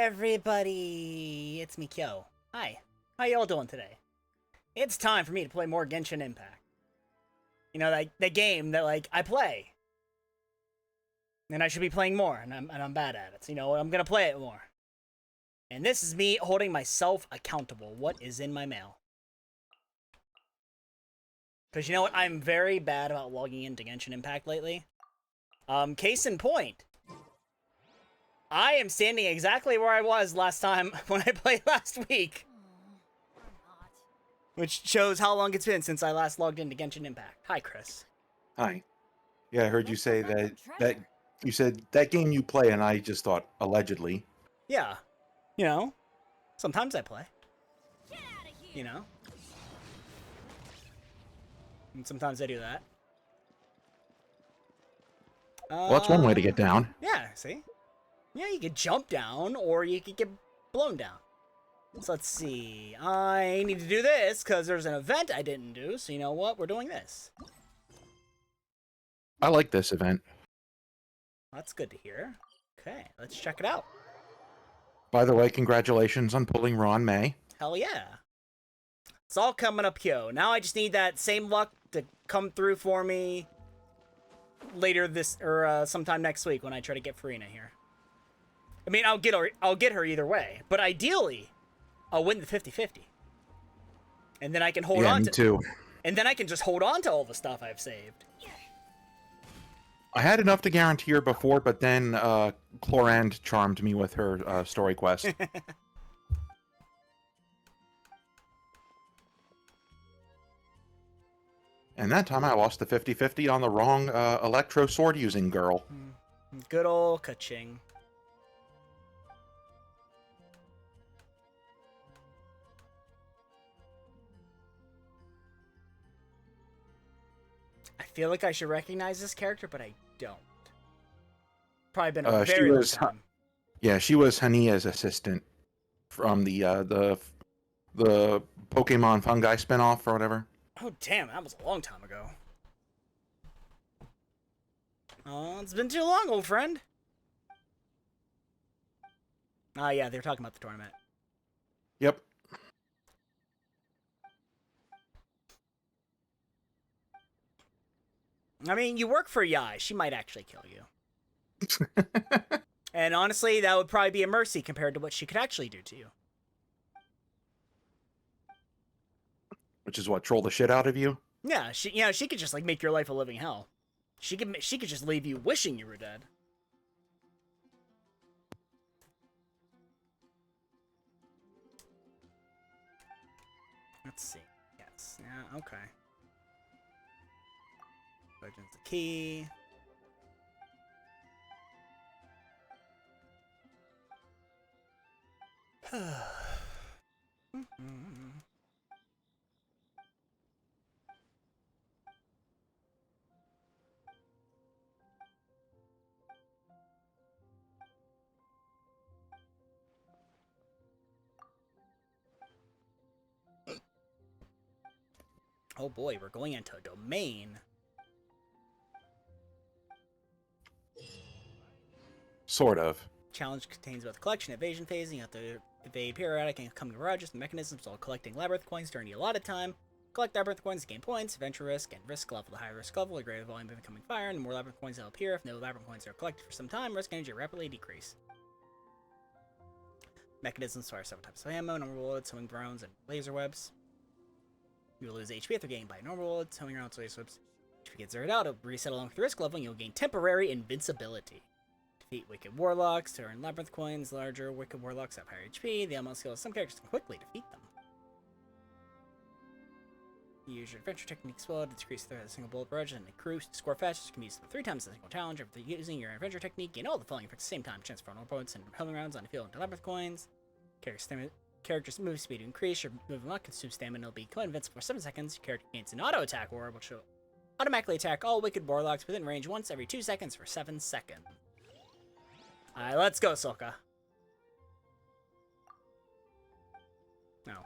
everybody, it's me, Kyo. Hi, how y'all doing today? It's time for me to play more Genshin Impact. You know, like the game that I play, and I should be playing more, and I'm bad at it. So you know, I'm gonna play it more. And this is me holding myself accountable. What is in my mail? Because you know what, I'm very bad about logging into Genshin Impact lately. Case in point. I am standing exactly where I was last time when I played last week. Which shows how long it's been since I last logged into Genshin Impact. Hi, Chris. Hi. Yeah, I heard you say that you said that game you play, and I just thought allegedly. Yeah. You know, sometimes I play. You know? And sometimes I do that. Well, that's one way to get down. Yeah, see? Yeah, you could jump down, or you could get blown down. So let's see. I need to do this, because there's an event I didn't do, so you know what? We're doing this. I like this event. That's good to hear. Okay, let's check it out. By the way, congratulations on pulling Ron May. Hell yeah. It's all coming up, yo. Now I just need that same luck to come through for me later this, or sometime next week when I try to get Farina here. I mean, I'll get her either way, but ideally, I'll win the 50-50. And then I can hold on me too. And then I can just hold on to all the stuff I've saved. I had enough to guarantee her before, but then Chlorand charmed me with her story quest. And that time I lost the 50-50 on the wrong electro sword using girl. Good old Kaching. I feel like I should recognize this character, but I don't. Probably been a very long time. Yeah, she was Hania's assistant from the Pokemon Fungi spinoff or whatever. Oh damn, that was a long time ago. Oh, it's been too long, old friend. Ah, yeah, they were talking about the tournament. Yep. I mean, you work for Yai. She might actually kill you. And honestly, that would probably be a mercy compared to what she could actually do to you. Which is what, troll the shit out of you? Yeah, she could just make your life a living hell. She could just leave you wishing you were dead. Let's see. Yes. Yeah. Okay. Legends the key. Oh boy, we're going into a domain. Sort of. Challenge contains both collection and evasion phasing. You have to evade periodic and coming garages. The mechanisms all collecting labyrinth coins during the allotted time. Collect labyrinth coins to gain points, adventure risk, and risk level. The higher risk level, the greater volume of incoming fire, and the more labyrinth coins that appear. If no labyrinth coins are collected for some time, risk energy rapidly decrease. Mechanisms fire 7 types of ammo, normal bullets, homing drones, and laser webs. You will lose HP if they're gained by normal bullets, homing rounds, laser webs. If you get zeroed out, it'll reset along with the risk level, and you'll gain temporary invincibility. Defeat Wicked Warlocks to earn Labyrinth Coins. Larger Wicked Warlocks have higher HP. The ML skill some characters can quickly defeat them. Use your adventure technique spell to decrease the single bullet barrage and the crew to score faster. You can use 3 times the single challenge. After using your adventure technique, gain all the following effects at the same time. Chance for normal points and homing rounds on the field into Labyrinth Coins. Character's move speed to increase. Your move will not consume stamina. It'll be invincible for 7 seconds. Your character gains an auto attack orb, which will automatically attack all Wicked Warlocks within range once every 2 seconds for 7 seconds. Alright, let's go, Soka. No.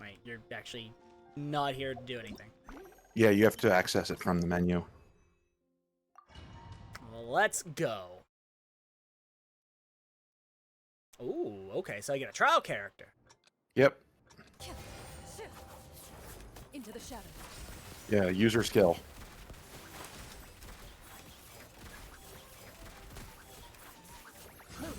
Wait, you're actually not here to do anything. Yeah, you have to access it from the menu. Well, let's go. Ooh, okay, so I get a trial character. Yep. Into the shadows. Yeah, user skill. Loaded.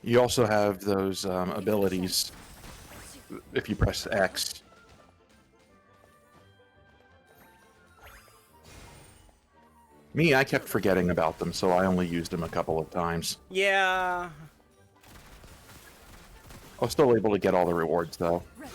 You also have those abilities if you press X. Me, I kept forgetting about them, so I only used them a couple of times. Yeah. I was still able to get all the rewards, though. Ready.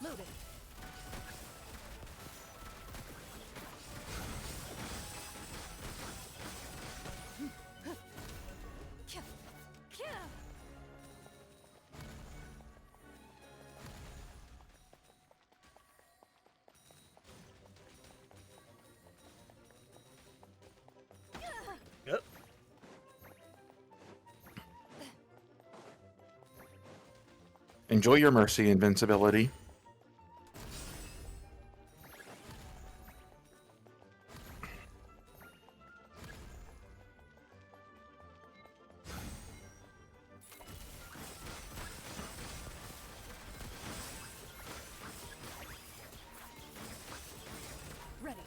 Loaded. Yep. Enjoy your mercy invincibility. Ready.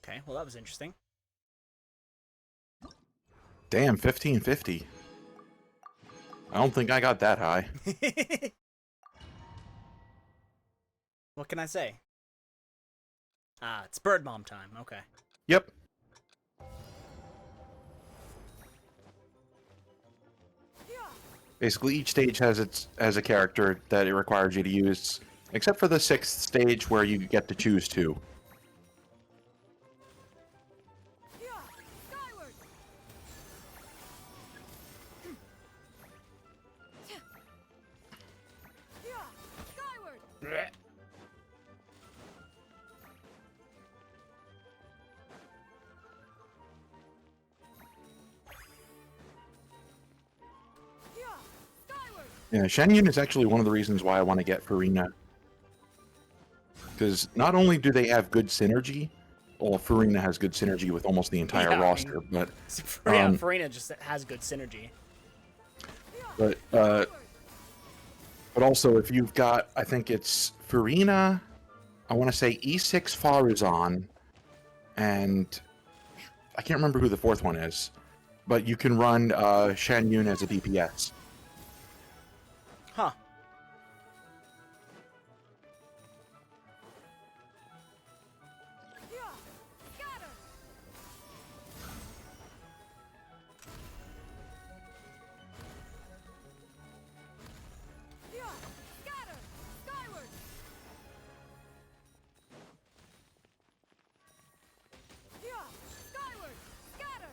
Okay, well that was interesting. Damn, 1550. I don't think I got that high. What can I say? Ah, it's bird mom time. Okay. Yep. Basically, each stage has a character that it requires you to use, except for the 6th stage where you get to choose two. Skyward. Skyward. Skyward. Yeah, Shenyun is actually one of the reasons why I want to get Farina. Because not only do they have good synergy, well, Farina has good synergy with almost the entire Yeah, I roster, mean- but Yeah, Um, Farina just has good synergy. but also if you've got, I think it's Farina, I want to say E6 Faruzan, and I can't remember who the fourth one is, but you can run Shenyun as a DPS. Huh. Scatter. Scatter. Skyward. Skyward. Scatter.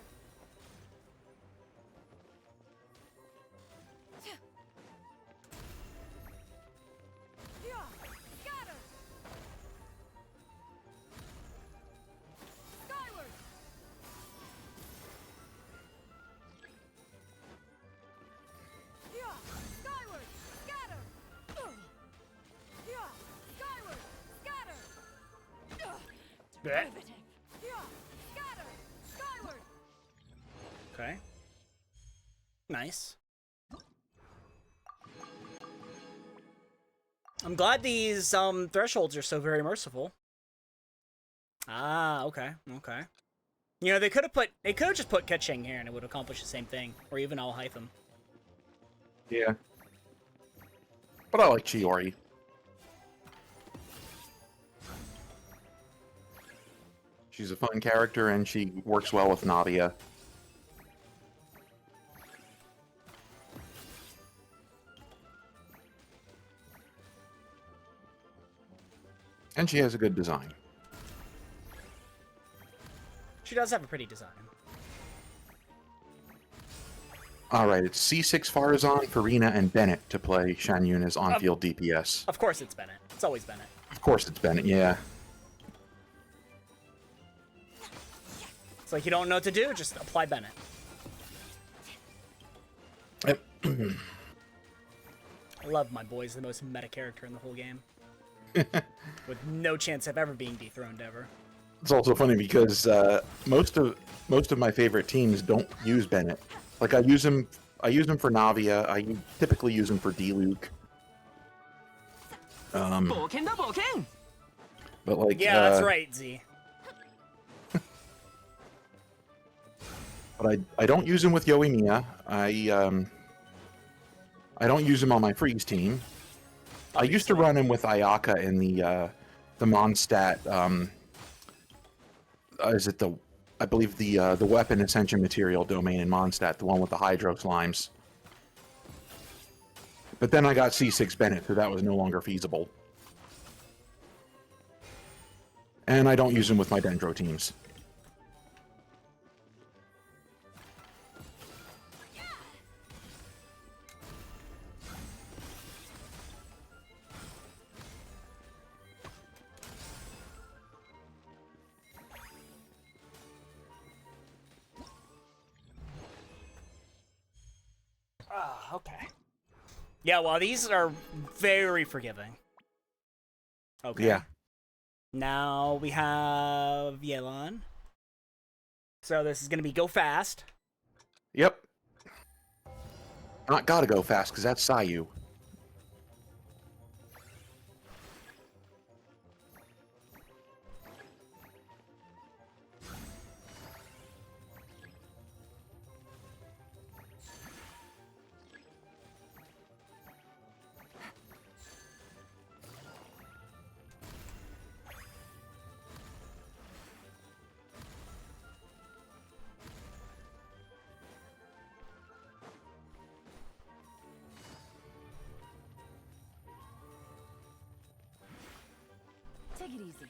Scatter. Skyward. Skyward. Scatter. Skyward. Scatter. Riveting. Scatter. Skyward. Okay. Nice. I'm glad these thresholds are so very merciful. Ah, okay, okay. You know, they could have just put Ketching here and it would accomplish the same thing, or even Al Hytham. Yeah. But I like Chiori. She's a fun character and she works well with Nadia. And she has a good design. She does have a pretty design. Alright, it's C6 Farazan, Farina, and Bennett to play Shan Yun as on-field DPS. Of course it's Bennett. It's always Bennett. Of course it's Bennett, yeah. It's like you don't know what to do, just apply Bennett. Yep. I love my boy's the most meta character in the whole game. With no chance of ever being dethroned ever. It's also funny because most of my favorite teams don't use Bennett. Like I use him for Navia. I typically use him for D-Luke. But like Yeah, that's right, Z. But I don't use him with Yoimiya. I don't use him on my freeze team. I used to run him with Ayaka in the Mondstadt. Is it I believe the weapon ascension material domain in Mondstadt, the one with the Hydro Slimes. But then I got C6 Bennett, so that was no longer feasible. And I don't use him with my Dendro teams. Ah, okay. Yeah, well, these are very forgiving. Okay. Yeah. Now we have Yelan. So this is going to be go fast. Yep. Not gotta go fast, because that's Sayu. Take it easy.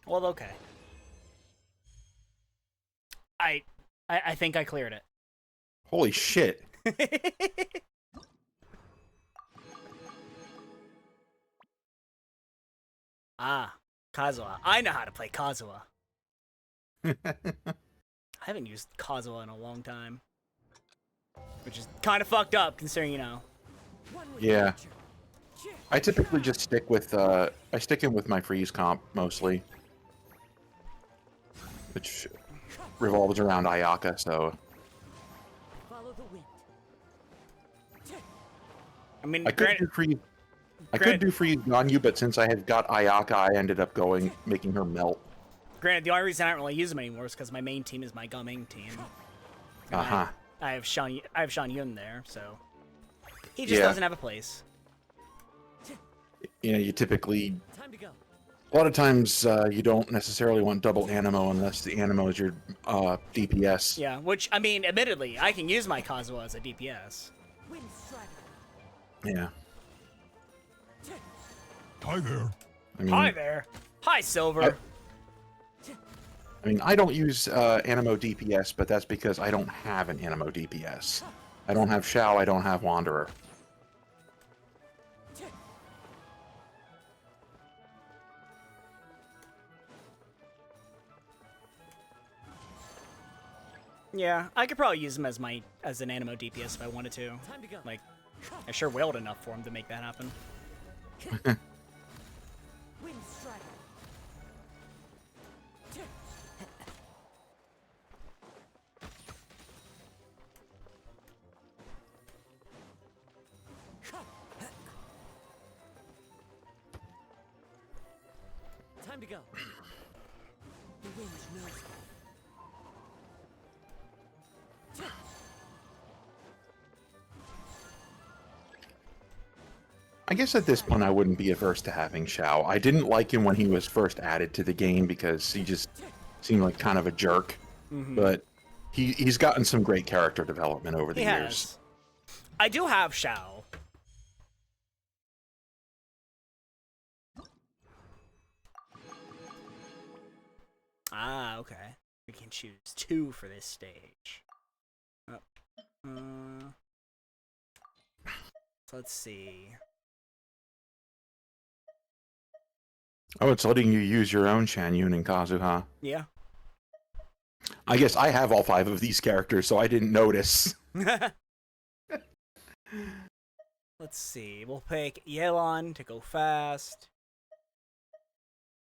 Well, okay. I think I cleared it. Holy shit. Ah, Kazuha. I know how to play Kazuha. I haven't used Kazuha in a long time. Which is kind of fucked up, considering, you know. Yeah. I typically just stick with, I stick in with my freeze comp, mostly. Which revolves around Ayaka, so... Follow the wind. I mean, I could do freeze on you, but since I had got Ayaka, I ended up making her melt. Granted, the only reason I don't really use him anymore is because my main team is my Gumming team. And Uh-huh. I have Shan Yun there, so he just doesn't have a place. You know, you typically Time to go. A lot of times you don't necessarily want double animo unless the animo is your DPS. Yeah, which, I mean, admittedly, I can use my Kazuha as a DPS. Wind strider. Yeah. Hi there. I mean, Hi there. Hi, Silver. I mean, I don't use animo DPS, but that's because I don't have an animo DPS. I don't have Shao, I don't have Wanderer. Yeah, I could probably use him as an animo DPS if I wanted to. Time to go. Like, I sure wailed enough for him to make that happen. Wind strider. Time to go. The wind knows me. I guess at this point I wouldn't be averse to having Shao. I didn't like him when he was first added to the game because he just seemed like kind of a jerk. But he's gotten some great character development over the He years. has. I do have Shao. Ah, okay. We can choose 2 for this stage. Oh. So let's see. Oh, it's letting you use your own Shan Yun and Kazuha. Yeah. I guess I have all 5 of these characters, so I didn't notice. Let's see. We'll pick Yelan to go fast.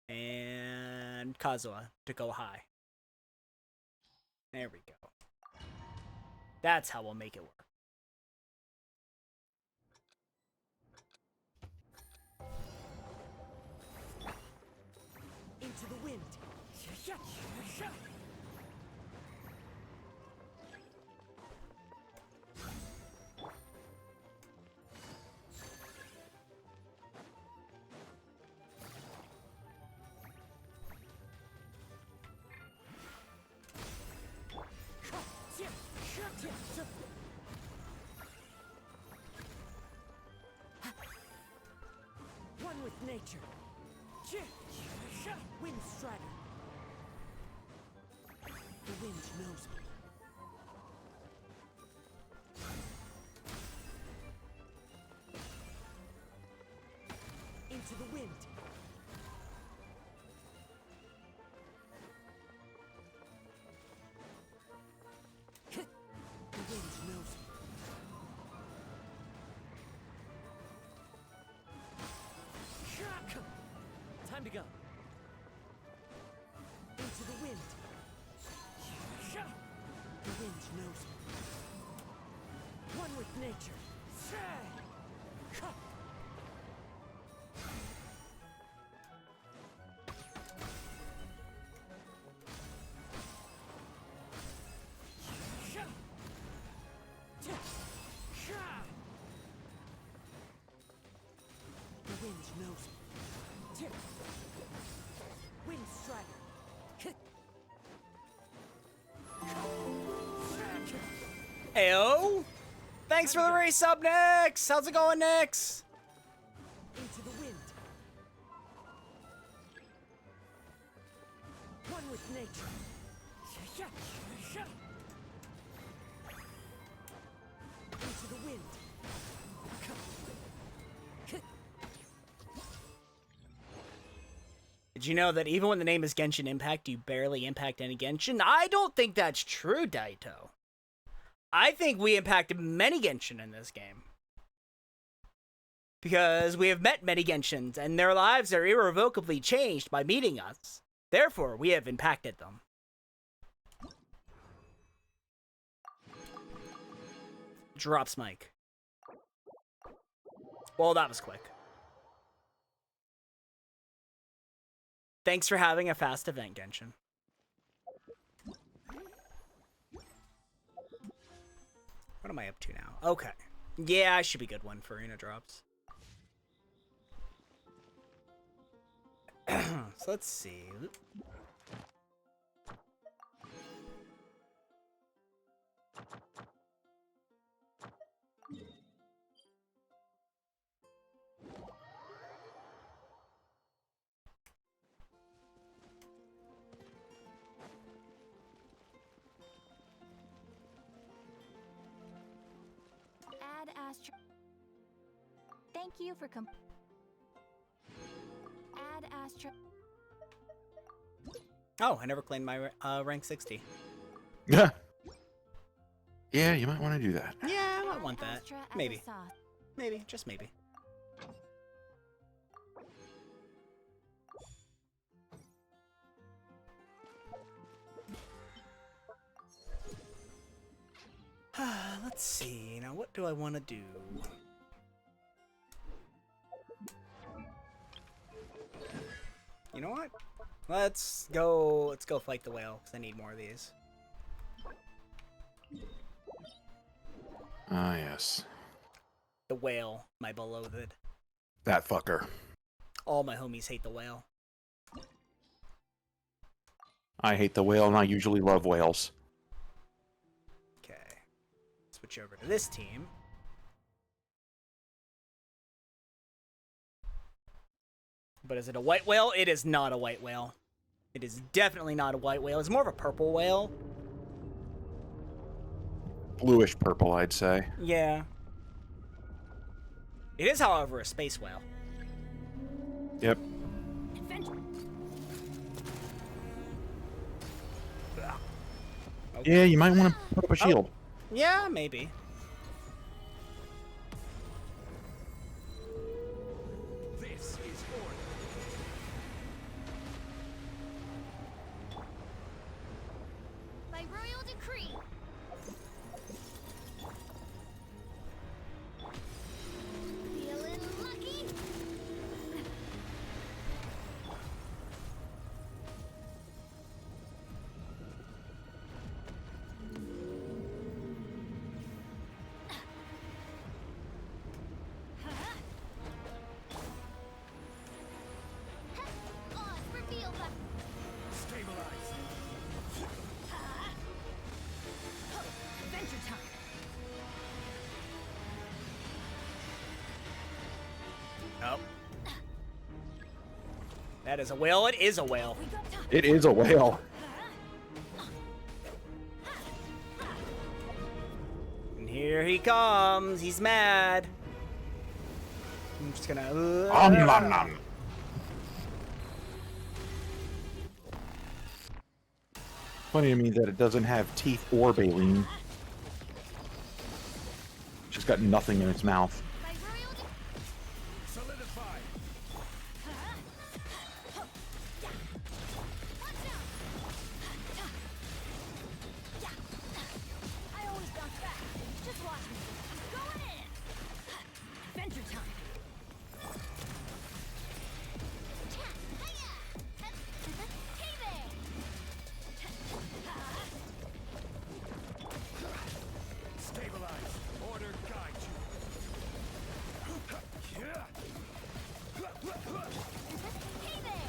And Kazuha to go high. There we go. That's how we'll make it work. Into the wind. One with nature. Wind strider. The wind knows me. Into the wind. The wind knows me. Time to go. Into the wind. The wind knows me. One with nature. The wind knows me. Wind strider. Heyo! Thanks for the resub, Nix! How's it going, Nix? Into the wind. One with nature. Into the wind. Did you know that even when the name is Genshin Impact, you barely impact any Genshin? I don't think that's true, Daito. I think we impacted many Genshin in this game. Because we have met many Genshins, and their lives are irrevocably changed by meeting us. Therefore, we have impacted them. Drops mic. Well, that was quick. Thanks for having a fast event, Genshin. What am I up to now? Okay. Yeah, I should be good one for arena drops. So let's see. Add Astro. Thank you for Add Astro. Oh, I never claimed my rank 60. Yeah. Yeah, you might want to do that. Yeah, I might Add want that. Astra as a Maybe. sauce. Maybe. Just maybe. Let's see. Now, what do I want to do? You know what? Let's go fight the whale, because I need more of these. Ah, yes. The whale, my beloved. That fucker. All my homies hate the whale. I hate the whale, and I usually love whales. Okay. Switch over to this team. But is it a white whale? It is not a white whale. It is definitely not a white whale. It's more of a purple whale. Bluish purple, I'd say. Yeah. It is, however, a space whale. Yep. Okay. Yeah, you might want to put up a shield. Yeah, maybe. This is order. By royal decree. Feeling lucky? Odds reveal them. Stabilize. Adventure time. Nope. That is a whale. It is a whale. We got time. It is a whale. And here he comes. He's mad. I'm just gonna. Nom, nom. Funny to me that it doesn't have teeth or baleen. It's just got nothing in its mouth. By royal decree. Solidify. I always bounce back. Just watch me. Going in. Adventure time. Hey there. Stabilize. Order guide you. Hey there.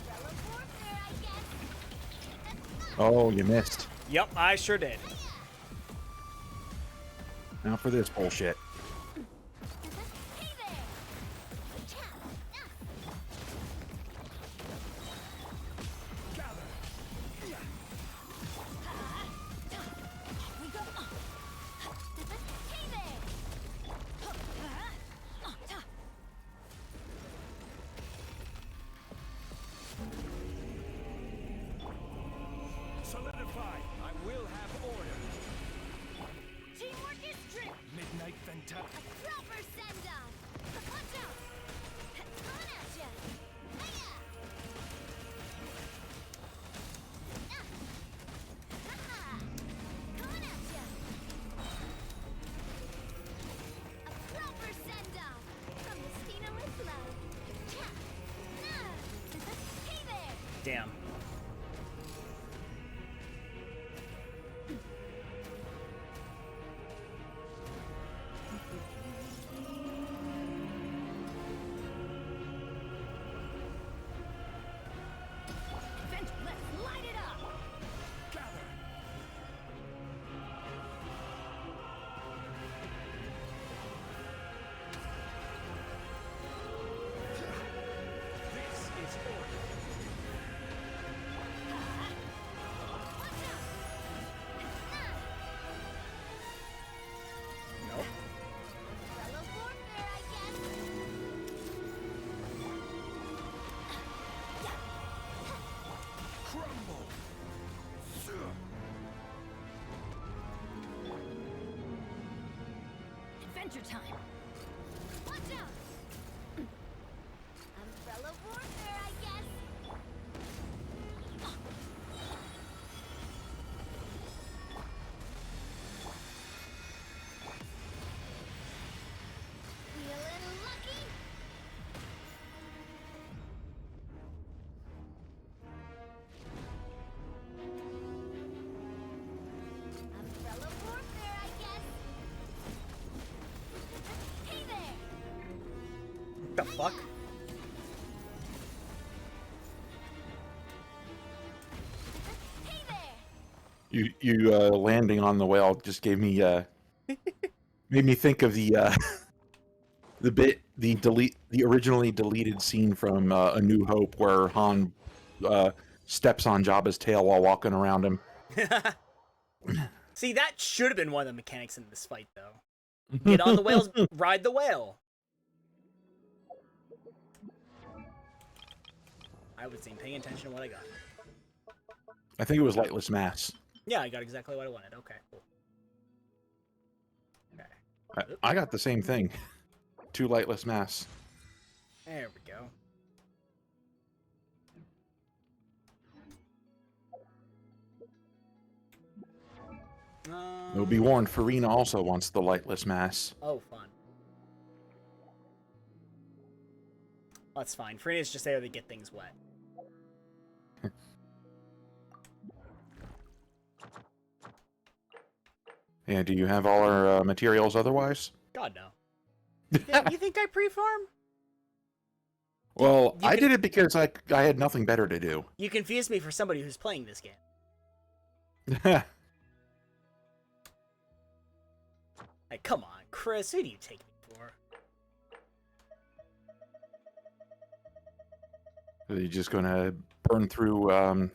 Umbrella warfare, I guess. Oh, you missed. Yep, I sure did. Now for this bullshit. Hey there. Gather. We go. Hey there. Solidify. I will have order. Teamwork is strength. Midnight Venta. Proper send off. Watch out. Coming at ya. Hiya. Coming at ya. A proper send off from Messina with love. Hey there. Damn. adventure time. Watch out! Umbrella warfare, I guess. Feeling lucky? Umbrella warfare, I guess. Hey there! The fuck? Hey there! You landing on the whale just gave me made me think of the originally deleted scene from A New Hope where Han steps on Jabba's tail while walking around him. See, that should have been one of the mechanics in this fight, though. Get on the whales, ride the whale. I was paying attention to what I got. I think it was Lightless Mass. Yeah, I got exactly what I wanted. Okay, cool. Okay. I got the same thing. 2 Lightless Mass. There we go. It'll be warned, Farina also wants the Lightless Mass. Oh, fun. That's fine. Farina's just there to get things wet. Yeah, do you have all our materials otherwise? God, no. You think I pre-farm? Well, You I can- did it because I had nothing better to do. You confuse me for somebody who's playing this game. Like, come on, Chris, who do you take me for? Are you just gonna burn through,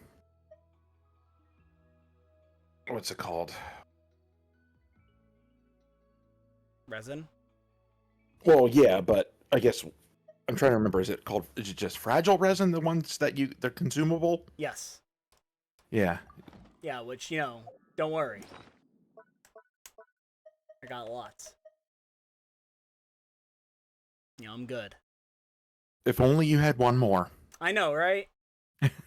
what's it called? Resin? Well, yeah, but I guess I'm trying to remember. Is it just fragile resin? The ones that they're consumable? Yes. Yeah. Yeah, which, don't worry. I got lots. I'm good. If only you had one more. I know, right?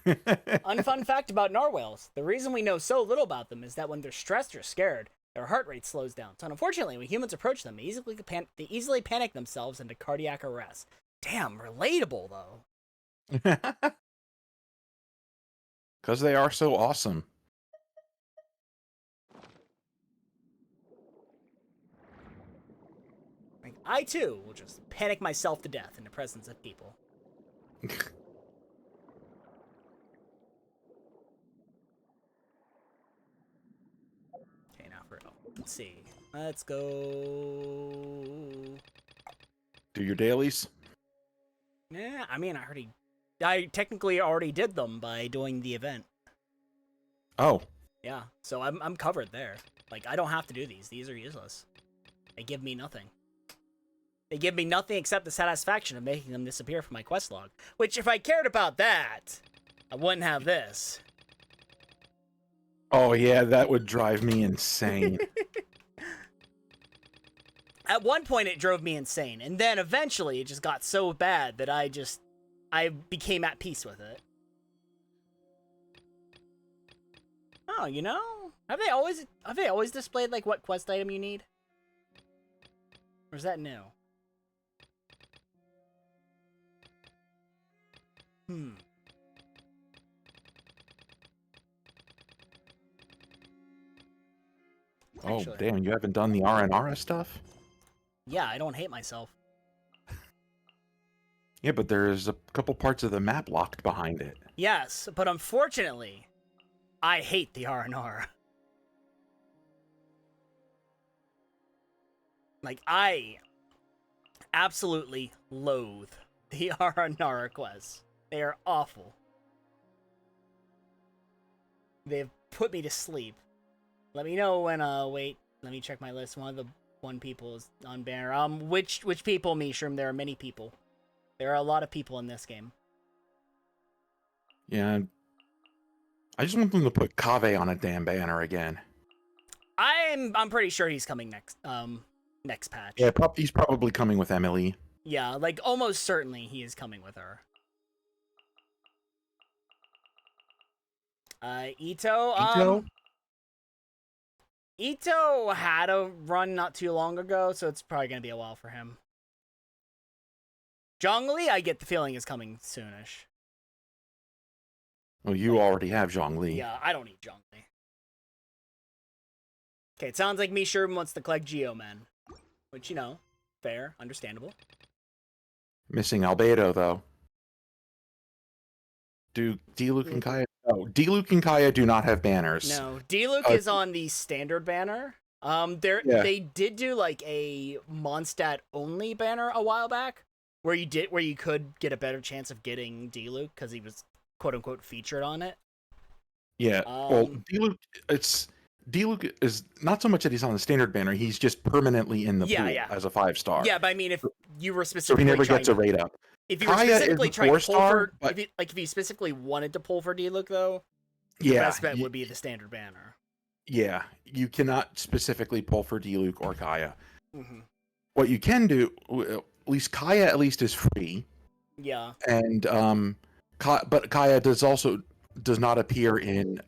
Unfun fact about narwhals. The reason we know so little about them is that when they're stressed or scared, their heart rate slows down. So unfortunately, when humans approach them, they easily panic themselves into cardiac arrest. Damn, relatable, though. Because they are so awesome. Like, I, too, will just panic myself to death in the presence of people. Okay, now for real. Let's see. Let's go... Do your dailies? Yeah, I mean, I technically already did them by doing the event. Oh. Yeah, so I'm covered there. Like, I don't have to do these. These are useless. They give me nothing. They give me nothing except the satisfaction of making them disappear from my quest log. Which, if I cared about that, I wouldn't have this. Oh, yeah, that would drive me insane. At one point, it drove me insane, and then eventually it just got so bad that I became at peace with it. Oh, have they always displayed, like, what quest item you need? Or is that new? Oh, Actually. damn, you haven't done the RNR stuff? Yeah, I don't hate myself. Yeah, but there's a couple parts of the map locked behind it. Yes, but unfortunately, I hate the R&R. Like, I absolutely loathe the R&R quests. They are awful. They've put me to sleep. Let me know when, wait, let me check my list. One people is on banner. Which people, Mishram? There are many people. There are a lot of people in this game. Yeah. I just want them to put Kaveh on a damn banner again. I'm pretty sure he's coming next. next patch. Yeah, he's probably coming with Emily. Yeah, like almost certainly he is coming with her. Ito. Ito? Ito had a run not too long ago, so it's probably gonna be a while for him. Zhongli, I get the feeling is coming soonish. Well, you already have Zhongli. Yeah, I don't need Zhongli. Okay, it sounds like me Sherman wants to collect Geomen. Which, you know, fair, understandable. Missing Albedo, though. Do Diluc and Kaya... No, Diluc and Kaya do not have banners. No, Diluc is on the standard banner. They did do like a Mondstadt only banner a while back, where you could get a better chance of getting Diluc because he was quote unquote featured on it. Yeah, well, Diluc is not so much that he's on the standard banner; he's just permanently in the pool as a 5-star. Yeah, but I mean, if you were so specifically he never gets a rate up. If you were Kaya specifically is a trying to pull 4-star, for, but... if you specifically wanted to pull for Diluc though, the best bet would be the standard banner. Yeah, you cannot specifically pull for Diluc or Kaya. Mm-hmm. What you can do, at least Kaya, at least is free. Yeah. And but Kaya does not appear in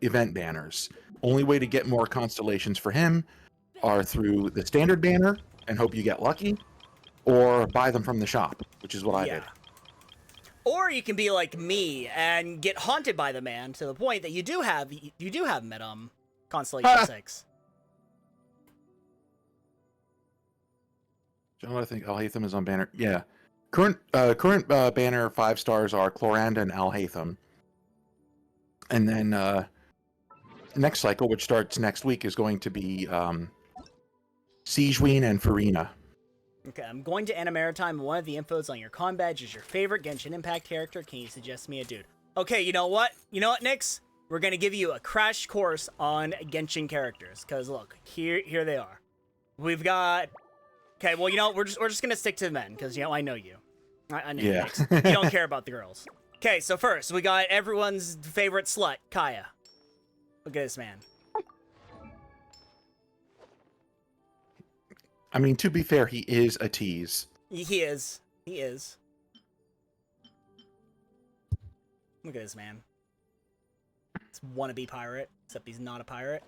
event banners. Only way to get more constellations for him are through the standard banner and hope you get lucky, or buy them from the shop, which is what I did. Or you can be like me and get haunted by the man to the point that you do have him at Constellation 6. John, I think Al Haytham is on banner. Yeah, current banner 5 stars are Chloranda and Al Haytham, and then next cycle, which starts next week, is going to be Siegeween and Farina. Okay, I'm going to Anna Maritime, and one of the infos on your con badge is your favorite Genshin Impact character. Can you suggest me a dude? Okay, you know what? You know what, Nix? We're gonna give you a crash course on Genshin characters. Cause look, here they are. We've got. Okay, well, you know, we're just gonna stick to the men, cause you know I know you. I know you, Nix. You don't care about the girls. Okay, so first we got everyone's favorite slut, Kaya. Look at this man. I mean, to be fair, he is a tease. He is. He is. Look at this man. It's wannabe pirate, except he's not a pirate.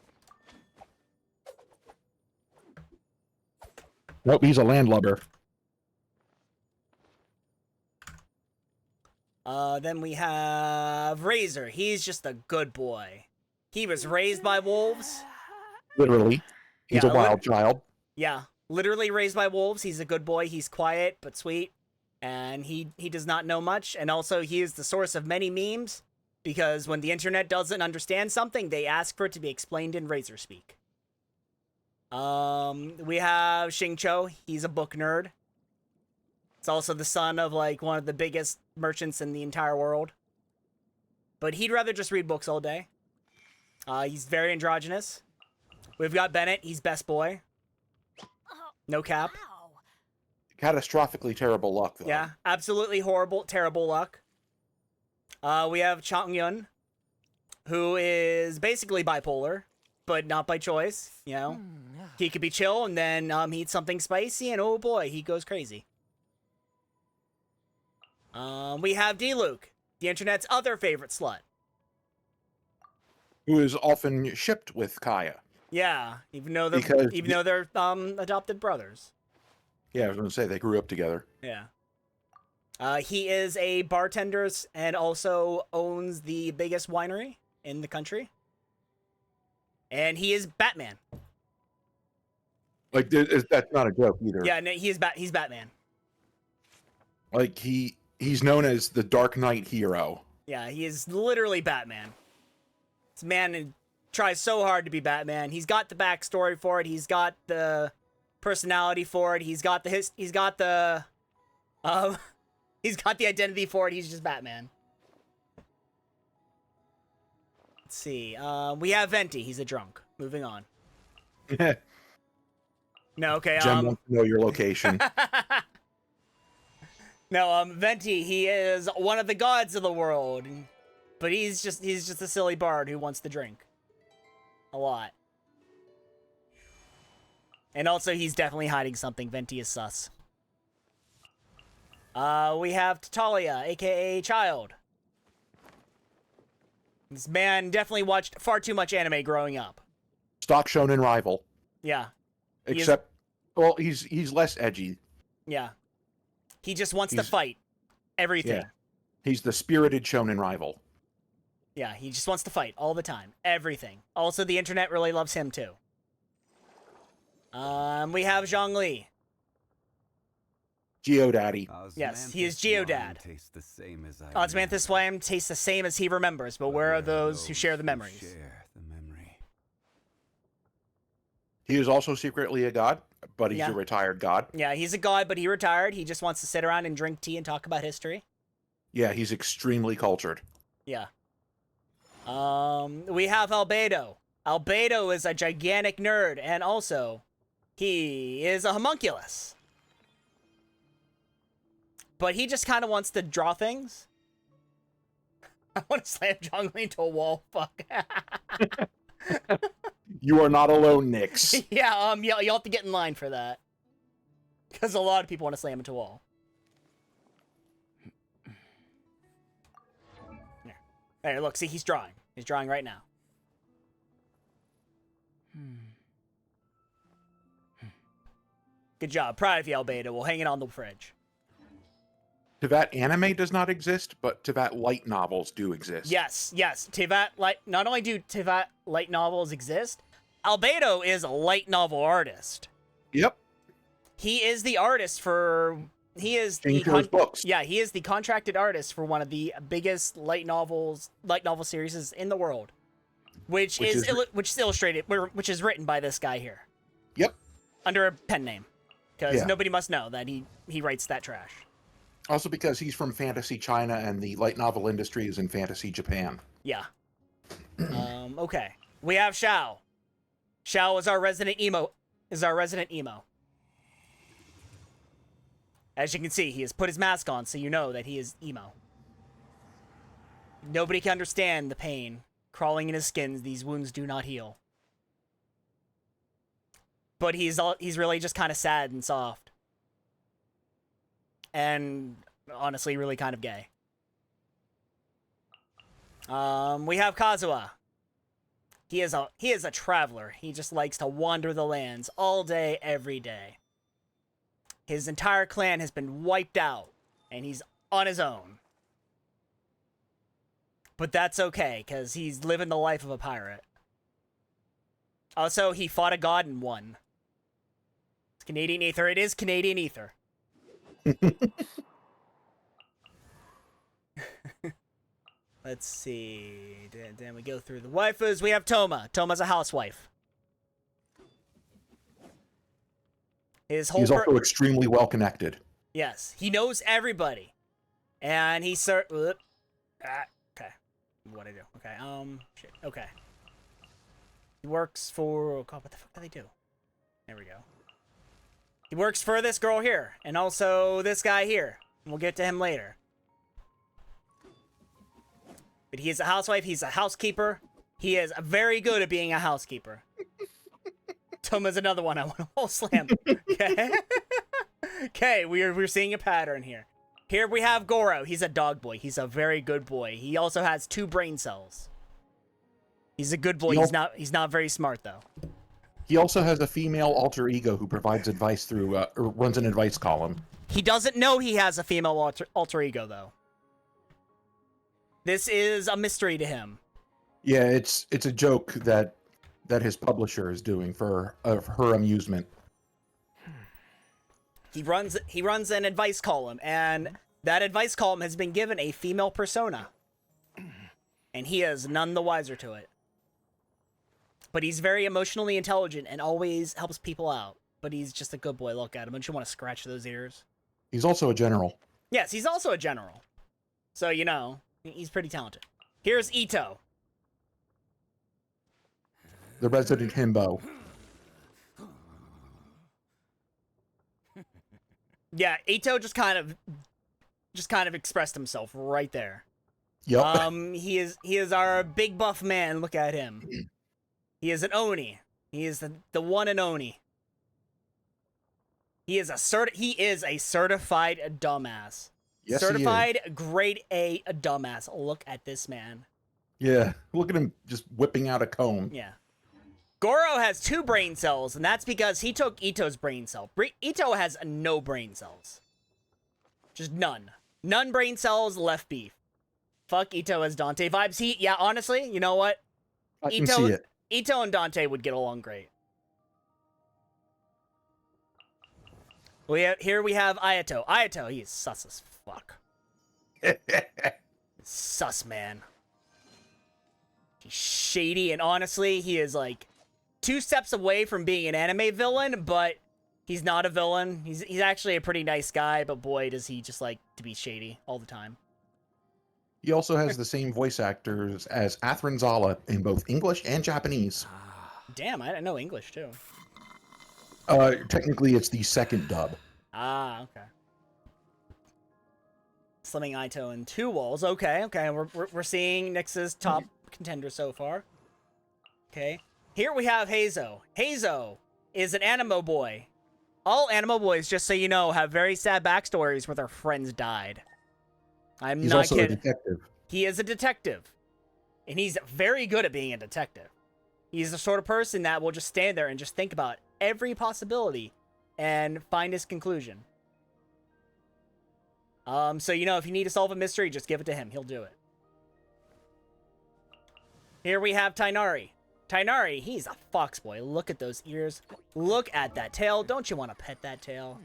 Nope, he's a landlubber. Then we have Razor. He's just a good boy. He was raised by wolves. Literally. He's a wild child. Yeah. Literally raised by wolves. He's a good boy. He's quiet but sweet, and he does not know much. And also, he is the source of many memes because when the internet doesn't understand something, they ask for it to be explained in Razor speak. We have Xingqiu. He's a book nerd. It's also the son of like one of the biggest merchants in the entire world. But he'd rather just read books all day. He's very androgynous. We've got Bennett. He's best boy. No cap. Wow. Catastrophically terrible luck, though. Yeah, absolutely horrible, terrible luck. We have Changyun, who is basically bipolar, but not by choice. You know, he could be chill and then he eats something spicy, and oh boy, he goes crazy. We have Diluc, the internet's other favorite slut. Who is often shipped with Kaya. Yeah, even though they're adopted brothers. Yeah, I was going to say they grew up together. Yeah. He is a bartender and also owns the biggest winery in the country. And he is Batman. Like, that's not a joke either. Yeah, no, he's Batman. Like, he's known as the Dark Knight hero. Yeah, he is literally Batman. This man tries so hard to be Batman. He's got the backstory for it. He's got the personality for it. He's got the identity for it. He's just Batman. Let's see. We have Venti. He's a drunk. Moving on. No, okay. Jem wants to know your location. No, Venti. He is one of the gods of the world, but he's just a silly bard who wants to drink a lot. And also, he's definitely hiding something. Venti is sus. We have Tatalia, aka Child. This man definitely watched far too much anime growing up. Stock shonen rival. Yeah. Except, well, he's less edgy. Yeah. He just wants to fight everything. Yeah. He's the spirited shonen rival. Yeah, he just wants to fight all the time. Everything. Also, the internet really loves him, too. We have Zhongli. Geodaddy. Yes, he is Geodad. Tastes the same as Osmanthus Swam tastes the same as he remembers, but where are those who share the memories? Share the memory. He is also secretly a god, but he's Yeah. a retired god. Yeah, he's a god, but he retired. He just wants to sit around and drink tea and talk about history. Yeah, he's extremely cultured. Yeah. We have Albedo. Albedo is a gigantic nerd, and also, he is a homunculus. But he just kind of wants to draw things. I want to slam Zhongli into a wall. Fuck. You are not alone, Nyx. Yeah, you'll have to get in line for that. Because a lot of people want to slam into a wall. There, look, see, he's drawing. He's drawing right now. Good job. Proud of you, Albedo. We'll hang it on the fridge. Teyvat anime does not exist, but Teyvat light novels do exist. Yes, yes. Teyvat light. Not only do Teyvat light novels exist, Albedo is a light novel artist. Yep. He is the artist for. He is King's books. Yeah, he is the contracted artist for one of the biggest light novel series in the world, which is illustrated, which is written by this guy here. Yep. Under a pen name, because Yeah. nobody must know that he writes that trash. Also because he's from fantasy China and the light novel industry is in fantasy Japan. Yeah. Okay. We have Xiao. Xiao is our resident emo. As you can see, he has put his mask on, so you know that he is emo. Nobody can understand the pain crawling in his skin. These wounds do not heal. But he's really just kind of sad and soft. And honestly, really kind of gay. We have Kazuha. He is a traveler. He just likes to wander the lands all day, every day. His entire clan has been wiped out, and he's on his own. But that's okay, because he's living the life of a pirate. Also, he fought a god and won. It's Canadian Ether. It is Canadian Ether. Let's see. Then we go through the waifus. We have Toma. Toma's a housewife. He's also extremely well connected. Yes, he knows everybody, and he okay. What I do? Okay. Shit. Okay. He works for. Oh God, what the fuck do they do? There we go. He works for this girl here, and also this guy here. We'll get to him later. But he is a housewife. He's a housekeeper. He is very good at being a housekeeper. Toma's another one I want to whole slam. Okay. Okay, we're seeing a pattern here. Here we have Goro. He's a dog boy. He's a very good boy. He also has 2 brain cells. He's a good boy. He's not very smart though. He also has a female alter ego who provides advice through or runs an advice column. He doesn't know he has a female alter ego though. This is a mystery to him. Yeah, it's a joke that his publisher is doing for her amusement. He runs an advice column, and that advice column has been given a female persona, and he is none the wiser to it. But he's very emotionally intelligent and always helps people out. But he's just a good boy. Look at him. Don't you want to scratch those ears? He's also a general. Yes, he's also a general. So, you know, he's pretty talented. Here's Ito. The resident himbo. Yeah, Ito just kind of expressed himself right there. Yep. He is our big buff man. Look at him. He is an Oni. He is the one and Oni. He is a certified dumbass. Yes, Certified grade A dumbass. Look at this man. Yeah, look at him just whipping out a comb. Yeah. Goro has 2 brain cells, and that's because he took Ito's brain cell. Ito has no brain cells. Just none. None brain cells, left beef. Fuck Ito as Dante vibes. Yeah, honestly, you know what? I can see it. Ito and Dante would get along great. Here we have Ayato. Ayato, he's sus as fuck. Sus, man. He's shady, and honestly, he is like 2 steps away from being an anime villain, but he's not a villain. He's actually a pretty nice guy, but boy, does he just like to be shady all the time. He also has the same voice actors as Athrin Zala in both English and Japanese. Damn, I didn't know English too. Technically, it's the second dub. Ah, okay. Slimming Ito in 2 walls. Okay. We're seeing Nyx's top contender so far. Okay. Here we have Heizo. Heizo is an animo boy. All animo boys, just so you know, have very sad backstories where their friends died. He's not also kidding. a detective. He is a detective. And he's very good at being a detective. He's the sort of person that will just stand there and just think about every possibility and find his conclusion. So, you know, if you need to solve a mystery, just give it to him. He'll do it. Here we have Tainari. Tainari, he's a fox boy. Look at those ears. Look at that tail. Don't you want to pet that tail?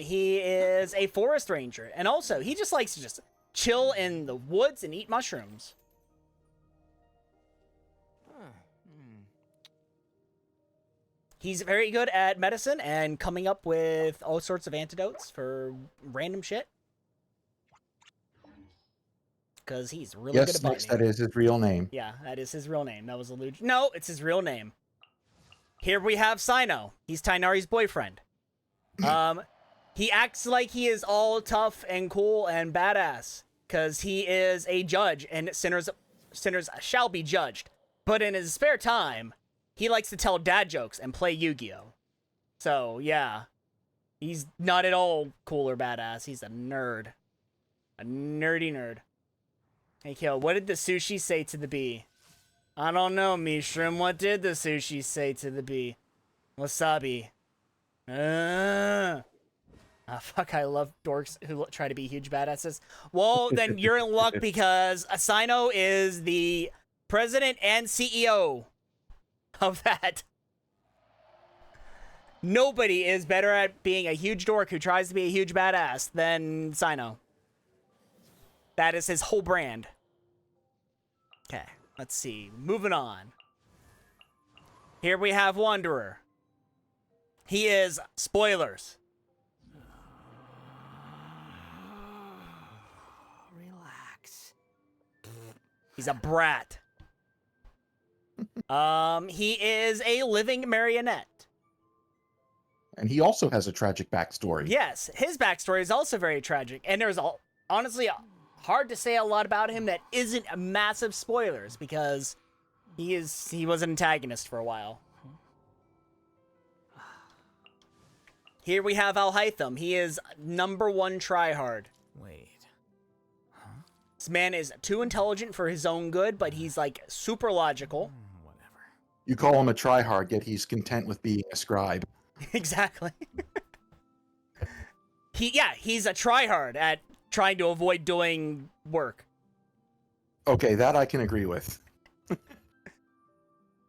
He is a forest ranger. And also, he just likes to just chill in the woods and eat mushrooms. He's very good at medicine and coming up with all sorts of antidotes for random shit. Because he's really good at Yes, biting. that is his real name. Yeah, that is his real name. That was illusion. No, it's his real name. Here we have Sino. He's Tainari's boyfriend. He acts like he is all tough and cool and badass because he is a judge and sinners shall be judged. But in his spare time, he likes to tell dad jokes and play Yu-Gi-Oh. So, yeah. He's not at all cool or badass. He's a nerd. A nerdy nerd. Hey, Kyo, what did the sushi say to the bee? I don't know, Mishram. What did the sushi say to the bee? Wasabi. Fuck, I love dorks who try to be huge badasses. Well, then you're in luck because Asino is the president and CEO of that. Nobody is better at being a huge dork who tries to be a huge badass than Sino. That is his whole brand. Okay, let's see. Moving on. Here we have Wanderer. He is, spoilers, Relax. he's a brat. He is a living marionette. And he also has a tragic backstory. Yes, his backstory is also very tragic. And there's honestly hard to say a lot about him that isn't massive spoilers because he was an antagonist for a while. Here we have Alhaitham. He is #1 tryhard. Wait. This man is too intelligent for his own good, but he's like super logical. Whatever. You call him a tryhard, yet he's content with being a scribe. Exactly. He's a tryhard at trying to avoid doing work. Okay, that I can agree with.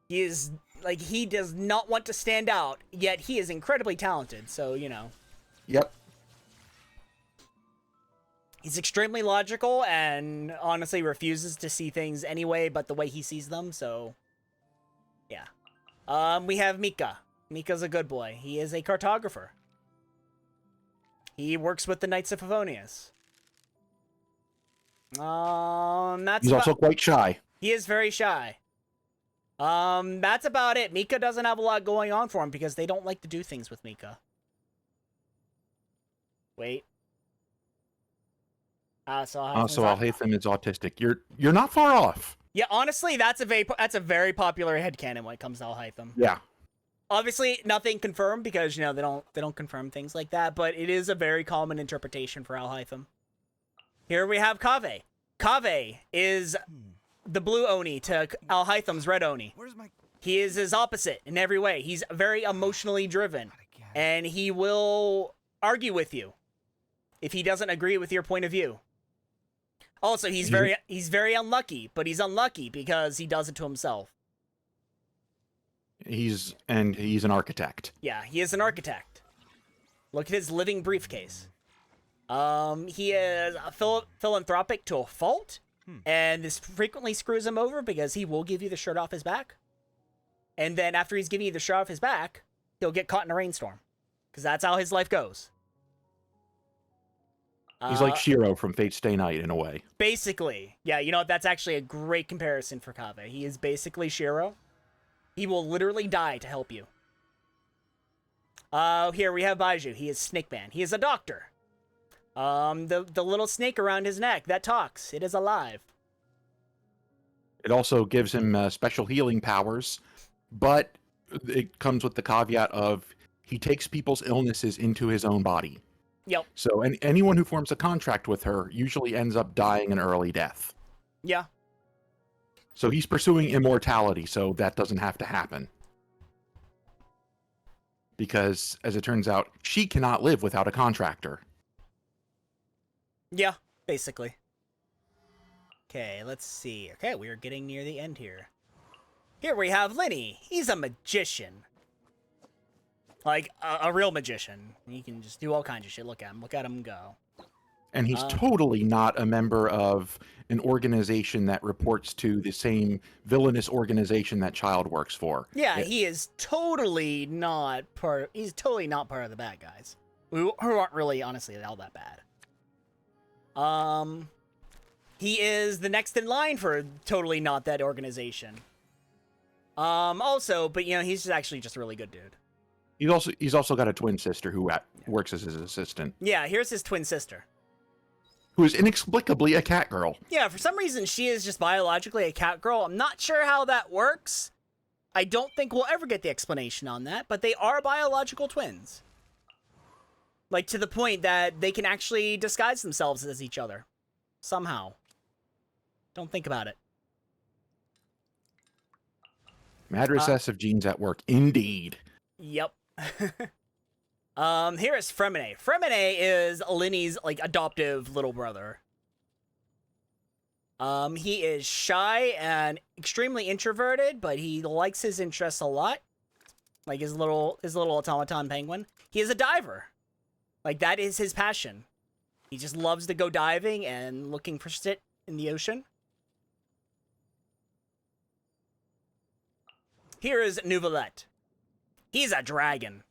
He is like, he does not want to stand out, yet he is incredibly talented, so, you know. Yep. He's extremely logical and honestly refuses to see things anyway but the way he sees them, so yeah. We have Mika. Mika's a good boy. He is a cartographer. He works with the Knights of Favonius. He's also quite shy. He is very shy. That's about it. Mika doesn't have a lot going on for him because they don't like to do things with Mika. Wait. So Alhaitham is autistic. You're not far off. Yeah, honestly, that's a very popular headcanon when it comes to Alhaitham. Yeah. Obviously, nothing confirmed because they don't confirm things like that. But it is a very common interpretation for Alhaitham. Here we have Kaveh. Kaveh is the blue Oni to Alhaitham's red Oni. Where's my... He is his opposite in every way. He's very emotionally driven, and he will argue with you if he doesn't agree with your point of view. Also, he's very unlucky, but he's unlucky because he does it to himself. He's an architect. Yeah, he is an architect. Look at his living briefcase. He is a philanthropic to a fault, and this frequently screws him over because he will give you the shirt off his back. And then after he's giving you the shirt off his back, he'll get caught in a rainstorm. Because that's how his life goes. He's like Shiro from Fate Stay Night in a way. Basically. Yeah, that's actually a great comparison for Kaveh. He is basically Shiro. He will literally die to help you. Here we have Baiju. He is Snake Man. He is a doctor. The little snake around his neck that talks. It is alive. It also gives him special healing powers, but it comes with the caveat of he takes people's illnesses into his own body. Yep. So anyone who forms a contract with her usually ends up dying an early death. Yeah. So he's pursuing immortality, so that doesn't have to happen. Because, as it turns out, she cannot live without a contractor. Yeah, basically. Okay, let's see. Okay, we are getting near the end here. Here we have Lenny. He's a magician. Like, a real magician. He can just do all kinds of shit. Look at him. Look at him go. And he's totally not a member of an organization that reports to the same villainous organization that Child works for. Yeah, he is totally not he's totally not part of the bad guys. Who aren't really, honestly, all that bad. He is the next in line for totally not that organization. Also, but he's actually just a really good dude. He's also got a twin sister who works as his assistant. Yeah, here's his twin sister. Who is inexplicably a cat girl. Yeah, for some reason she is just biologically a cat girl. I'm not sure how that works. I don't think we'll ever get the explanation on that, but they are biological twins. Like, to the point that they can actually disguise themselves as each other. Somehow. Don't think about it. Mad recessive genes at work, indeed. Yep. Here is Fremine. Fremine is Lenny's, adoptive little brother. He is shy and extremely introverted, but he likes his interests a lot. Like his little automaton penguin. He is a diver. Like, that is his passion. He just loves to go diving and looking for shit in the ocean. Here is Nouvelette. He's a dragon.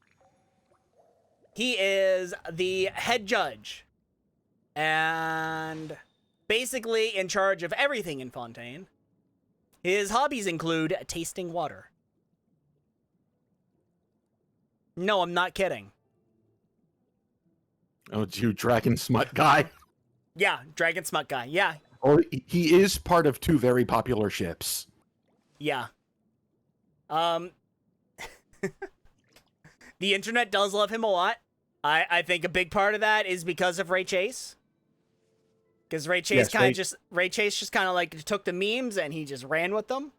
He is the head judge. And basically in charge of everything in Fontaine. His hobbies include tasting water. No, I'm not kidding. Oh, it's you, Dragon Smut guy. Yeah, Dragon Smut guy. Yeah. Oh, he is part of two very popular ships. Yeah. The internet does love him a lot. I think a big part of that is because of Ray Chase. Because Ray Chase just kind of like took the memes and he just ran with them.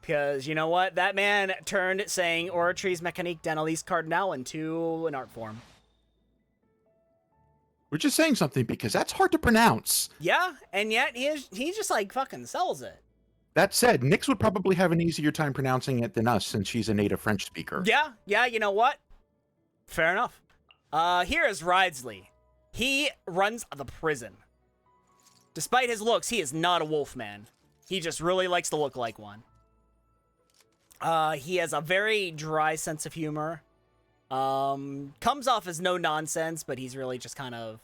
Because you know what? That man turned saying Oratrice Mécanique d'Analyse Cardinal into an art form. We're just saying something because that's hard to pronounce. Yeah, and yet he just like fucking sells it. That said, Nyx would probably have an easier time pronouncing it than us since she's a native French speaker. Yeah, you know what? Fair enough. Here is Ridesley. He runs the prison. Despite his looks, he is not a wolf man. He just really likes to look like one. He has a very dry sense of humor. Comes off as no nonsense, but he's really just kind of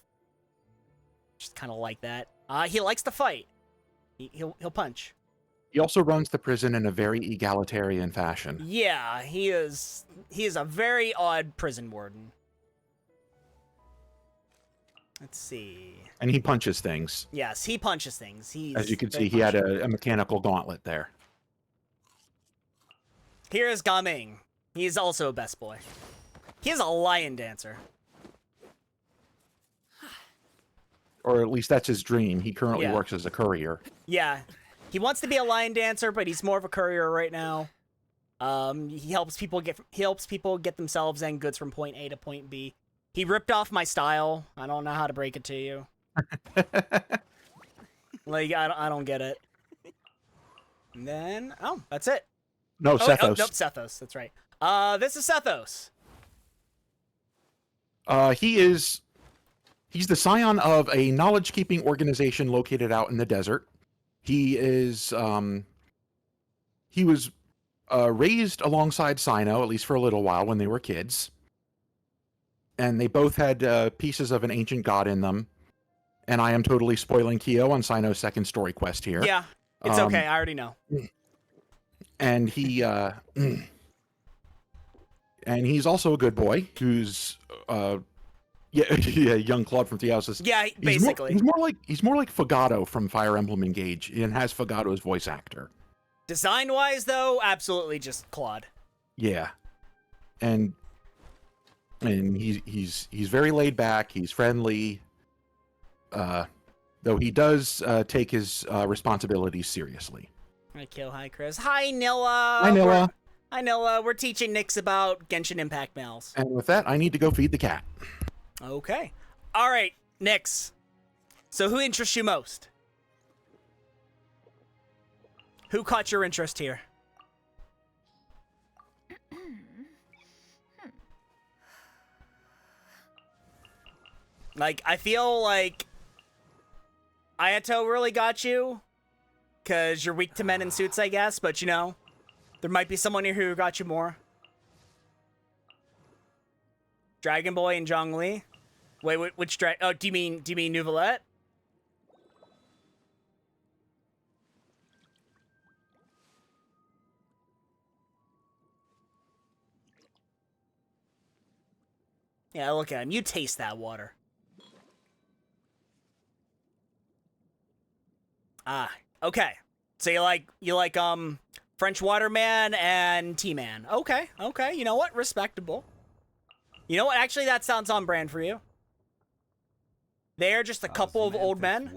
like that. He likes to fight. He'll punch. He also runs the prison in a very egalitarian fashion. Yeah, he is a very odd prison warden. Let's see. And he punches things. Yes, he punches things. As you can see, he had a mechanical gauntlet there. Here is Gaming. He's also a best boy. He is a lion dancer. Or at least that's his dream. He currently Yeah. works as a courier. Yeah. He wants to be a lion dancer, but he's more of a courier right now. He helps people get themselves and goods from point A to point B. He ripped off my style. I don't know how to break it to you. Like, I don't get it. And then, oh, that's it. No, Oh, Sethos. nope, Sethos. That's right. This is Sethos. He's the scion of a knowledge-keeping organization located out in the desert. He was raised alongside Sino, at least for a little while when they were kids. And they both had pieces of an ancient god in them. And I am totally spoiling Kyo on Sino's second story quest here. Yeah, it's okay. I already know. And he and he's also a good boy who's yeah, young Claude from Theosis. Yeah, basically. He's more like Fagato from Fire Emblem Engage and has Fagato's voice actor. Design-wise, though, absolutely just Claude. Yeah. And he's very laid back, he's friendly. Though he does take his responsibilities seriously. Hi, Kill. Hi, Chris. Hi, Nilla. Hi, Nilla. Hi, Nilla. We're teaching Nyx about Genshin Impact mails. And with that, I need to go feed the cat. Okay. All right, Nyx. So who interests you most? Who caught your interest here? Like, I feel like Ayato really got you, because you're weak to men in suits, I guess, but, you know, there might be someone here who got you more. Dragon Boy and Zhongli? Wait, which oh, do you mean Nouvelette? Yeah, look at him. You taste that water. Ah, okay. So you like French Waterman and T-Man. Okay, okay. You know what? Respectable. You know what? Actually, that sounds on brand for you. They're just a couple of old men.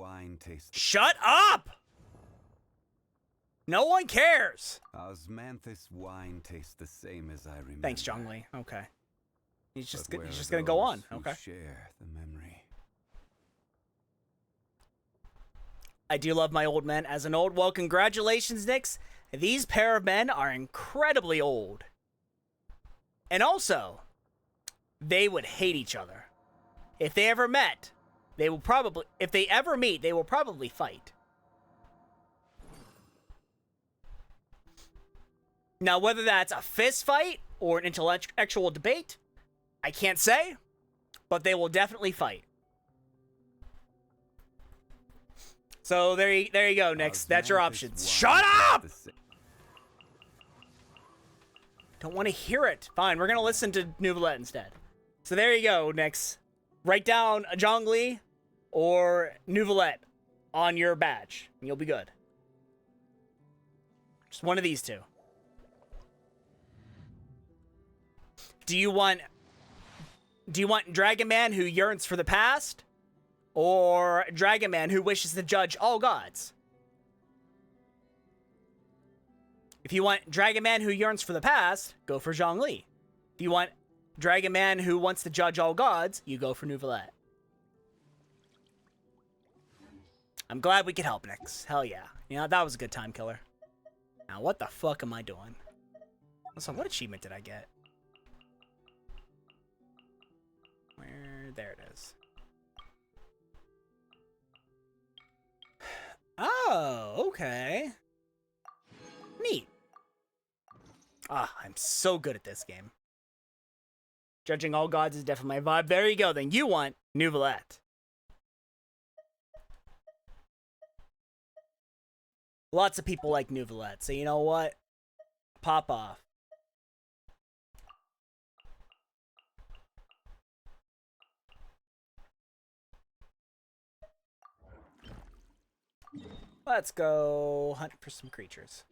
Shut up! No one cares. Osmanthus wine tastes the same as I remember. Thanks, Zhongli. Okay. He's just But where he's just are gonna go on. those who Okay. Share the memory. I do love my old men as an old. Well, congratulations, Nyx. These pair of men are incredibly old. And also, they would hate each other. If they ever met, if they ever meet, they will probably fight. Now, whether that's a fist fight or an intellectual debate, I can't say, but they will definitely fight. So there you go, Nyx. That's your options. Shut up! Don't want to hear it. Fine, we're gonna listen to Nouvelette instead. So there you go, Nyx. Write down a Zhongli or Nouvelette on your badge, and you'll be good. Just one of these two. Do you want Dragon Man who yearns for the past? Or Dragon Man who wishes to judge all gods? If you want Dragon Man who yearns for the past, go for Zhongli. If you want Dragon Man who wants to judge all gods, you go for Nouvelette. I'm glad we could help, Nyx. Hell yeah. You know, that was a good time killer. Now, what the fuck am I doing? Listen, what achievement did I get? There it is. Oh, okay. Neat. Ah, I'm so good at this game. Judging all gods is definitely my vibe. There you go, then you want Nouvelette. Lots of people like Nouvelette, so you know what? Pop off. Let's go hunt for some creatures.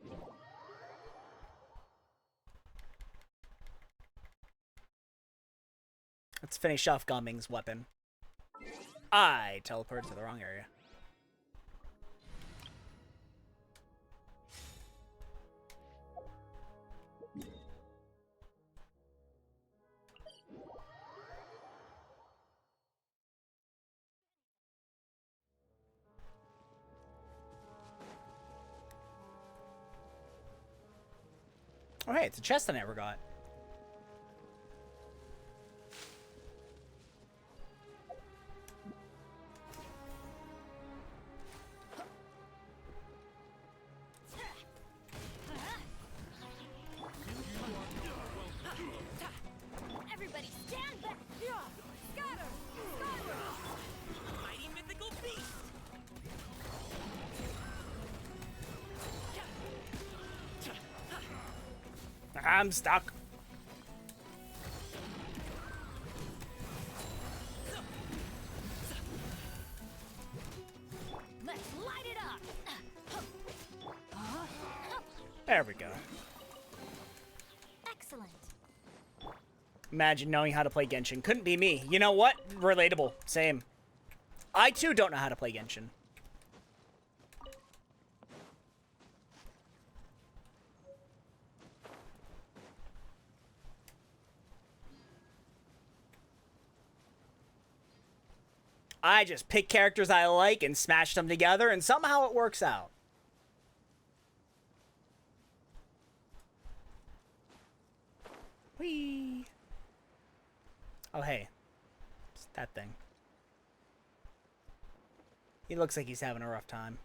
Let's finish off Gumming's weapon. I teleported to the wrong area. Oh, hey, it's a chest I never got. Everybody stand back! Scatter! Skyward! Mighty mythical beast! I'm stuck. Let's light it up! There we go. Excellent. Imagine knowing how to play Genshin. Couldn't be me. You know what? Relatable. Same. I too don't know how to play Genshin. I just pick characters I like and smash them together, and somehow it works out. Whee! Oh, hey. It's that thing. He looks like he's having a rough time.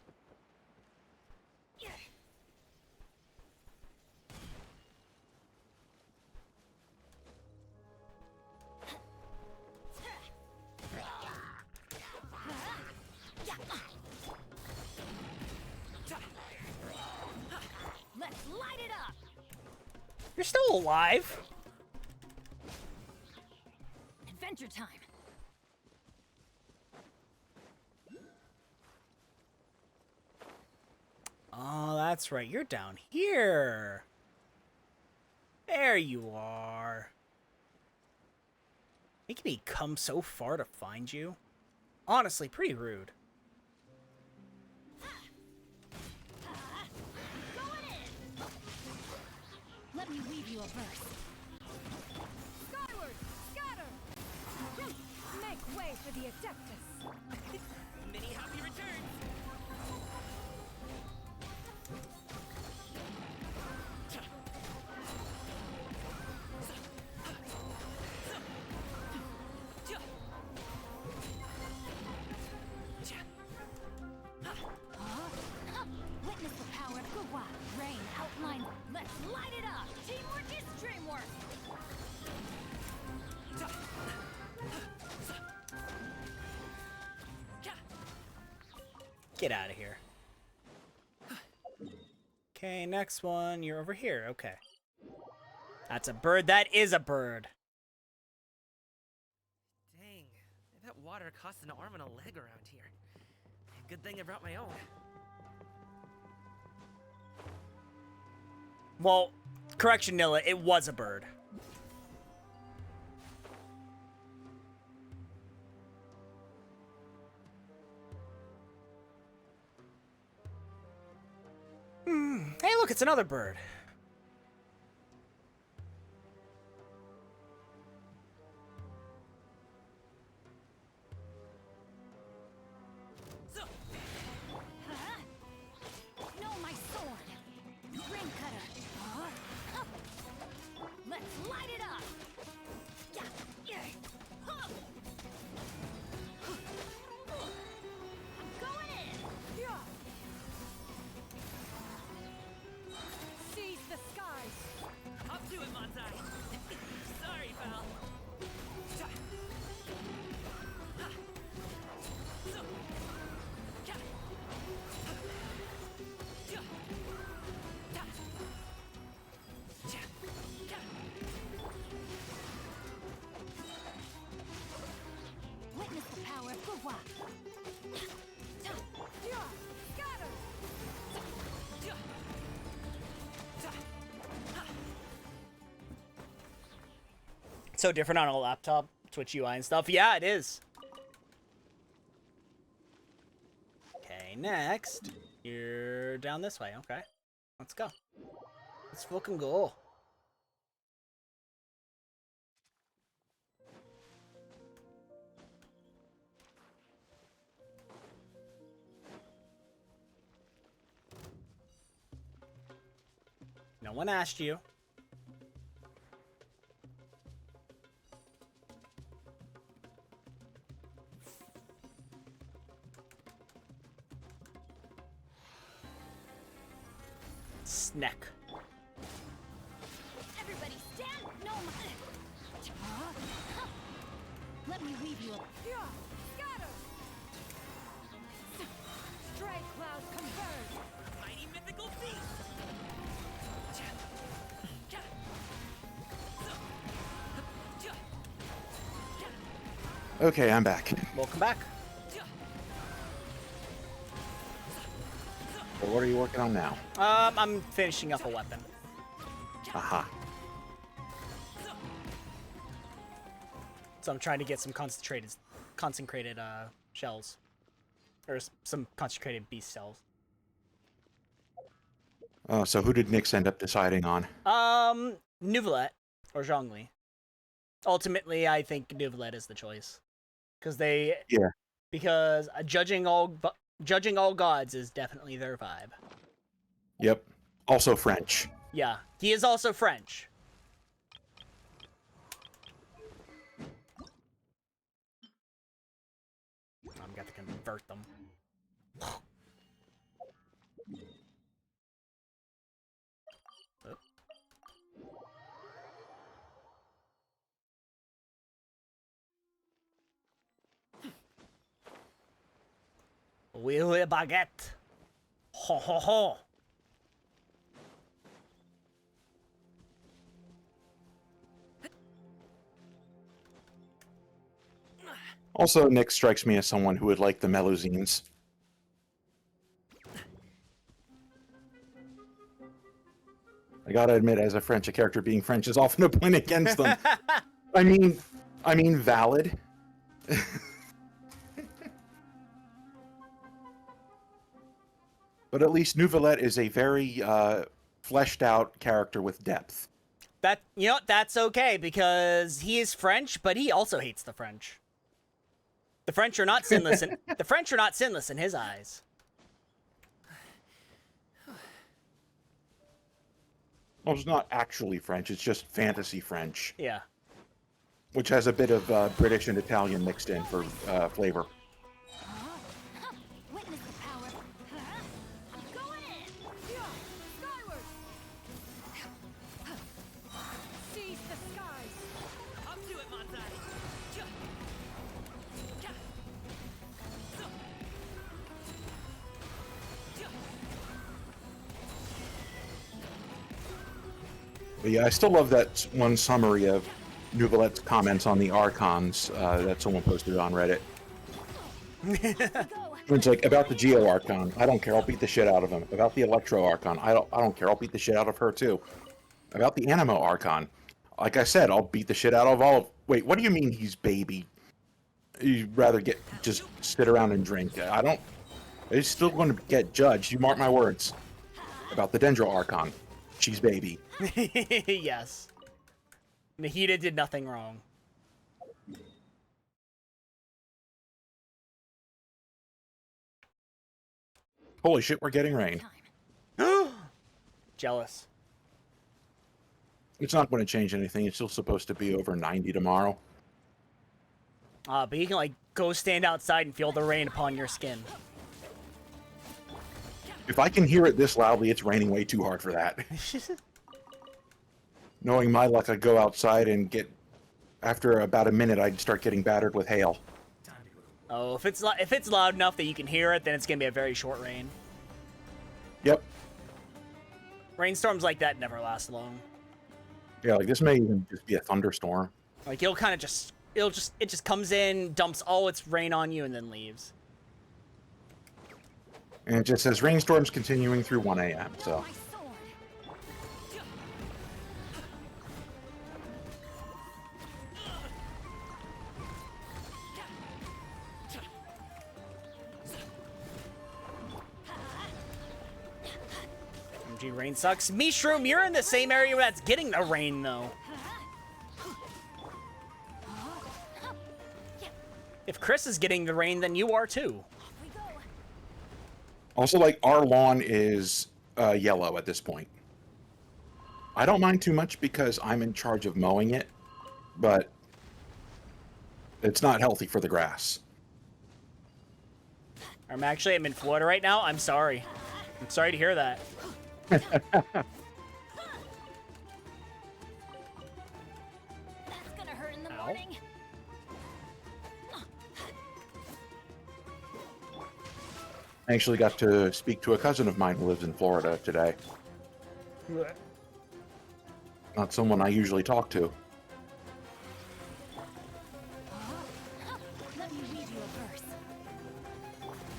Let's light it up! You're still alive? Adventure time! Oh, that's right. You're down here. There you are. Making me come so far to find you? Honestly, pretty rude. Going in! Let me weave you a verse. Skyward! Scatter! Make way for the Adeptus! Many happy returns! Witness the power of Gua. Rain outline. Let's light it up! Teamwork is dreamwork! Get out of here. Okay, next one. You're over here. Okay. That's a bird. That is a bird. Dang, I bet water costs an arm and a leg around here. Good thing I brought my own. Well, correction, Nilla. It was a bird. Hey, look, it's another bird. No, my sword! Ring cutter! Let's light it up! I'm going in! Seize the skies! Hop to it, Monzai! Sorry, pal. Witness the power of Gua. Scatter! So different on a laptop Twitch UI and stuff. Yeah, it is. Okay, next. You're down this way. Okay. Let's go. Let's fucking go. No one asked you. Snack. Everybody stand! No! Let me weave you up. Scatter! Stray clouds converge! Mighty mythical beast! Okay, I'm back. Welcome back. So what are you working on now? I'm finishing up a weapon. Aha. So I'm trying to get some consecrated shells. Or some consecrated beast cells. So who did Nyx end up deciding on? Nuvalet or Zhongli. Ultimately, I think Nuvalet is the choice. Because judging all gods is definitely their vibe. Yep. Also French. Yeah, he is also French. I'm got to convert them. Oui, oui, baguette. Ho, ho, ho. Also, Nyx strikes me as someone who would like the Melusines. I gotta admit, as a French, a character being French is often a point against them. I mean, valid. But at least Nuvalet is a very fleshed out character with depth. That's okay because he is French, but he also hates the French. The French are not sinless. The French are not sinless in his eyes. Well, it's not actually French; it's just fantasy French, Yeah. which has a bit of British and Italian mixed in for flavor. Witness the power. I'm going in. Skyward. Seize the skies. Up to it, Manzai! But yeah, I still love that one summary of Nuvalet's comments on the Archons that someone posted on Reddit. It's like, about the Geo Archon, I don't care, I'll beat the shit out of him. About the Electro Archon, I don't care, I'll beat the shit out of her too. About the Animo Archon, like I said, I'll beat the shit out of all of... Wait, what do you mean he's baby? You'd rather just sit around and drink. He's still going to get judged, you mark my words. About the Dendro Archon, she's baby. Yes. Nahida did nothing wrong. Holy shit, we're getting rain. Jealous. It's not going to change anything. It's still supposed to be over 90 tomorrow. But you can go stand outside and feel the rain upon your skin. If I can hear it this loudly, it's raining way too hard for that. Knowing my luck, I'd go outside and after about a minute, I'd start getting battered with hail. Oh, if it's loud enough that you can hear it, then it's gonna be a very short rain. Yep. Rainstorms like that never last long. Yeah, this may even just be a thunderstorm. It'll kind of it just comes in, dumps all its rain on you, and then leaves. And it just says rainstorms continuing through 1 a.m., so... My sword. Gee, rain sucks. Mishroom, you're in the same area that's getting the rain, though. If Chris is getting the rain, then you are too. We go. Also, like, our lawn is yellow at this point. I don't mind too much because I'm in charge of mowing it, but it's not healthy for the grass. I'm in Florida right now. I'm sorry. I'm sorry to hear that. That's gonna hurt in the Ow. morning. I actually got to speak to a cousin of mine who lives in Florida today. Not someone I usually talk to. Let me read you a verse.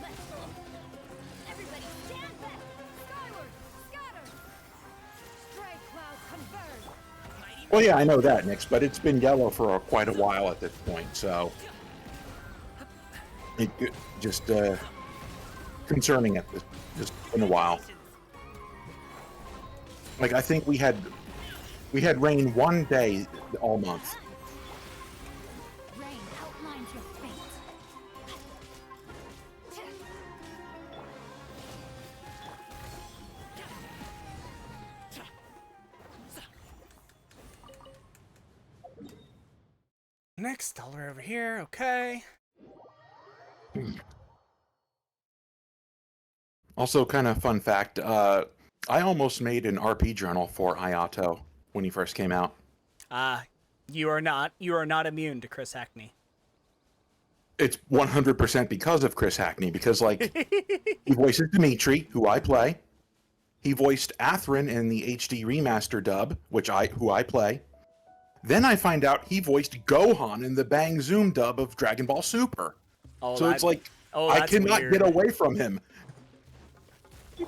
Let's go. Everybody stand back. Skyward, scatter. Stray clouds converge. Well, yeah, I know that, Nix, but it's been yellow for quite a while at this point, so it just concerning at this just been a while. Like, I think we had rain one day all month. Rain outlines your fate. Next, dollar over here. Okay. Also, kind of fun fact, I almost made an RP journal for Ayato when he first came out. You are not immune to Chris Hackney. It's 100% because of Chris Hackney, because, like, he voices Dimitri, who I play. He voiced Athrun in the HD remaster dub, who I play. Then I find out he voiced Gohan in the Bang Zoom dub of Dragon Ball Super. Oh, So it's like, I that's cannot weird. get away from him. Rain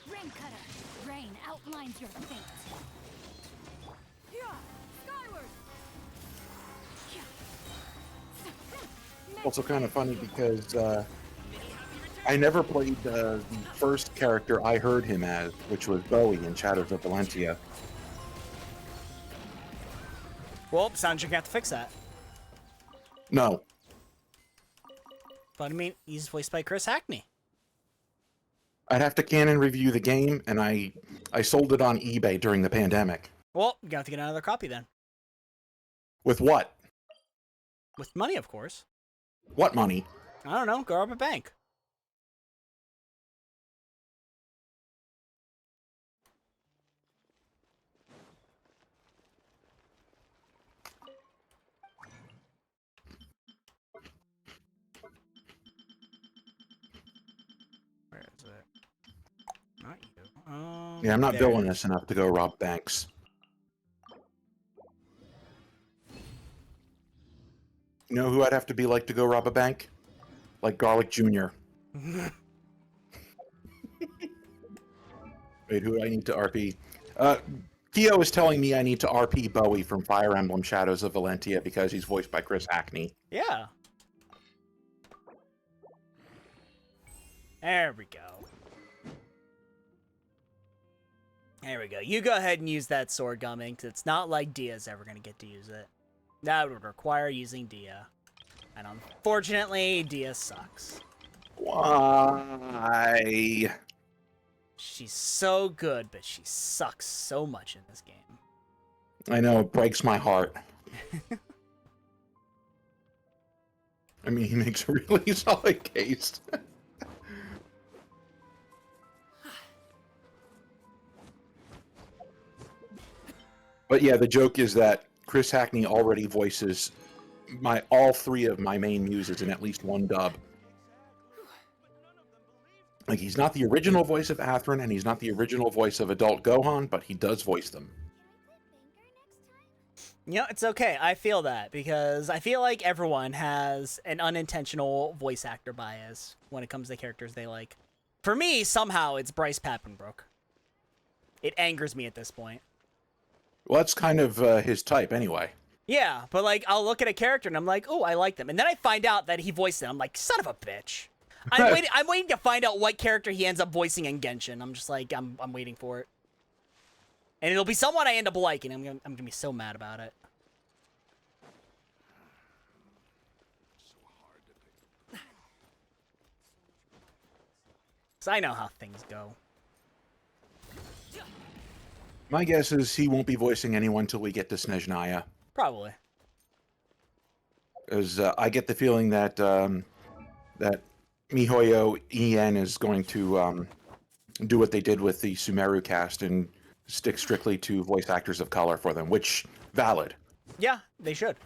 cutter. Rain outlines your fate. Yeah, skyward. Also kind of funny because I never played the first character I heard him as, which was Bowie in Shadows of Valentia. Well, sounds like you have to fix that. No. But I mean, he's voiced by Chris Hackney. I'd have to canon review the game, and I sold it on eBay during the pandemic. Well, you have to get another copy then. With what? With money, of course. What money? I don't know. Go rob a bank. Where is it? Not you. Yeah, I'm not there it is. villainous enough to go rob banks. You know who I'd have to be like to go rob a bank? Like Garlic Jr. Wait, who do I need to RP? Keo is telling me I need to RP Bowie from Fire Emblem Shadows of Valentia because he's voiced by Chris Hackney. Yeah. There we go. There we go. You go ahead and use that sword, Gumming, because it's not like Dia's ever going to get to use it. That would require using Dia. And unfortunately, Dia sucks. Why? She's so good, but she sucks so much in this game. I know, it breaks my heart. I mean, he makes a really solid case. But yeah, the joke is that Chris Hackney already voices all three of my main muses in at least one dub. Like, he's not the original voice of Athrun, and he's not the original voice of Adult Gohan, but he does voice them. You know, it's okay. I feel that because I feel like everyone has an unintentional voice actor bias when it comes to characters they like. For me, somehow, it's Bryce Papenbrook. It angers me at this point. Well, that's kind of his type anyway. Yeah, but like, I'll look at a character and I'm like, oh, I like them. And then I find out that he voiced it. I'm like, son of a bitch. I'm waiting to find out what character he ends up voicing in Genshin. I'm just like, I'm waiting for it. And it'll be someone I end up liking. I'm gonna be so mad about it. Cause I know how things go. My guess is he won't be voicing anyone till we get to Snezhnaya. Probably. Because I get the feeling that that MiHoYo EN is going to do what they did with the Sumeru cast and stick strictly to voice actors of color for them, which valid. Yeah, they should.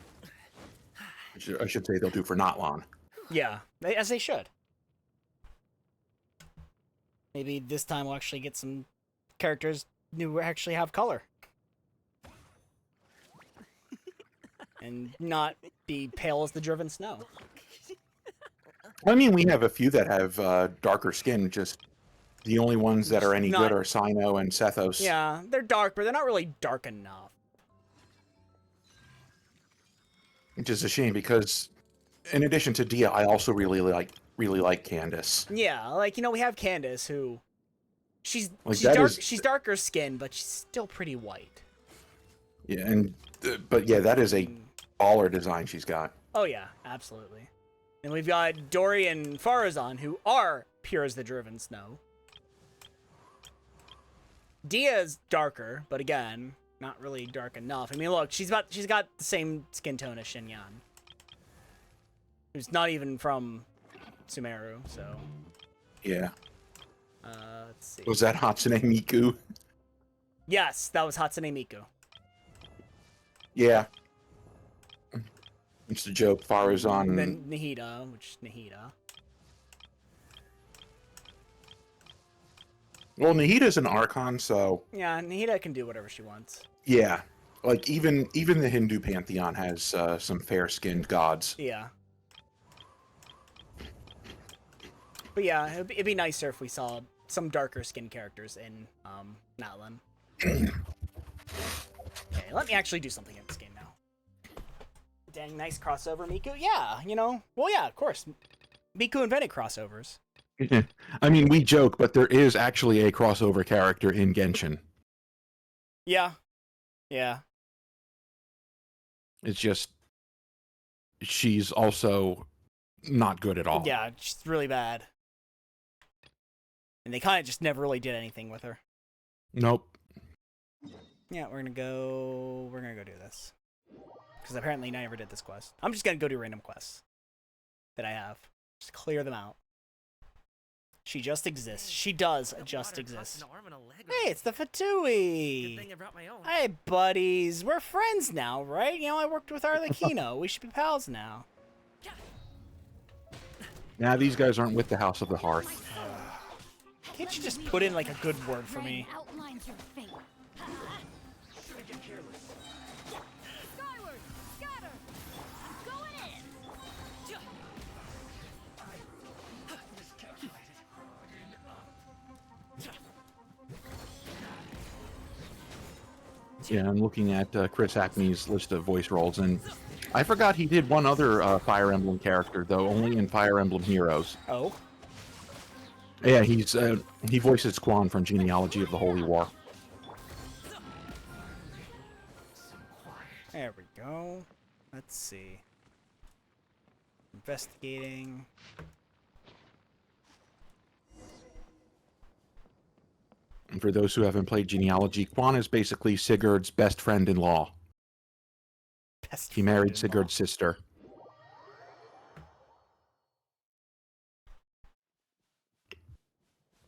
I should say they'll do for Notlon. Yeah, as they should. Maybe this time we'll actually get some characters who actually have color. And not be pale as the driven snow. I mean, we have a few that have darker skin, just the only ones that are any Not- good are Sino and Sethos. Yeah, they're dark, but they're not really dark enough. Which is a shame because, in addition to Dia, I also really like Candace. Yeah, like, you know, we have Candace who she's Like, she's that dark is- she's darker skinned, but she's still pretty white. Yeah, and but yeah, that is a baller design she's got. Oh yeah, absolutely. And we've got Dory and Farazan who are pure as the driven snow. Dia's darker, but again, not really dark enough. I mean, look, she's got the same skin tone as Shinyan, who's not even from Sumeru. So, Yeah. let's see. Was that Hatsune Miku? Yes, that was Hatsune Miku. Yeah. It's a joke. Farazan. And then Nahida, which is Nahida. Well, Nahida's an Archon, so Yeah, Nahida can do whatever she wants. yeah. Like even the Hindu pantheon has some fair-skinned gods. Yeah. But yeah, it'd be nicer if we saw some darker skinned characters in Natlan. Okay, let me actually do something in this game now. Dang, nice crossover, Miku. Yeah, you know. Well, yeah, of course. Miku invented crossovers. I mean, we joke, but there is actually a crossover character in Genshin. Yeah. Yeah. It's just she's also not good at all. Yeah, she's really bad. And they kind of just never really did anything with her. Nope. Yeah, we're gonna go do this. Because apparently I never did this quest. I'm just gonna go do random quests that I have. Just clear them out. She just exists. She does That just water costs exist. an arm and a leg Hey, around it's the here. Good Fatui! thing I brought my own. Hey, buddies. We're friends now, right? You know, I worked with Arlecchino. We should be pals now. Now these guys aren't with the House of the Hearth. Can't you just put in, like, a good word for me? Outlines your fate. Skyward, scatter. I'm going in. Yeah, I'm looking at Chris Acme's list of voice roles, and I forgot he did one other Fire Emblem character, though only in Fire Emblem Heroes. Oh? Yeah, he voices Quan from Genealogy of the Holy War. There we go. Let's see. Investigating. And for those who haven't played Genealogy, Quan is basically Sigurd's best friend-in-law. Best He married friend-in-law. Sigurd's sister.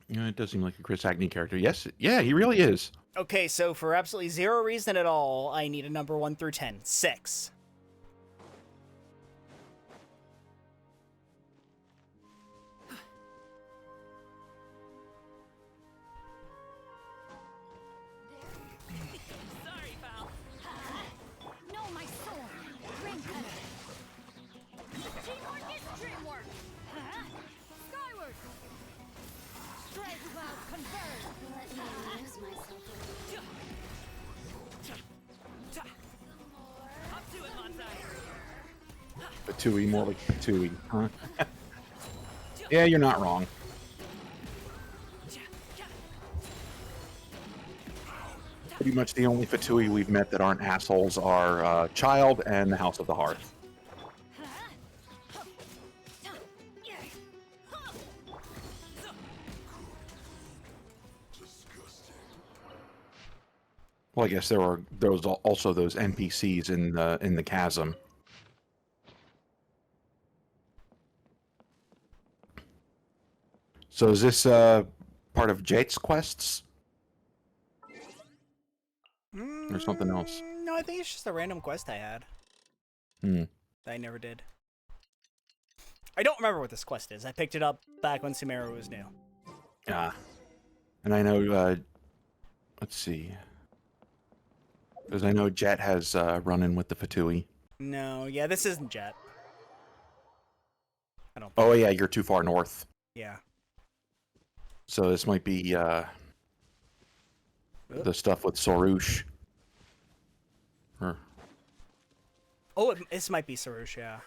Yeah, it does seem like a Chris Acme character. Yes, yeah, he really is. Okay, so for absolutely zero reason at all, I need a number 1 through 10. 6. Sorry, pal. Know my sword. Ring cutter. Teamwork is dreamwork. Skyward. Stray clouds converge. Let me lose myself. Up to it, Mansai. Patui, more like Patui, huh? Yeah, you're not wrong. Pretty much the only Fatui we've met that aren't assholes are Child and the House of the Hearth. Well, I guess there were also those NPCs in the chasm. So is this part of Jate's quests? Or something else? No, I think it's just a random quest I had. Hmm. That I never did. I don't remember what this quest is. I picked it up back when Sumeru was new. Yeah. And I know, let's see. Because I know Jet has run-in with the Fatui. No, yeah, this isn't Jet. I don't. Oh yeah, you're too far north. Yeah. So this might be the stuff with Sorush. Or, Oh, this might be Sarush, yeah.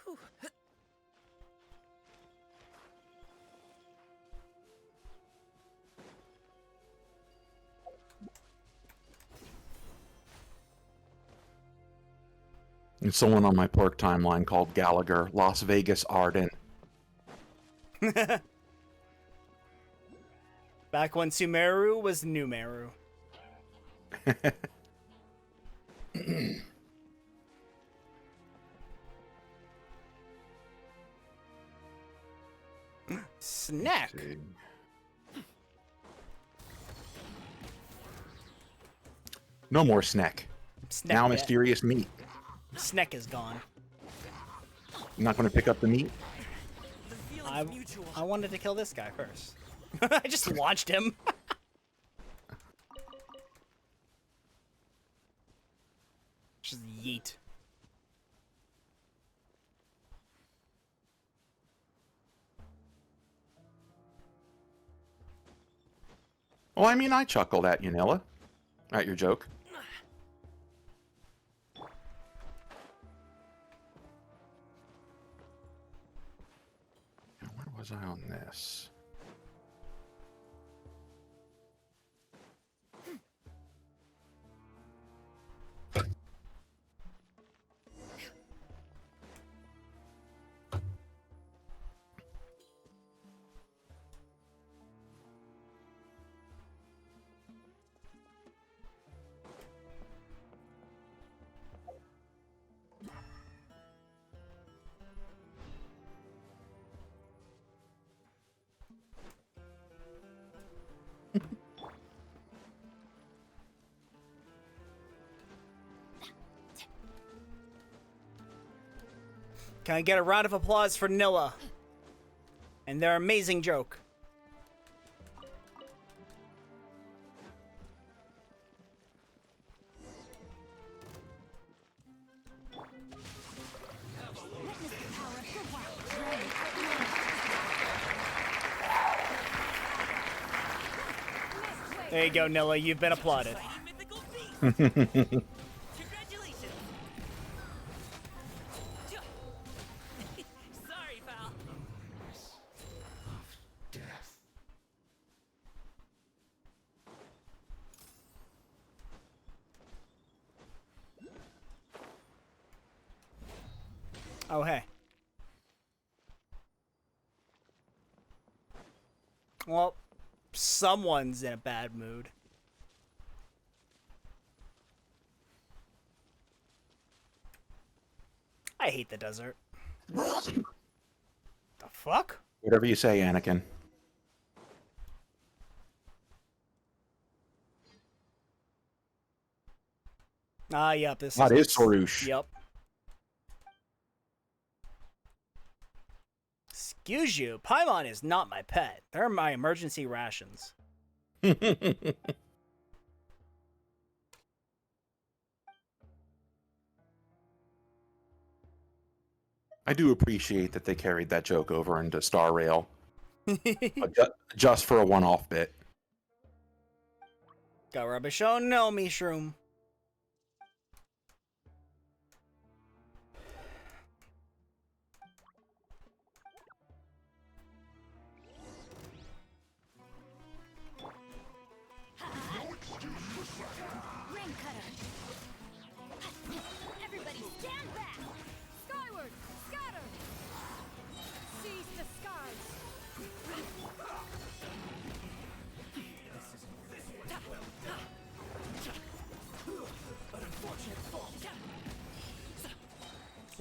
and someone on my Pork timeline called Gallagher, Las Vegas Arden. Back when Sumeru was New Meru. Snack. No more snack. Snack Now dead. mysterious meat. Snack is gone. I'm not going to pick up the meat. The feeling's I mutual. wanted to kill this guy first. I just launched him. Just yeet. Well, I mean, I chuckled at you, Nilla. At your joke. Now, where was I on this? Can I get a round of applause for Nilla and their amazing joke? There you go, Nilla. You've been applauded. Fighting mythical beast. Congratulations. Sorry, pal. Oh, hey. Well, someone's in a bad mood. I hate the desert. The fuck? Whatever you say, Anakin. Ah, yep. This That is Sorush. Yep. Excuse you, Paimon is not my pet. They're my emergency rations. I do appreciate that they carried that joke over into Star Rail. Just for a one-off bit. Got rubbish. Oh no, Mishroom.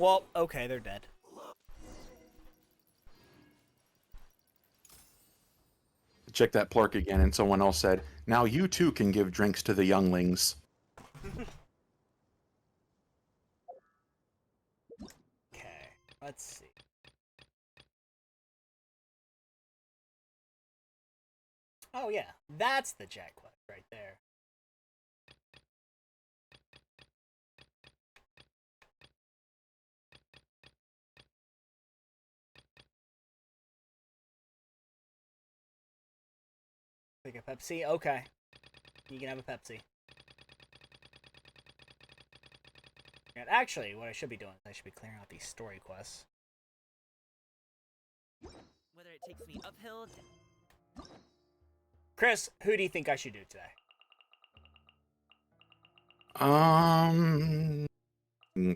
Well, okay, they're dead. Check that plurk again, and someone else said, "Now you too can give drinks to the younglings." Okay, let's see. Oh yeah, that's the Jack quest right there. Take a Pepsi? Okay. You can have a Pepsi. And actually, what I should be doing is I should be clearing out these story quests. Whether it takes me uphill to... Chris, who do you think I should do today?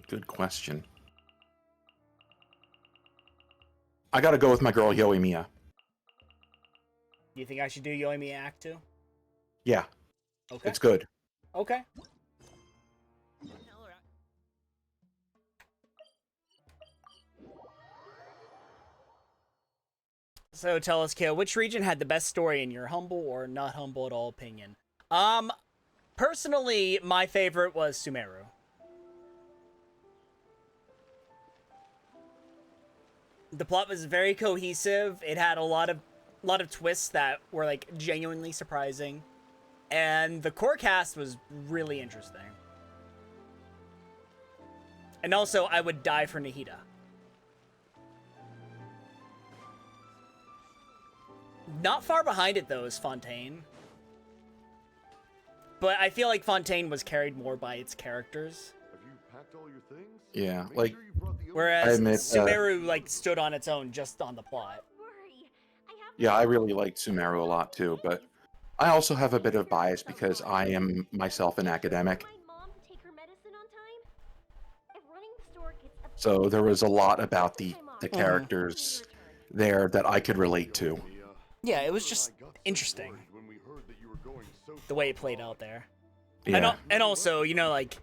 Good question. I gotta go with my girl Yoimiya. Do you think I should do Yoimi Act 2? Yeah, Okay. it's good. Okay. Hell, alright. So tell us, Kale, which region had the best story in your humble or not humble at all opinion? Personally, my favorite was Sumeru. The plot was very cohesive. It had a lot of twists that were like genuinely surprising, and the core cast was really interesting. And also, I would die for Nahida. Not far behind it, though, is Fontaine. But I feel like Fontaine was carried more by its characters. Have you packed all your things? Yeah, Make like sure you brought the Whereas I admit, Sumeru, like, stood on its own just on the plot. Worry. I have yeah, I really liked Sumeru a lot too, but I also have a bit of bias because I am myself an academic. my mom to take her medicine on time. If running the store gets a So there was a lot about the time off, characters return. there that I could relate to. Yeah, it was just interesting When we heard that you were going so the way it played out there. Yeah, And also, you know, like,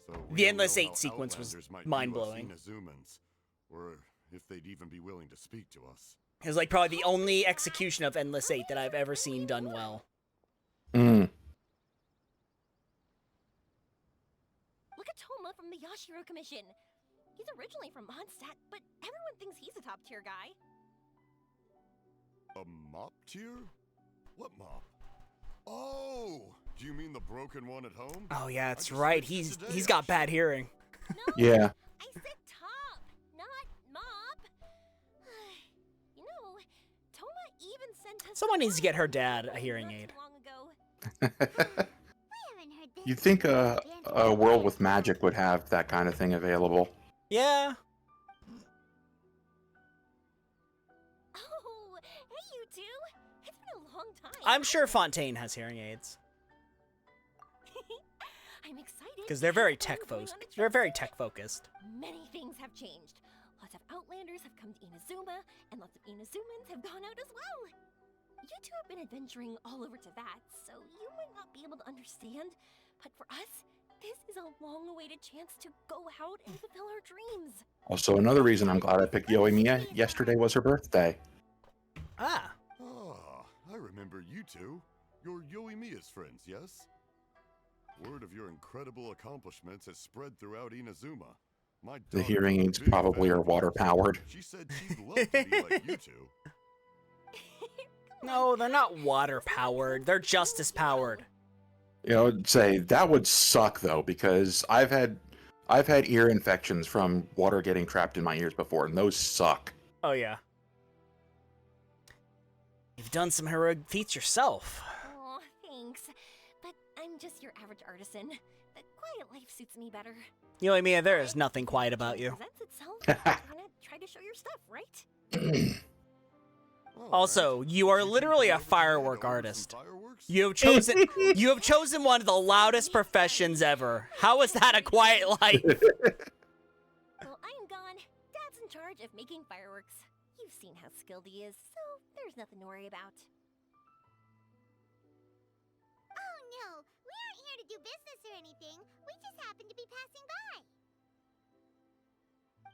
So we The don't Endless know Eight how sequence was Outlanders might view us mind-blowing. Inazumans, or if they'd even be willing to speak to us. It was like probably the only execution of Endless Eight that I've ever seen done well. Mm. Look at Toma from the Yashiro Commission. He's originally from Mondstadt, but everyone thinks he's a top tier guy. A mop tier? What mop? Oh, do you mean the broken one at home? Oh yeah, I that's just right. fixed it today, He's got bad actually. hearing. No, Yeah. I said top, not mop. You know, Toma even sent us. Someone needs to get her dad a hearing not aid. too long ago. We haven't heard this. You'd think a world with magic would have that kind of thing available. Yeah. Oh, hey you two. It's been a long time. I'm sure Fontaine has hearing aids. I'm excited. Because they're very I'm tech going focused. on a They're trip very soon. tech focused. Many things have changed. Lots of Outlanders have come to Inazuma, and lots of Inazumans have gone out as well. You two have been adventuring all over Teyvat, so you might not be able to understand, but for us, this is a long-awaited chance to go out and fulfill our dreams. Also, another reason I'm glad I picked Yoimiya, yesterday was her birthday. Ah. Ah, I remember you two. You're Yoimiya's friends, yes? Word of your incredible accomplishments has spread throughout Inazuma. My The daughter hearing was a aids big probably fan are of yours. water-powered. She said she'd love to be like you two. No, they're not water powered. They're justice powered. You know, say that would suck though, because I've had ear infections from water getting trapped in my ears before, and those suck. Oh yeah. You've done some heroic feats yourself. Oh, thanks. But I'm just your average artisan. The quiet life suits me better. Yoimiya, there is nothing quiet about you. Presents itself. Try to show your stuff, right? All Also, right. you are You two literally go a over tonight firework to order some artist. fireworks? You have chosen one of the loudest professions ever. How is that a quiet life? Well, I'm gone. Dad's in charge of making fireworks. You've seen how skilled he is, so there's nothing to worry about. Oh no, we aren't here to do business or anything. We just happen to be passing by.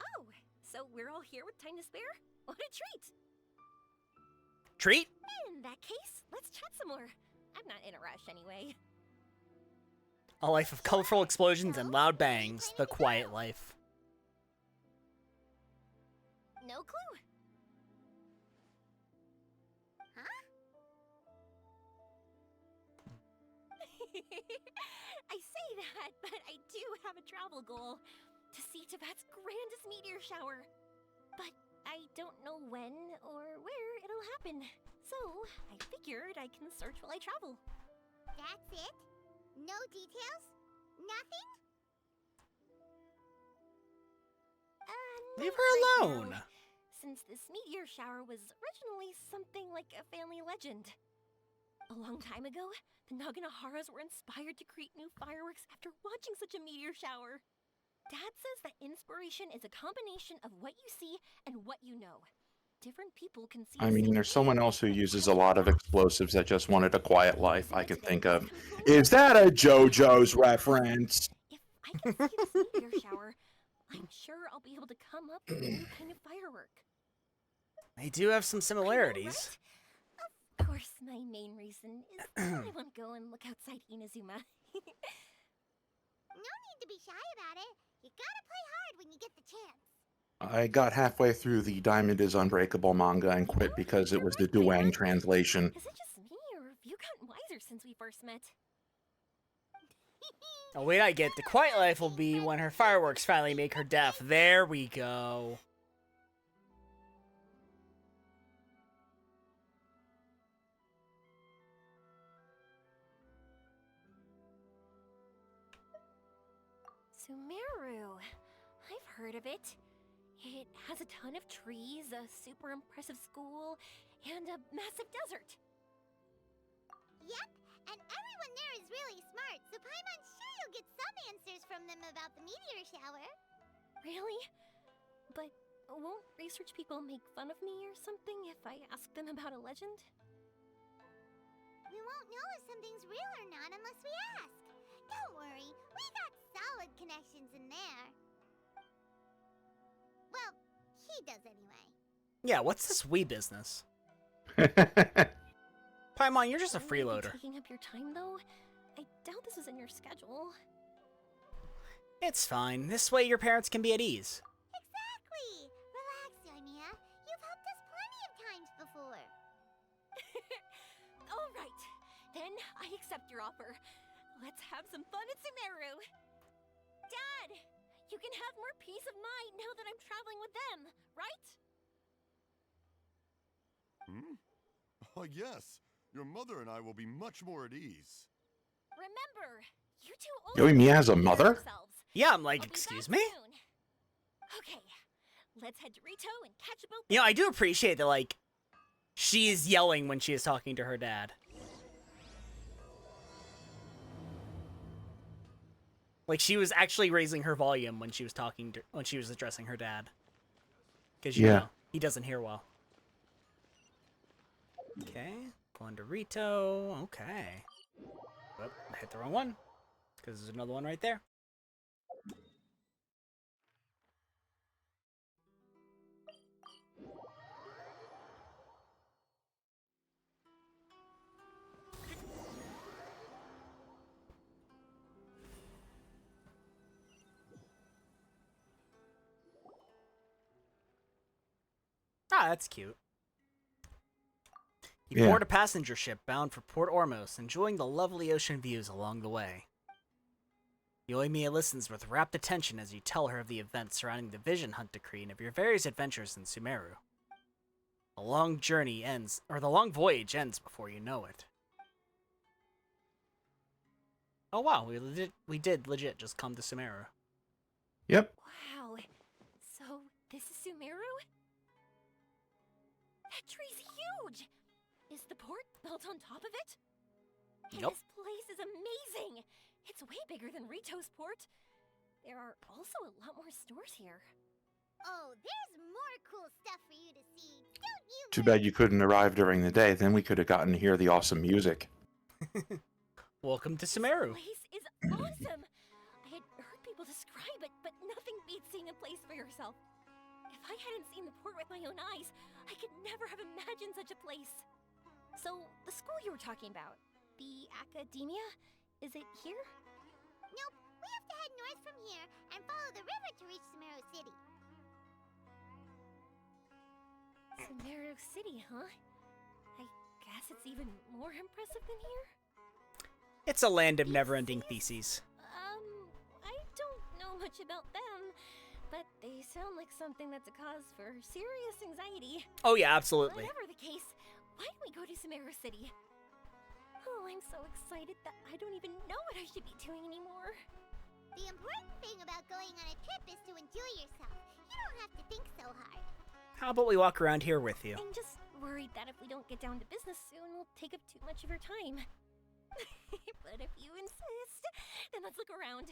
Oh, so we're all here with time to spare? What a treat! Treat? In that case, let's chat some more. I'm not in a rush anyway. A life of colorful explosions and loud bangs. The quiet life. No clue. Huh? I say that, but I do have a travel goal. To see Tibet's grandest meteor shower. But I don't know when or where it'll happen. So, I figured I can search while I travel. That's it? No details? Nothing? Leave Not her right alone. now, since this meteor shower was originally something like a family legend. A long time ago, the Naganaharas were inspired to create new fireworks after watching such a meteor shower. Dad says that inspiration is a combination of what you see and what you know. Different people can see. I the mean, same there's thing, someone else who but uses have a lot of different explosives that just wanted a quiet life I But could today think has of. come full Is that a JoJo's circle. reference? If I can see this meteor shower, I'm sure I'll be able to come up with a new kind of firework. They do have some I know, similarities. right? Of course, my main reason is that I want to go and look outside Inazuma. No need to be shy about it. You gotta play hard when you get the chance. I got halfway through the Diamond is Unbreakable manga and quit because it was the You're right, Duang Paimon. translation. Is it just me, or have you gotten wiser since we first met? Oh, wait, I get the quiet life will be when her fireworks finally make her deaf. There we go. Sumeru. I've heard of it. It has a ton of trees, a super impressive school, and a massive desert. Yep, and everyone there is really smart, so Paimon's sure you'll get some answers from them about the meteor shower. Really? But won't research people make fun of me or something if I ask them about a legend? We won't know if something's real or not unless we ask. Don't worry, we got solid connections in there. Well, he does anyway. Yeah, what's this wee business? Paimon, you're just a Will I be freeloader. Taking up your time though? I doubt this is in your schedule. It's fine. This way your parents can be at ease. Exactly! Relax, Yoimiya. You've helped us plenty of times before. All right, then I accept your offer. Let's have some fun at Sumeru. Dad, you can have more peace of mind now that I'm traveling with them, right? Oh, yes. Your mother and I will be much more at ease. Remember, you two Yoimiya has a take care of mother? yourselves. Yeah, I'm I'll like, be excuse back me? soon. Okay, let's head to Rito and catch a boat. You know, I do appreciate that, like, she is yelling when she is talking to her dad. Like, she was actually raising her volume when she was talking to, when she was addressing her dad. Because, you know, he doesn't hear well. Okay, going to Rito. Okay. Whoop, I hit the wrong one. Because there's another one right there. Ah, that's cute. You Yeah. board a passenger ship bound for Port Ormos, enjoying the lovely ocean views along the way. Yoimiya listens with rapt attention as you tell her of the events surrounding the Vision Hunt Decree and of your various adventures in Sumeru. The long journey ends, or the long voyage ends before you know it. Oh wow, we did legit just come to Sumeru. Yep. Wow, so this is Sumeru? That tree's huge! Is the port built on top of it? And Yup. this place is amazing! It's way bigger than Rito's port. There are also a lot more stores here. Oh, there's more cool stuff for you to see. Don't you Too bad you couldn't arrive during the day. Then we could have gotten to hear the awesome music. Welcome to Sumeru. This place is awesome! I had heard people describe it, but nothing beats seeing a place for yourself. I hadn't seen the port with my own eyes, I could never have imagined such a place. So, the school you were talking about, the academia, is it here? Nope, we have to head north from here and follow the river to reach Sumeru City. Sumeru City, huh? I guess it's even more impressive than here? It's a land of never-ending theses. I don't know much about them, but they sound like something that's a cause for serious anxiety. Oh yeah, absolutely. Whatever the case, why don't we go to Sumeru City? Oh, I'm so excited that I don't even know what I should be doing anymore. The important thing about going on a trip is to enjoy yourself. You don't have to think so hard. How about we walk around here with you? I'm just worried that if we don't get down to business soon, we'll take up too much of your time. But if you insist, then let's look around.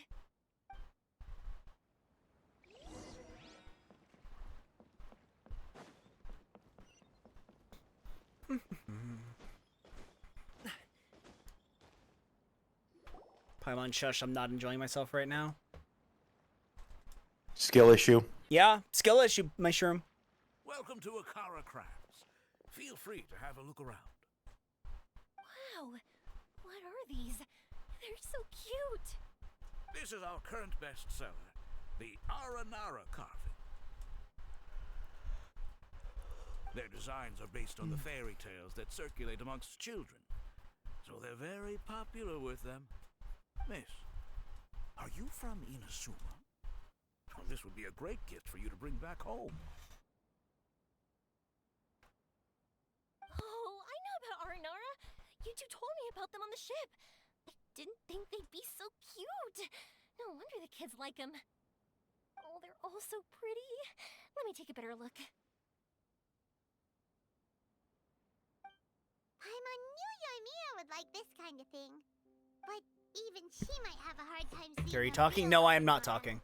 Paimon, shush, I'm not enjoying myself right now. Skill issue. Yeah, skill issue, mushroom. Welcome to Akara Crafts. Feel free to have a look around. Wow, what are these? They're so cute. This is our current bestseller, the Aranara carving. Their designs are based on the fairy tales that circulate amongst children, so they're very popular with them. Miss, are you from Inazuma? Well, this would be a great gift for you to bring back home. Oh, I know about Aranara. You two told me about them on the ship. I didn't think they'd be so cute. No wonder the kids like them. Oh, they're all so pretty. Let me take a better look. Paimon knew Yoimiya would like this kind of thing. But even she might have a hard time seeing Are you the talking? real No, I am not Aranara. talking.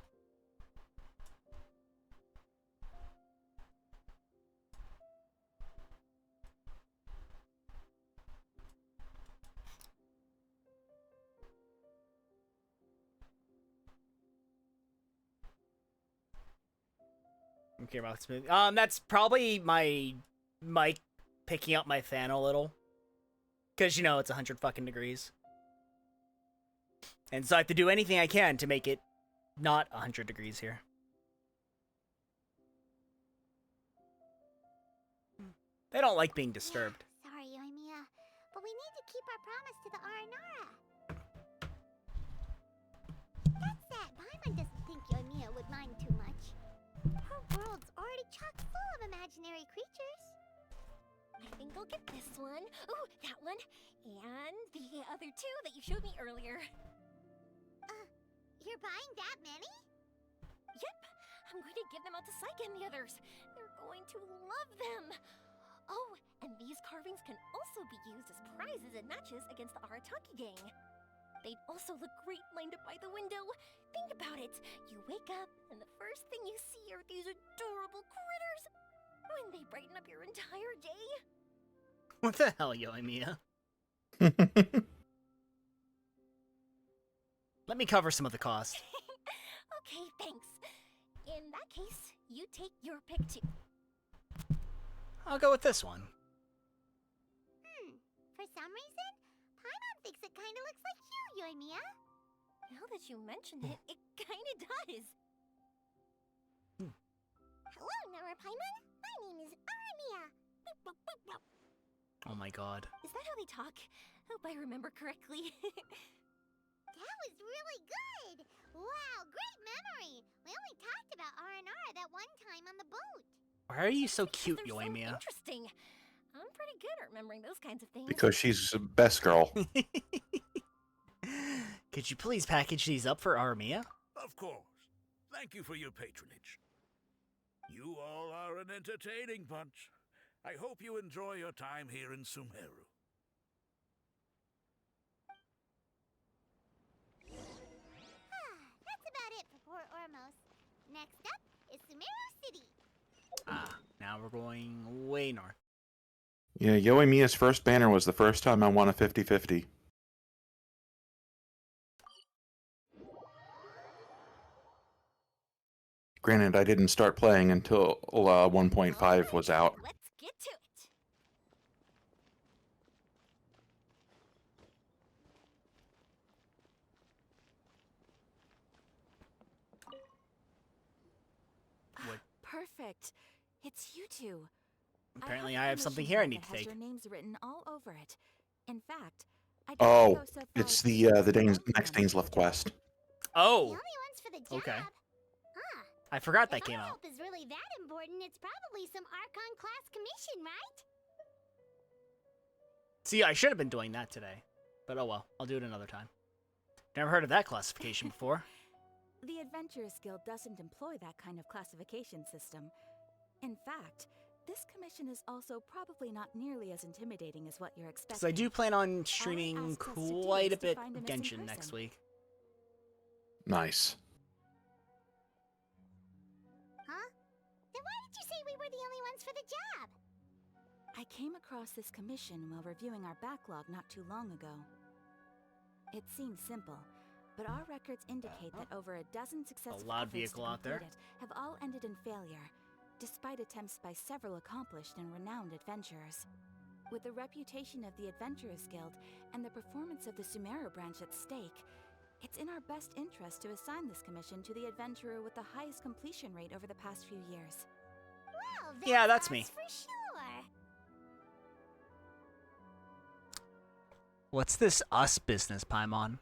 I don't care about smooth. That's probably my mic picking up my fan a little. Because, you know, it's 100 fucking degrees. And so I have to do anything I can to make it not 100 degrees here. They don't like being disturbed. Sorry, Yoimiya, but we need to keep our promise to the Aranara. That said, Paimon doesn't think Yoimiya would mind too much. Her world's already chock full of imaginary creatures. I think I'll get this one. Ooh, that one. And the other two that you showed me earlier. You're buying that many? Yep, I'm going to give them out to Saika and the others. They're going to love them. Oh, and these carvings can also be used as prizes and matches against the Arataki gang. They'd also look great lined up by the window. Think about it. You wake up, and the first thing you see are these adorable critters. Wouldn't they brighten up your entire day? What the hell, Yoimiya? Let me cover some of the cost. Okay, thanks. In that case, you take your pick too. I'll go with this one. For some reason, Paimon thinks it kinda looks like you, Yoimiya. Now that you mention it, it kinda does. Hello, Nara Paimon. My name is Aramiya. Oh my god. Is that how they talk? Hope I remember correctly. That was really good! Wow, great memory! We only talked about Aranara that one time on the boat. Why are you so Because cute, they're so Yoimiya? interesting. I'm pretty good at remembering those kinds of things. Because she's the best girl. Could you please package these up for Armia? Of course. Thank you for your patronage. You all are an entertaining bunch. I hope you enjoy your time here in Sumeru. That's about it for Port Ormos. Next up is Sumeru City. Ah, now we're going way north. Yeah, Yoimiya's first banner was the first time I won a 50-50. Granted, I didn't start playing until 1.5 was out. Let's get to it. What? Perfect. It's you two. Apparently, a I have something commission here I card need that to has take. your names written all over it. In fact, I'd Oh, go so far it's as to the suggest Danes, both of next them Danes do Left the job. quest. The Oh, only ones for the job. okay. Huh. I forgot that If came our out. help is really that important, it's probably some Archon class commission, right? See, I should have been doing that today. But oh well, I'll do it another time. Never heard of that classification before. The Adventurers Guild doesn't employ that kind of classification system. In fact, this commission is also probably not nearly as intimidating as what you're expecting. Because I do plan on streaming asks us to do quite a is to bit find a of missing Genshin next person. week. Nice. Huh? Then why did you say we were the only ones for the job? I came across this commission while reviewing our backlog not too long ago. It seems simple, but our records indicate that over a dozen successful loud efforts vehicle to out there. complete it have all ended in failure, despite attempts by several accomplished and renowned adventurers. With the reputation of the Adventurers Guild and the performance of the Sumeru branch at stake, it's in our best interest to assign this commission to the adventurer with the highest completion rate over the past few years. Well, Yeah, that's me. us for sure. What's this us business, Paimon?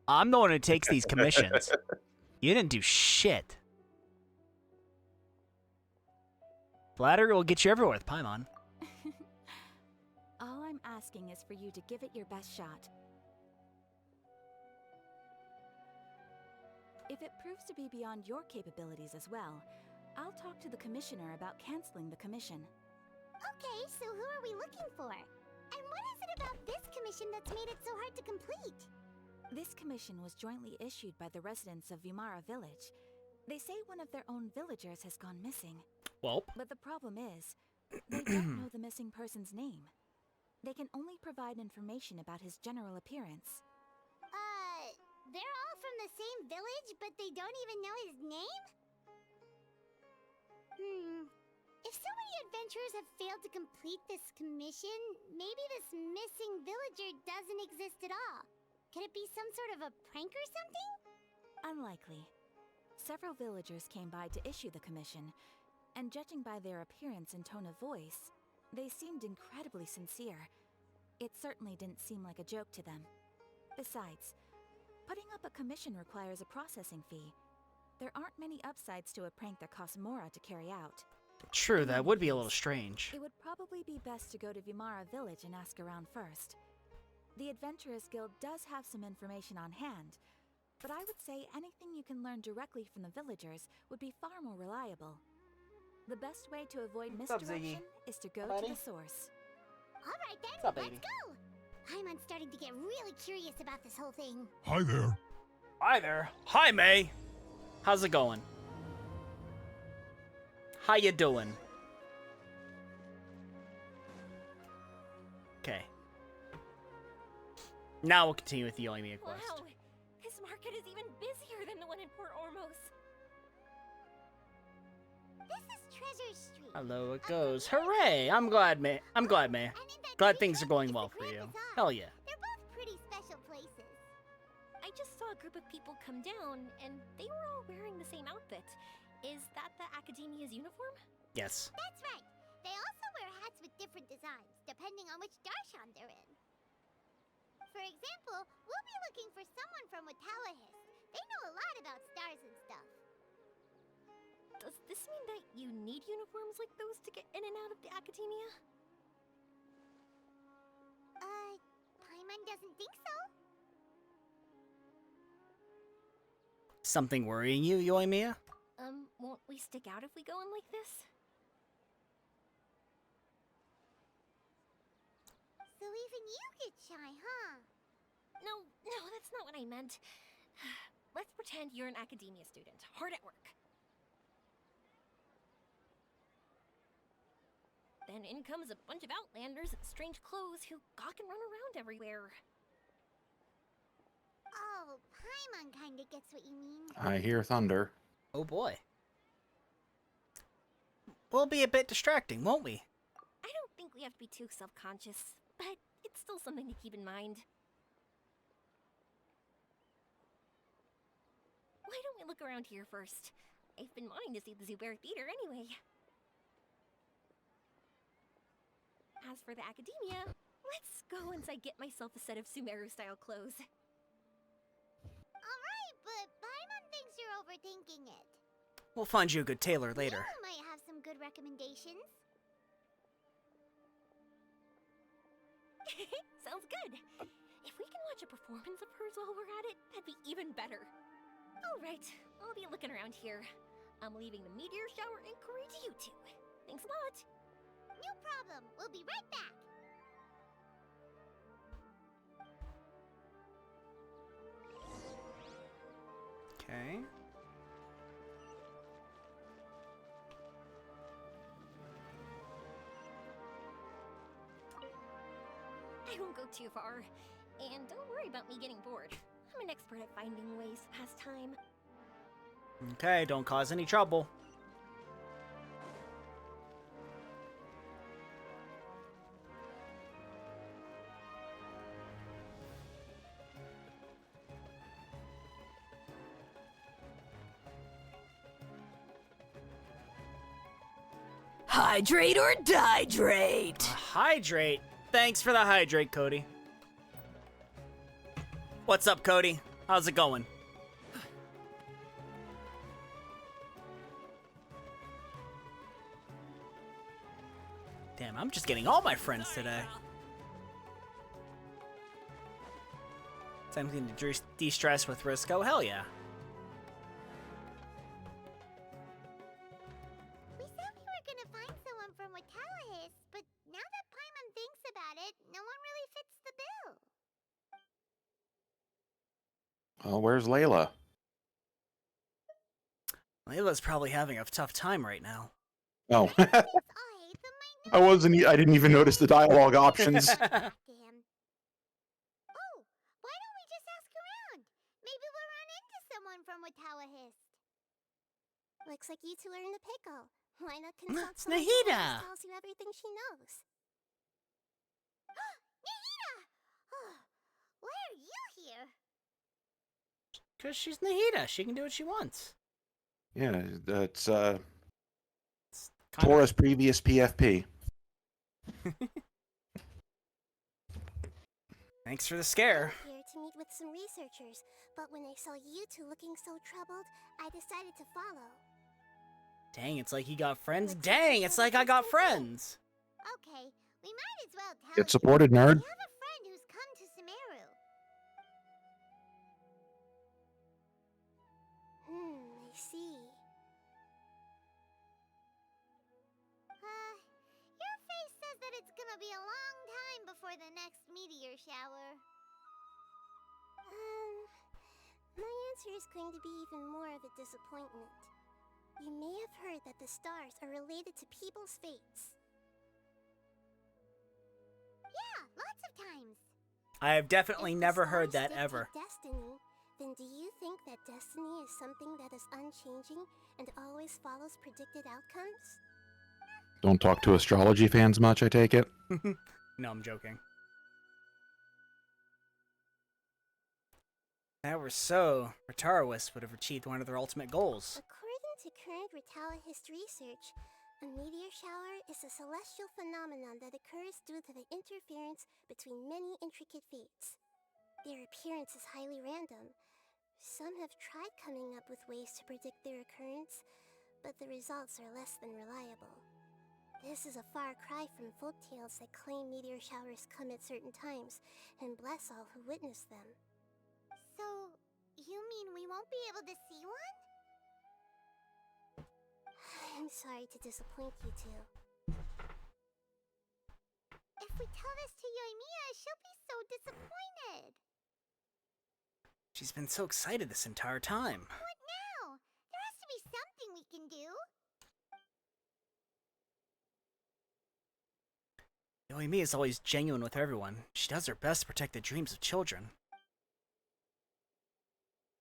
I'm the one who takes these commissions. You didn't do shit. Flattery will get you everywhere with Paimon. All I'm asking is for you to give it your best shot. If it proves to be beyond your capabilities as well, I'll talk to the commissioner about canceling the commission. Okay, so who are we looking for? And what is it about this commission that's made it so hard to complete? This commission was jointly issued by the residents of Vimara Village. They say one of their own villagers has gone missing. Well, But the problem is, they don't know the missing person's name. They can only provide information about his general appearance. They're all from the same village, but they don't even know his name? If so many adventurers have failed to complete this commission, maybe this missing villager doesn't exist at all. Could it be some sort of a prank or something? Unlikely. Several villagers came by to issue the commission, and judging by their appearance and tone of voice, they seemed incredibly sincere. It certainly didn't seem like a joke to them. Besides, putting up a commission requires a processing fee. There aren't many upsides to a prank that costs Mora to carry out. true, that would be a little strange. It would probably be best to go to Vimara Village and ask around first. The Adventurers Guild does have some information on hand, but I would say anything you can learn directly from the villagers would be far more reliable. The best way to avoid What's up, misdirection Ziggy? is to go Buddy? to the source. All right then, What's up, let's baby? go! I'm starting to get really curious about this whole thing. Hi there. Hi there. Hi, May. How's it going? How you doing? Okay. Now we'll continue with the Oimiya quest. Wow, his market is even busier than the one in Port Ormos. This is Treasure Street. Hello, it goes. Hooray! I'm glad, May. And in that Glad tree things are house going is the well for Grand you. Bazaar. Hell yeah. They're both pretty special places. I just saw a group of people come down, and they were all wearing the same outfit. Is that the Academia's uniform? Yes. That's right. They also wear hats with different designs, depending on which darshan they're in. For example, we'll be looking for someone from Watawahis. They know a lot about stars and stuff. Does this mean that you need uniforms like those to get in and out of the Academia? Paimon doesn't think so. Something worrying you, Yoimiya? Won't we stick out if we go in like this? So even you get shy, huh? No, that's not what I meant. Let's pretend you're an Academia student, hard at work. Then in comes a bunch of outlanders in strange clothes who gawk and run around everywhere. Oh, Paimon kinda gets what you mean. I hear thunder. Oh boy. will be a bit distracting, won't we? I don't think we have to be too self-conscious, but it's still something to keep in mind. Why don't we look around here first? I've been wanting to see the Zubair Theater anyway. As for the academia, let's go once I get myself a set of Sumeru-style clothes. Alright, but Paimon thinks you're overthinking it. We'll find you a good tailor later. You might have some good recommendations. Sounds good. If we can watch a performance of hers while we're at it, that'd be even better. Alright, I'll be looking around here. I'm leaving the meteor shower inquiry to you two. Thanks a lot. No problem. We'll be right back. Okay. I won't go too far. And don't worry about me getting bored. I'm an expert at finding ways to pass time. Okay, don't cause any trouble. Hydrate or dihydrate? Hydrate. Thanks for the hydrate, Cody. What's up, Cody? How's it going? Damn, I'm just getting all my friends today. Something to de-stress with Risco? Hell yeah. We said we were gonna find someone from Watallahis, but now that Paimon thinks about it, no one really fits the bill. Oh, where's Layla? Layla's probably having a tough time right now. Oh. I hate them I didn't even notice the dialogue options. Damn. Oh, why don't we just ask around? Maybe we'll run into someone from Watallahis. Looks like you two are in a pickle. Why not consult It's someone who Nahida! always tells you everything she knows? Nahida! Why are you here? Because she's Nahida. She can do what she wants. Yeah, that's Kind Tora's previous PFP. Thanks for the scare. Here to meet with some researchers, but when I saw you two looking so troubled, I decided to follow. Dang, it's like you got friends. Dang, it's like I got friends. Okay, we might as well tell Get you. supported, We nerd. have a friend who's come to Sumeru. I see. Your face says that it's gonna be a long time before the next meteor shower. My answer is going to be even more of a disappointment. You may have heard that the stars are related to people's fates. Yeah, lots of times. I have definitely If the never heard stars that ever. dictate destiny, then do you think that destiny is something that is unchanging and always follows predicted outcomes? Don't talk to astrology fans much, I take it. No, I'm joking. If that were so, Retarawis would have achieved one of their ultimate goals. According to current Ritala-hist research, a meteor shower is a celestial phenomenon that occurs due to the interference between many intricate fates. Their appearance is highly random. Some have tried coming up with ways to predict their occurrence, but the results are less than reliable. This is a far cry from folktales that claim meteor showers come at certain times and bless all who witness them. So, you mean we won't be able to see one? I'm sorry to disappoint you two. If we tell this to Yoimiya, she'll be so disappointed. She's been so excited this entire time. What now? There has to be something we can do. Yoimi is always genuine with everyone. She does her best to protect the dreams of children.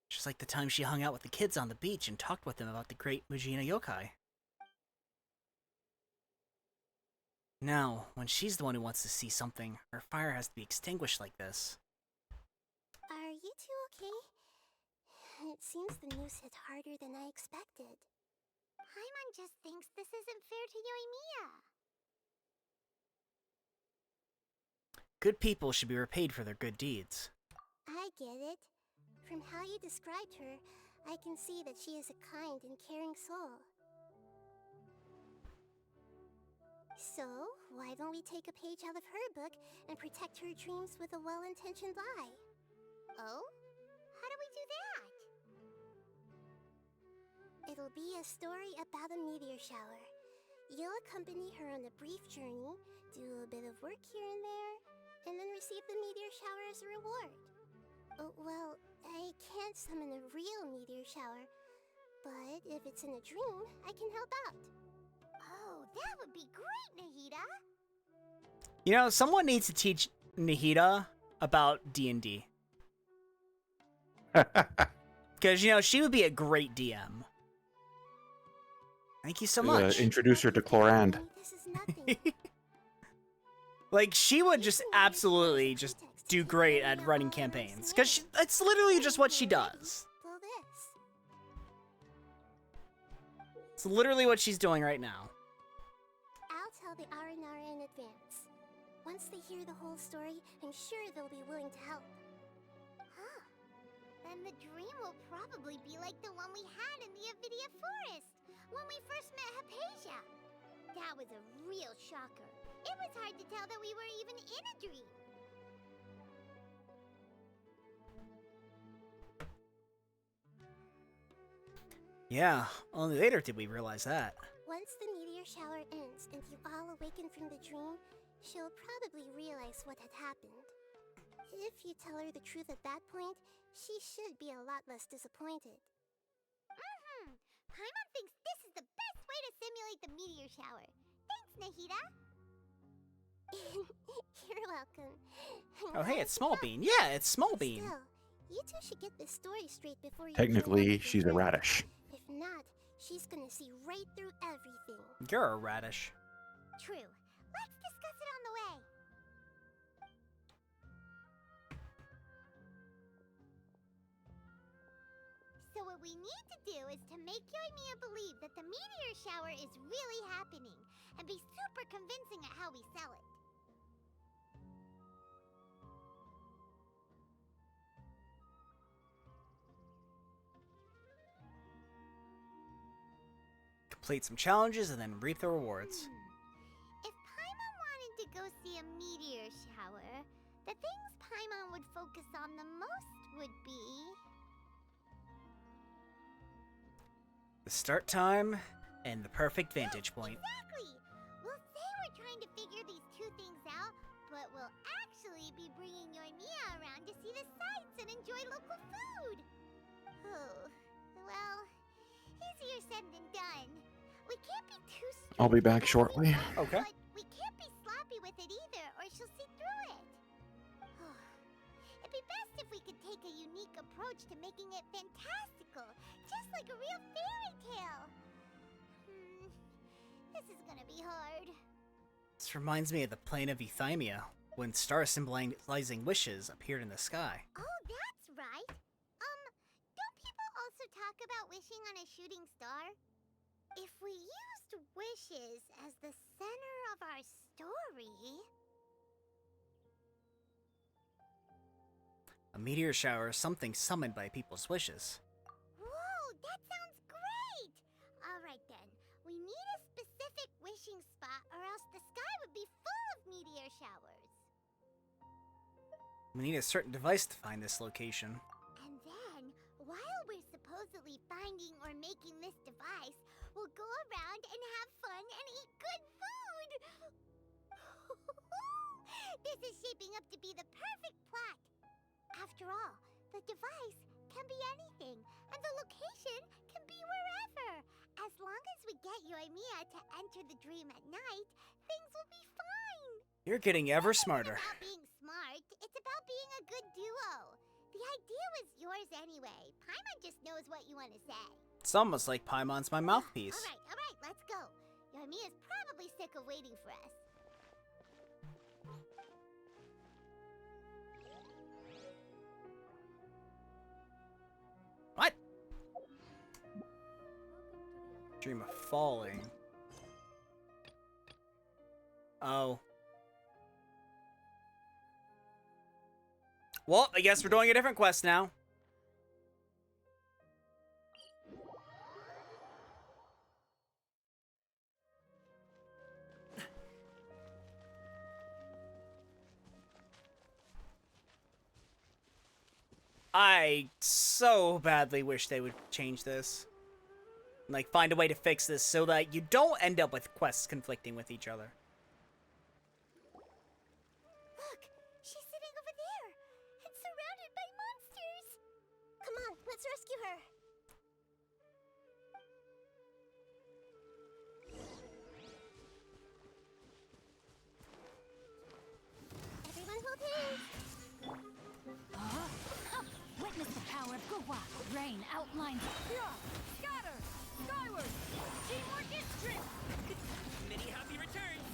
Just like the time she hung out with the kids on the beach and talked with them about the great Mujina yokai. Now, when she's the one who wants to see something, her fire has to be extinguished like this. Are you two okay? It seems the news hit harder than I expected. Paimon just thinks this isn't fair to Yoimiya. Good people should be repaid for their good deeds. I get it. From how you described her, I can see that she is a kind and caring soul. So, why don't we take a page out of her book and protect her dreams with a well-intentioned lie? Oh? How do we do that? It'll be a story about a meteor shower. You'll accompany her on a brief journey, do a bit of work here and there, and then receive the meteor shower as a reward. Oh, well, I can't summon a real meteor shower, but if it's in a dream, I can help out. Oh, that would be great, Nahida! You know, someone needs to teach Nahida about D&D. Because, you know, she would be a great DM. Thank you so much. Introduce her to Chlorand. This is nothing. Like, she would just absolutely just do great at running campaigns. Because it's literally just what she does. Well, this. It's literally what she's doing right now. I'll tell the Aranara in advance. Once they hear the whole story, I'm sure they'll be willing to help. Huh. Then the dream will probably be like the one we had in the Avidia Forest, when we first met Hypatia. That was a real shocker. It was hard to tell that we were even in a dream. Yeah, only later did we realize that. Once the meteor shower ends and you all awaken from the dream, she'll probably realize what had happened. If you tell her the truth at that point, she should be a lot less disappointed. Paimon thinks this is the best way to simulate the meteor shower. Thanks, Nahida! You're welcome. Oh, hey, it's Smallbean. Yeah, it's Smallbean. Still, you two should get this story straight before you Technically, she's a radish. If not, she's gonna see right through everything. You're a radish. True. Let's discuss it on the way. So what we need to do is to make Yoimiya believe that the meteor shower is really happening, and be super convincing at how we sell it. Complete some challenges and then reap the rewards. If Paimon wanted to go see a meteor shower, the things Paimon would focus on the most would be... The start time and the perfect vantage point. Exactly! We'll say we're trying to figure these two things out, but we'll actually be bringing Yoimiya around to see the sights and enjoy local food! Oh, well, easier said than done. We can't be too strict. I'll be back shortly. Okay. But we can't be sloppy with it either, or she'll see through it. It'd be best if we could take a unique approach to making it fantastical, just like a real fairy tale. This is gonna be hard. This reminds me of the plane of Euthymia, when stars symbolizing wishes appeared in the sky. Oh, that's right. Don't people also talk about wishing on a shooting star? If we used wishes as the center of our story... A meteor shower is something summoned by people's wishes. Whoa, that sounds great! Alright then, we need a specific wishing spot or else the sky would be full of meteor showers. We need a certain device to find this location. And then, while we're supposedly finding or making this device, we'll go around and have fun and eat good food! This is shaping up to be the perfect plot. After all, the device can be anything, and the location can be wherever. As long as we get Yoimiya to enter the dream at night, things will be fine. You're getting ever This isn't smarter. about being smart, it's about being a good duo. The idea was yours anyway. Paimon just knows what you want to say. It's almost like Paimon's my mouthpiece. Alright, let's go. Yoimiya's probably sick of waiting for us. Dream of falling. Oh. Well, I guess we're doing a different quest now. I so badly wish they would change this. Like, find a way to fix this so that you don't end up with quests conflicting with each other. Look, she's sitting over there and surrounded by monsters. Come on, let's rescue her. Everyone hold hands. Witness the power of Gua. Rain outlines. Scatter! Skyward! Teamwork is strength! Many happy returns.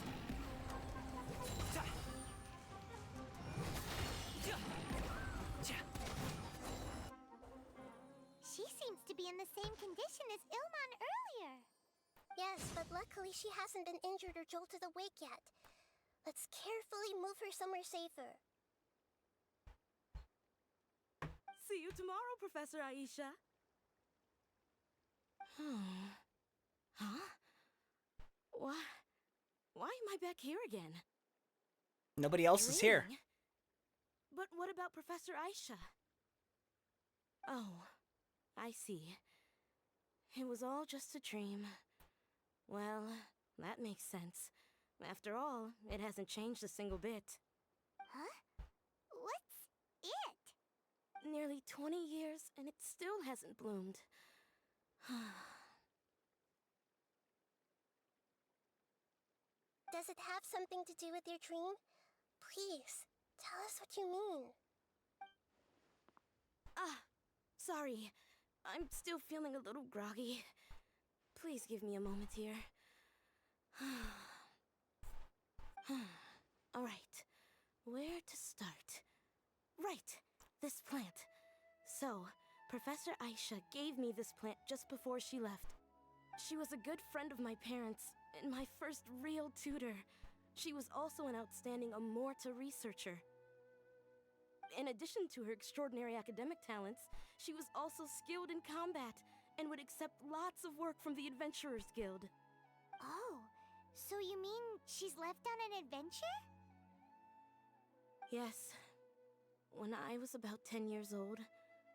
She seems to be in the same condition as Ilman earlier. Yes, but luckily she hasn't been injured or jolted awake yet. Let's carefully move her somewhere safer. See you tomorrow, Professor Aisha. Huh? Why am I back here again? Nobody else is here. Dreaming? But what about Professor Aisha? Oh, I see. It was all just a dream. Well, that makes sense. After all, it hasn't changed a single bit. Huh? What's it? Nearly 20 years, and it still hasn't bloomed. Does it have something to do with your dream? Please, tell us what you mean. Sorry. I'm still feeling a little groggy. Please give me a moment here. Alright, where to start? Right, this plant. So, Professor Aisha gave me this plant just before she left. She was a good friend of my parents, and my first real tutor. She was also an outstanding Amorta researcher. In addition to her extraordinary academic talents, she was also skilled in combat, and would accept lots of work from the Adventurers Guild. Oh, so you mean she's left on an adventure? Yes. When I was about 10 years old,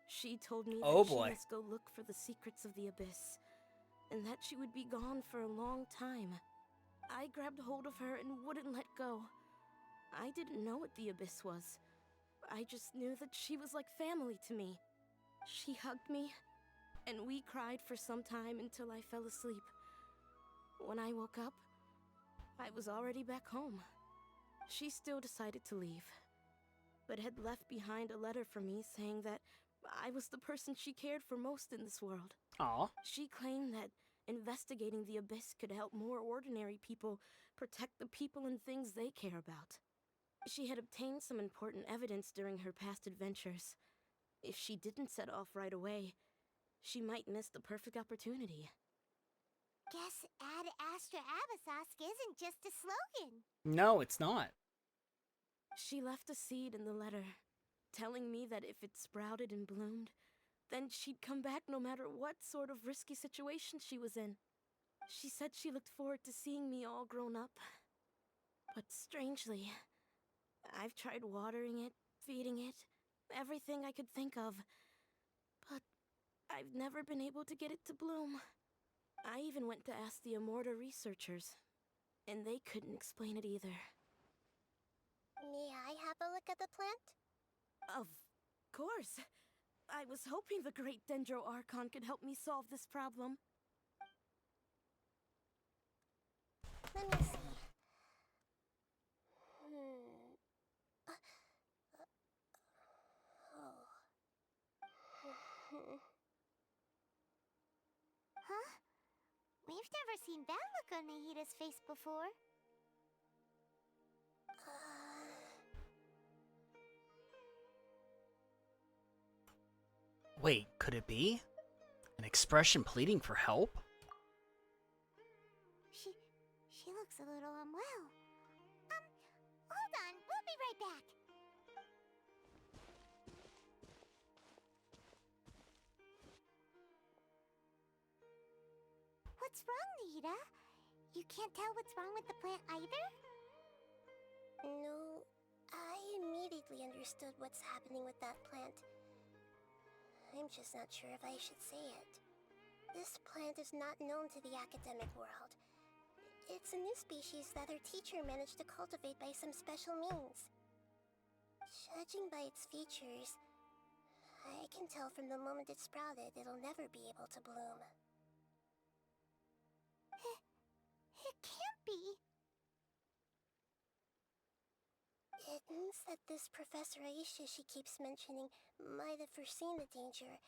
she told me Oh that boy. she must go look for the secrets of the Abyss, and that she would be gone for a long time. I grabbed hold of her and wouldn't let go. I didn't know what the Abyss was. I just knew that she was like family to me. She hugged me, and we cried for some time until I fell asleep. When I woke up, I was already back home. She still decided to leave, but had left behind a letter for me saying that I was the person she cared for most in this world. Aw. She claimed that investigating the Abyss could help more ordinary people protect the people and things they care about. She had obtained some important evidence during her past adventures. If she didn't set off right away, she might miss the perfect opportunity. Guess Ad Astra Abyssosque isn't just a slogan. No, it's not. She left a seed in the letter, telling me that if it sprouted and bloomed, then she'd come back no matter what sort of risky situation she was in. She said she looked forward to seeing me all grown up. But strangely, I've tried watering it, feeding it, everything I could think of. But I've never been able to get it to bloom. I even went to ask the Amorta researchers, and they couldn't explain it either. May I have a look at the plant? Of course. I was hoping the great Dendro Archon could help me solve this problem. Let me see. Huh? We've never seen that look on Nahida's face before. Wait, could it be? An expression pleading for help? looks a little unwell. Hold on, we'll be right back. What's wrong, Nita? You can't tell what's wrong with the plant either? No, I immediately understood what's happening with that plant. I'm just not sure if I should say it. This plant is not known to the academic world. It's a new species that our teacher managed to cultivate by some special means. Judging by its features, I can tell from the moment it sprouted it'll never be able to bloom. It can't be. It means that this Professor Aisha she keeps mentioning might have foreseen the danger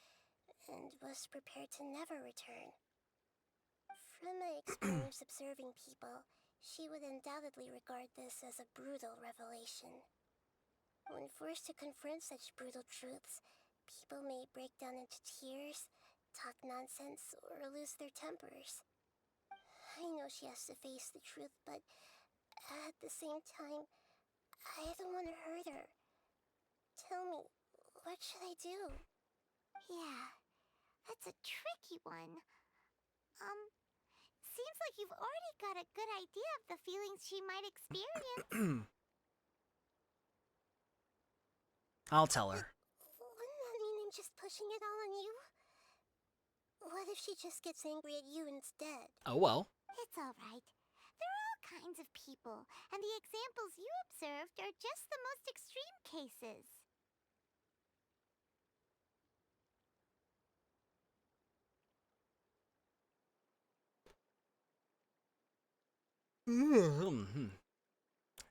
and was prepared to never return. From my experience observing people, she would undoubtedly regard this as a brutal revelation. When forced to confront such brutal truths, people may break down into tears, talk nonsense, or lose their tempers. I know she has to face the truth, but at the same time, I don't want to hurt her. Tell me, what should I do? Yeah, that's a tricky one. Seems like you've already got a good idea of the feelings she might experience. I'll tell her. Wouldn't that mean I'm just pushing it all on you? What if she just gets angry at you instead? Oh well. It's alright. There are all kinds of people, and the examples you observed are just the most extreme cases.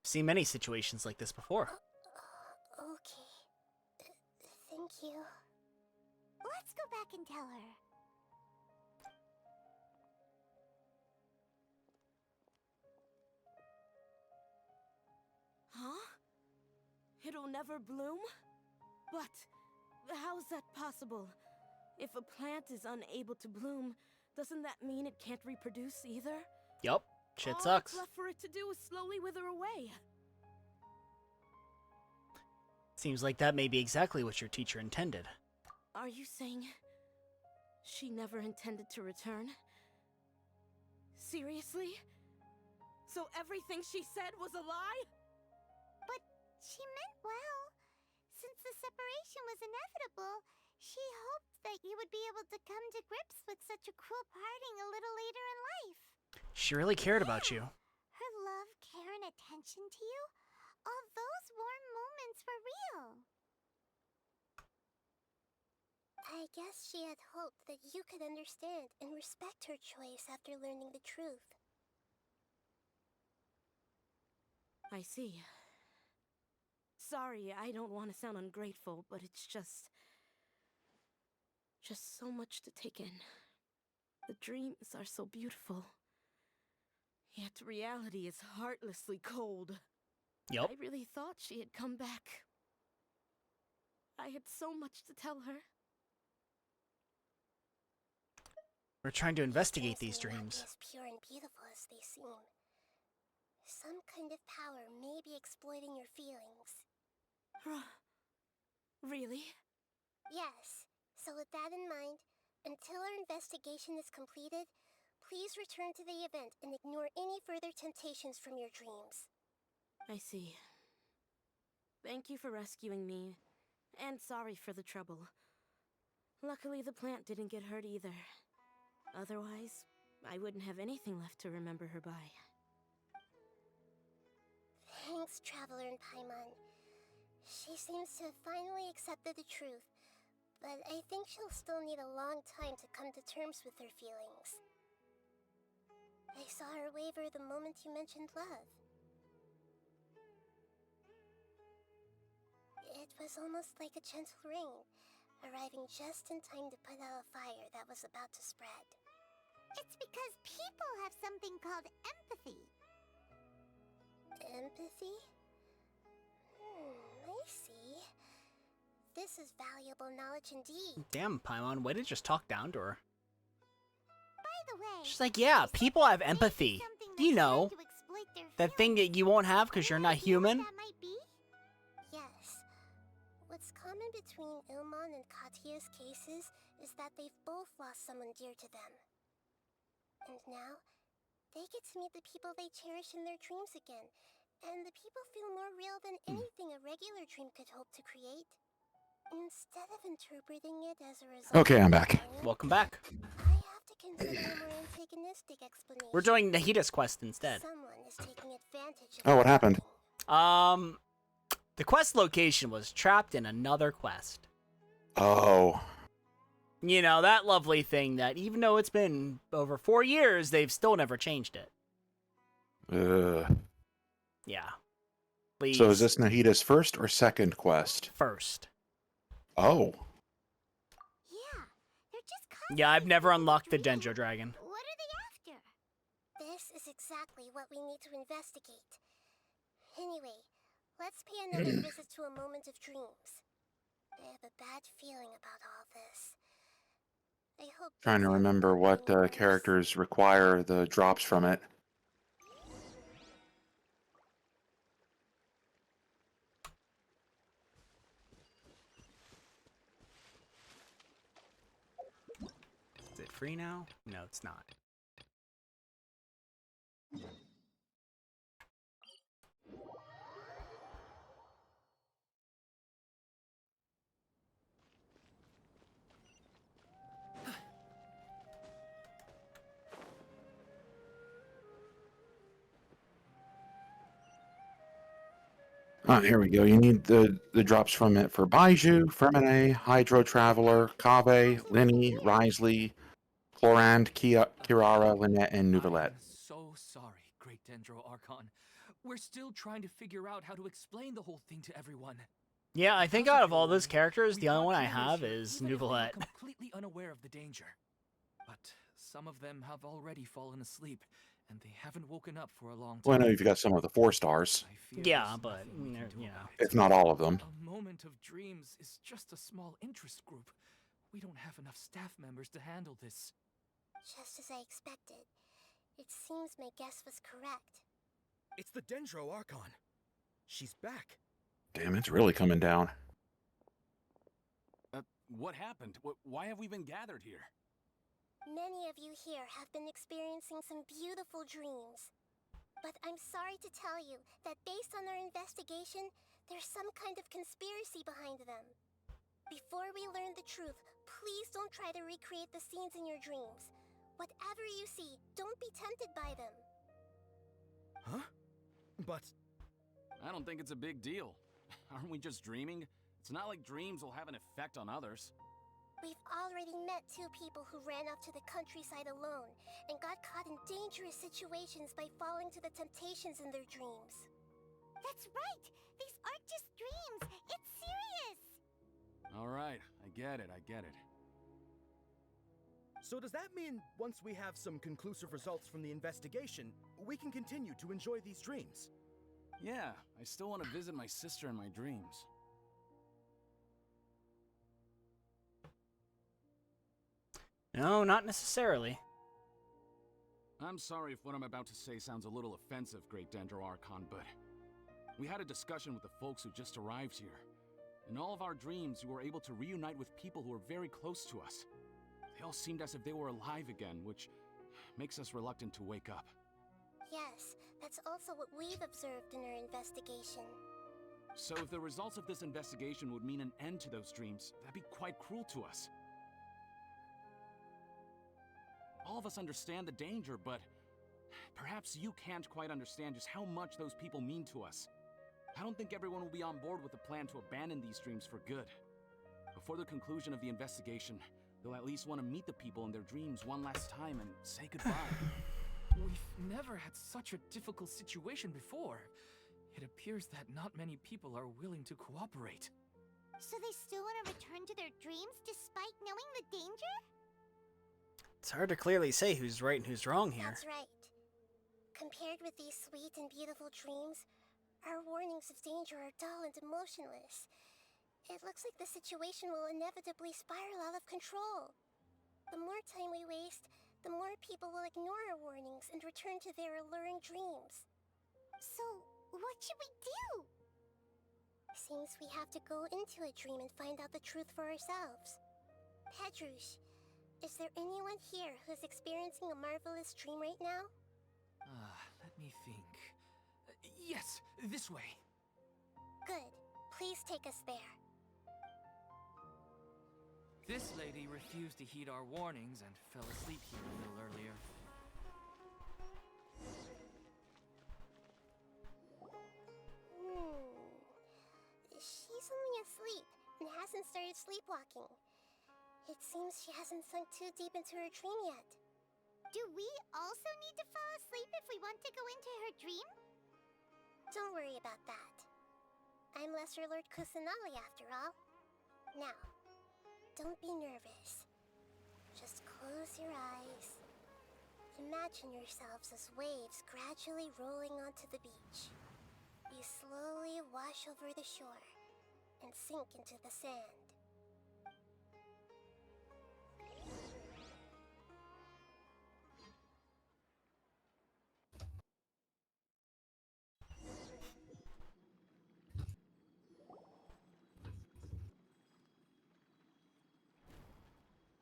Seen many situations like this before. Okay. Thank you. Let's go back and tell her. Huh? It'll never bloom? But how's that possible? If a plant is unable to bloom, doesn't that mean it can't reproduce either? Yup. Shit All sucks. it's left for it to do is slowly wither away. Seems like that may be exactly what your teacher intended. Are you saying she never intended to return? Seriously? So everything she said was a lie? But she meant well. Since the separation was inevitable, she hoped that you would be able to come to grips with such a cruel parting a little later in life. She really cared about you. Her love, care, and attention to you, all those warm moments were real. I guess she had hoped that you could understand and respect her choice after learning the truth. I see. Sorry, I don't want to sound ungrateful, but it's just so much to take in. The dreams are so beautiful. Yet reality is heartlessly cold. Yup. I really thought she had come back. I had so much to tell her. We're trying to investigate these May not be dreams. as pure and beautiful as they seem. Some kind of power may be exploiting your feelings. Really? Yes. So with that in mind, until our investigation is completed, please return to the event and ignore any further temptations from your dreams. I see. Thank you for rescuing me, and sorry for the trouble. Luckily, the plant didn't get hurt either. Otherwise, I wouldn't have anything left to remember her by. Thanks, Traveler and Paimon. She seems to have finally accepted the truth, but I think she'll still need a long time to come to terms with her feelings. I saw her waver the moment you mentioned love. It was almost like a gentle rain, arriving just in time to put out a fire that was about to spread. It's because people have something called empathy. Empathy? I see. This is valuable knowledge indeed. Damn, Paimon, way to just talk down to her. By the way, She's like, yeah, people have empathy. You know. To explain That thing that you won't have because you're not human? That might be? Yes. What's common between Ilmon and Katya's cases is that they've both lost someone dear to them. And now, they get to meet the people they cherish in their dreams again. And the people feel more real than anything a regular dream could hope to create. Instead of interpreting it as a result Okay, I'm of back. pain, Welcome back. I have to consider a more antagonistic explanation. We're doing Nahida's quest instead. Someone is taking advantage of Oh, what my happened? pain. The quest location was trapped in another quest. Oh. You know, that lovely thing that even though it's been over 4 years, they've still never changed it. Yeah. Please. So is this Nahida's first or second quest? First. Oh. Yeah, they're just Yeah, I've never unlocked the Dendro Dragon. What are they after? This is exactly what we need to investigate. Anyway, let's pay another visit to a moment of dreams. I have a bad feeling about all this. I hope. Trying to these remember other what memories- characters require the drops from it. Is it free now? No, it's not. Oh, here we go. You need the drops from it for Baiju, Fermine, Hydro Traveler, Kave, Linny, Risley, Chlorand, Kirara, Lynette, and Nuvalet. I'm so sorry, Great Dendro Archon. We're still trying to figure out how to explain the whole thing to everyone. Yeah, I think Because out of of your all those warning, characters, we the only brought one I healers have here, is even if they were Nuvalet. completely unaware of the danger. But some of them have already fallen asleep, and they haven't woken up for a long time. Well, I know you've got some of the 4-stars, I fear Yeah, there's but, nothing we can do you know. about it. if not all of them. A moment of dreams is just a small interest group. We don't have enough staff members to handle this. Just as I expected. It seems my guess was correct. It's the Dendro Archon. She's back. Damn, it's really coming down. What happened? Why have we been gathered here? Many of you here have been experiencing some beautiful dreams. But I'm sorry to tell you that based on our investigation, there's some kind of conspiracy behind them. Before we learn the truth, please don't try to recreate the scenes in your dreams. Whatever you see, don't be tempted by them. Huh? But... I don't think it's a big deal. Aren't we just dreaming? It's not like dreams will have an effect on others. We've already met 2 people who ran off to the countryside alone and got caught in dangerous situations by falling to the temptations in their dreams. That's right! These aren't just dreams! It's serious! Alright, I get it. So does that mean once we have some conclusive results from the investigation, we can continue to enjoy these dreams? Yeah, I still want to visit my sister in my dreams. No, not necessarily. I'm sorry if what I'm about to say sounds a little offensive, Great Dendro Archon, but we had a discussion with the folks who just arrived here. In all of our dreams, we were able to reunite with people who were very close to us. They all seemed as if they were alive again, which makes us reluctant to wake up. Yes, that's also what we've observed in our investigation. So if the results of this investigation would mean an end to those dreams, that'd be quite cruel to us. All of us understand the danger, but perhaps you can't quite understand just how much those people mean to us. I don't think everyone will be on board with the plan to abandon these dreams for good. Before the conclusion of the investigation, they'll at least want to meet the people in their dreams one last time and say goodbye. We've never had such a difficult situation before. It appears that not many people are willing to cooperate. So they still want to return to their dreams despite knowing the danger? It's hard to clearly say who's right and who's wrong here. That's right. Compared with these sweet and beautiful dreams, our warnings of danger are dull and emotionless. It looks like the situation will inevitably spiral out of control. The more time we waste, the more people will ignore our warnings and return to their alluring dreams. What should we do? Seems we have to go into a dream and find out the truth for ourselves. Pedrush, is there anyone here who's experiencing a marvelous dream right now? Let me think. Yes, this way. Good. Please take us there. This lady refused to heed our warnings and fell asleep here a little earlier. She's only asleep and hasn't started sleepwalking. It seems she hasn't sunk too deep into her dream yet. Do we also need to fall asleep if we want to go into her dream? Don't worry about that. I'm Lesser Lord Kusanali after all. Now, don't be nervous. Just close your eyes. Imagine yourselves as waves gradually rolling onto the beach. You slowly wash over the shore and sink into the sand.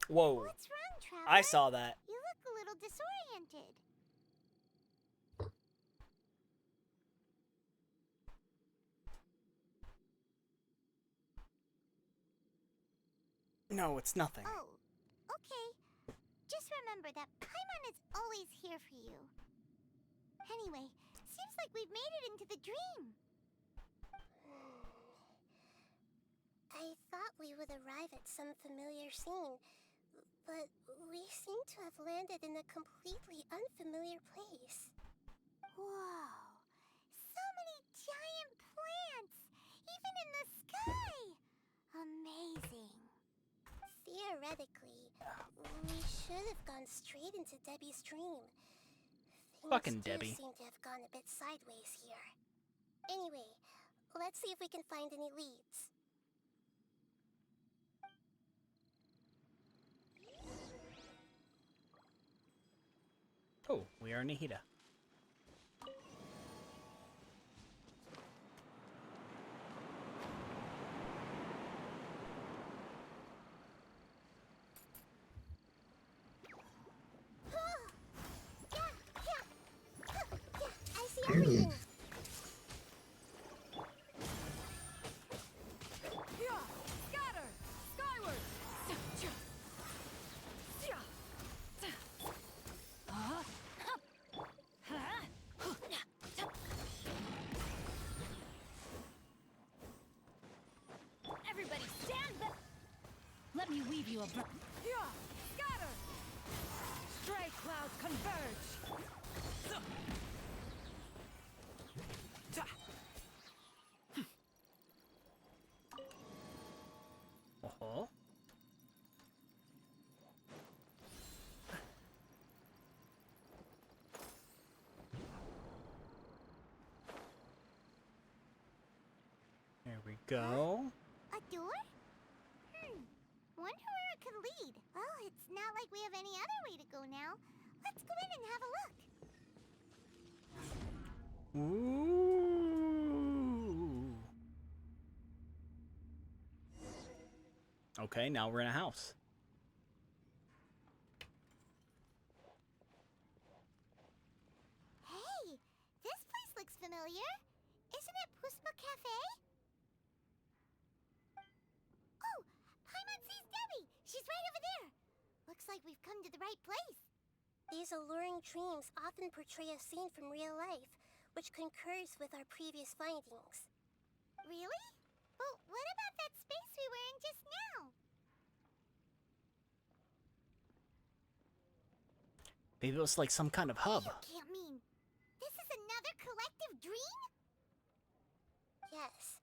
Whoa. What's wrong, Traveler? I saw that. You look a little disoriented. No, it's nothing. Oh, okay. Just remember that Paimon is always here for you. Anyway, seems like we've made it into the dream. I thought we would arrive at some familiar scene, but we seem to have landed in a completely unfamiliar place. Whoa. So many giant plants! Even in the sky! Amazing. Theoretically, we should have gone straight into Debbie's dream. Fucking Things Debbie. do seem to have gone a bit sideways here. Anyway, let's see if we can find any leads. Oh, we are Nihida. I see everything. Scatter! Skyward! Everybody stand back! Let me weave you a scatter! Stray clouds converge! Uh-huh. There we go. A door? Wonder where it could lead. Well, it's not like we have any other way to go now. Let's go in and have a look. Ooh. Okay, now we're in a house. Hey, this place looks familiar. Isn't it Puspa Cafe? Oh, Paimon sees Debbie. She's right over there. Looks like we've come to the right place. These alluring dreams often portray a scene from real life, which concurs with our previous findings. Really? But what about that space we were in just now? Maybe it was like some kind of hub. You can't mean this is another collective dream? Yes.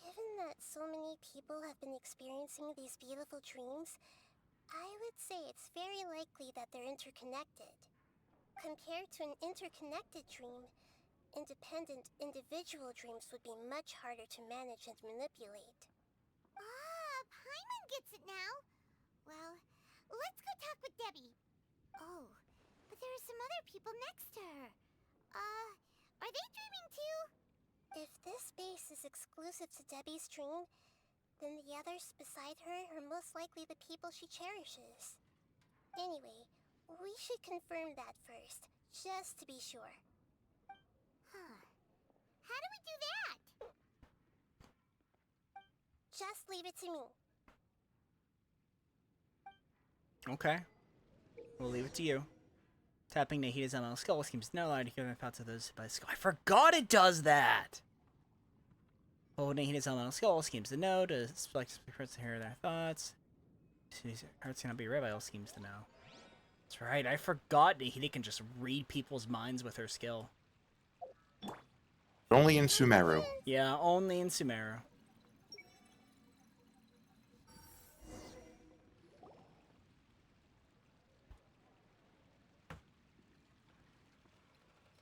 Given that so many people have been experiencing these beautiful dreams, I would say it's very likely that they're interconnected. Compared to an interconnected dream, independent individual dreams would be much harder to manage and manipulate. Ah, Paimon gets it now. Well, let's go talk with Debbie. Oh, but there are some other people next to her. Are they dreaming too? is exclusive to Debbie's dream, then the others beside her are most likely the people she cherishes. Anyway, we should confirm that first, just to be sure. Huh. How do we do that? Just leave it to me. Okay. We'll leave it to you. Tapping Nahida's elemental skull schemes no allowed to hear the thoughts of those by the skull. I forgot it does that! Holding Nahida's elemental skull schemes to know to select first to hear their thoughts. Hearts cannot be read by all schemes to know. That's right, I forgot Nahida can just read people's minds with her skill. Only in Sumeru. Yeah, only in Sumeru.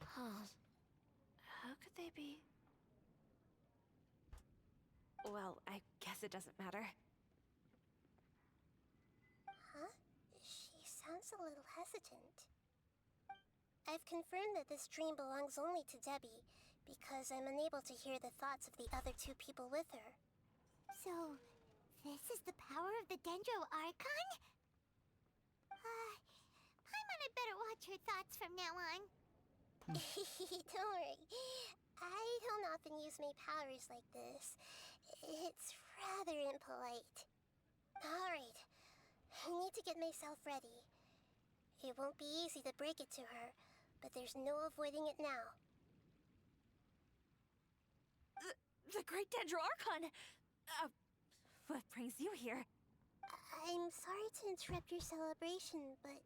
Huh. How could they be? Well, I guess it doesn't matter. Huh? She sounds a little hesitant. I've confirmed that this dream belongs only to Debbie, because I'm unable to hear the thoughts of the other two people with her. So, this is the power of the Dendro Archon? Paimon had better watch her thoughts from now on. Don't worry. I don't often use my powers like this. It's rather impolite. Alright, I need to get myself ready. It won't be easy to break it to her, but there's no avoiding it now. The Great Dendro Archon! What brings you here? I'm sorry to interrupt your celebration, but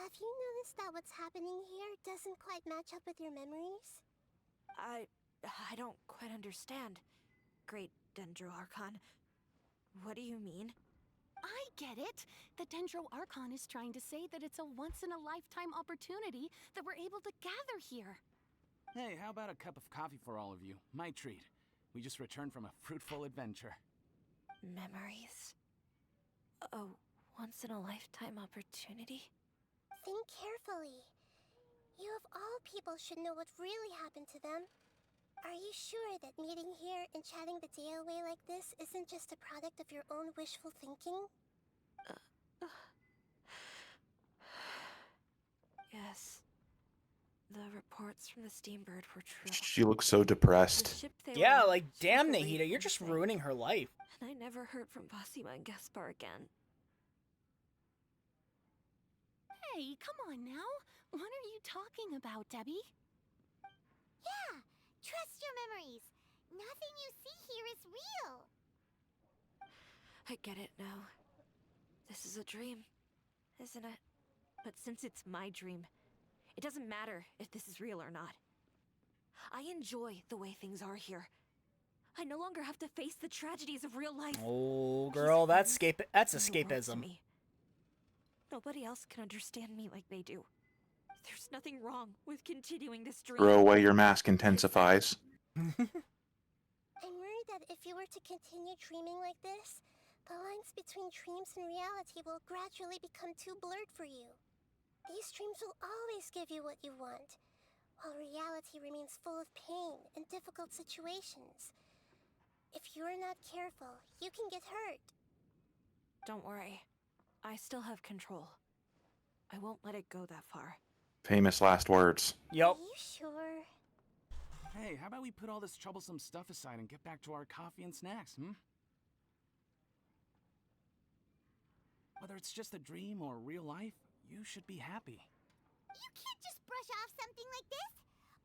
have you noticed that what's happening here doesn't quite match up with your memories? I don't quite understand. Great Dendro Archon. What do you mean? I get it. The Dendro Archon is trying to say that it's a once-in-a-lifetime opportunity that we're able to gather here. Hey, how about a cup of coffee for all of you? My treat. We just returned from a fruitful adventure. Memories? A once-in-a-lifetime opportunity? Think carefully. You of all people should know what really happened to them. Are you sure that meeting here and chatting the day away like this isn't just a product of your own wishful thinking? Yes. The reports from the Steambird were true. She looks so depressed. Yeah, like, damn, Nahida, you're just ruining her life. And I never heard from Basima and Gaspar again. Hey, come on now. What are you talking about, Debbie? Yeah, trust your memories. Nothing you see here is real. I get it now. This is a dream, isn't it? But since it's my dream, it doesn't matter if this is real or not. I enjoy the way things are here. I no longer have to face the tragedies of real life. Oh, girl, that's escapism. Nobody else can understand me like they do. There's nothing wrong with continuing this dream. Throw away your mask intensifies. I'm worried that if you were to continue dreaming like this, the lines between dreams and reality will gradually become too blurred for you. These dreams will always give you what you want, while reality remains full of pain and difficult situations. If you're not careful, you can get hurt. Don't worry. I still have control. I won't let it go that far. Famous last words. Yep. Are you sure? Hey, how about we put all this troublesome stuff aside and get back to our coffee and snacks, Whether it's just a dream or real life, you should be happy. You can't just brush off something like this.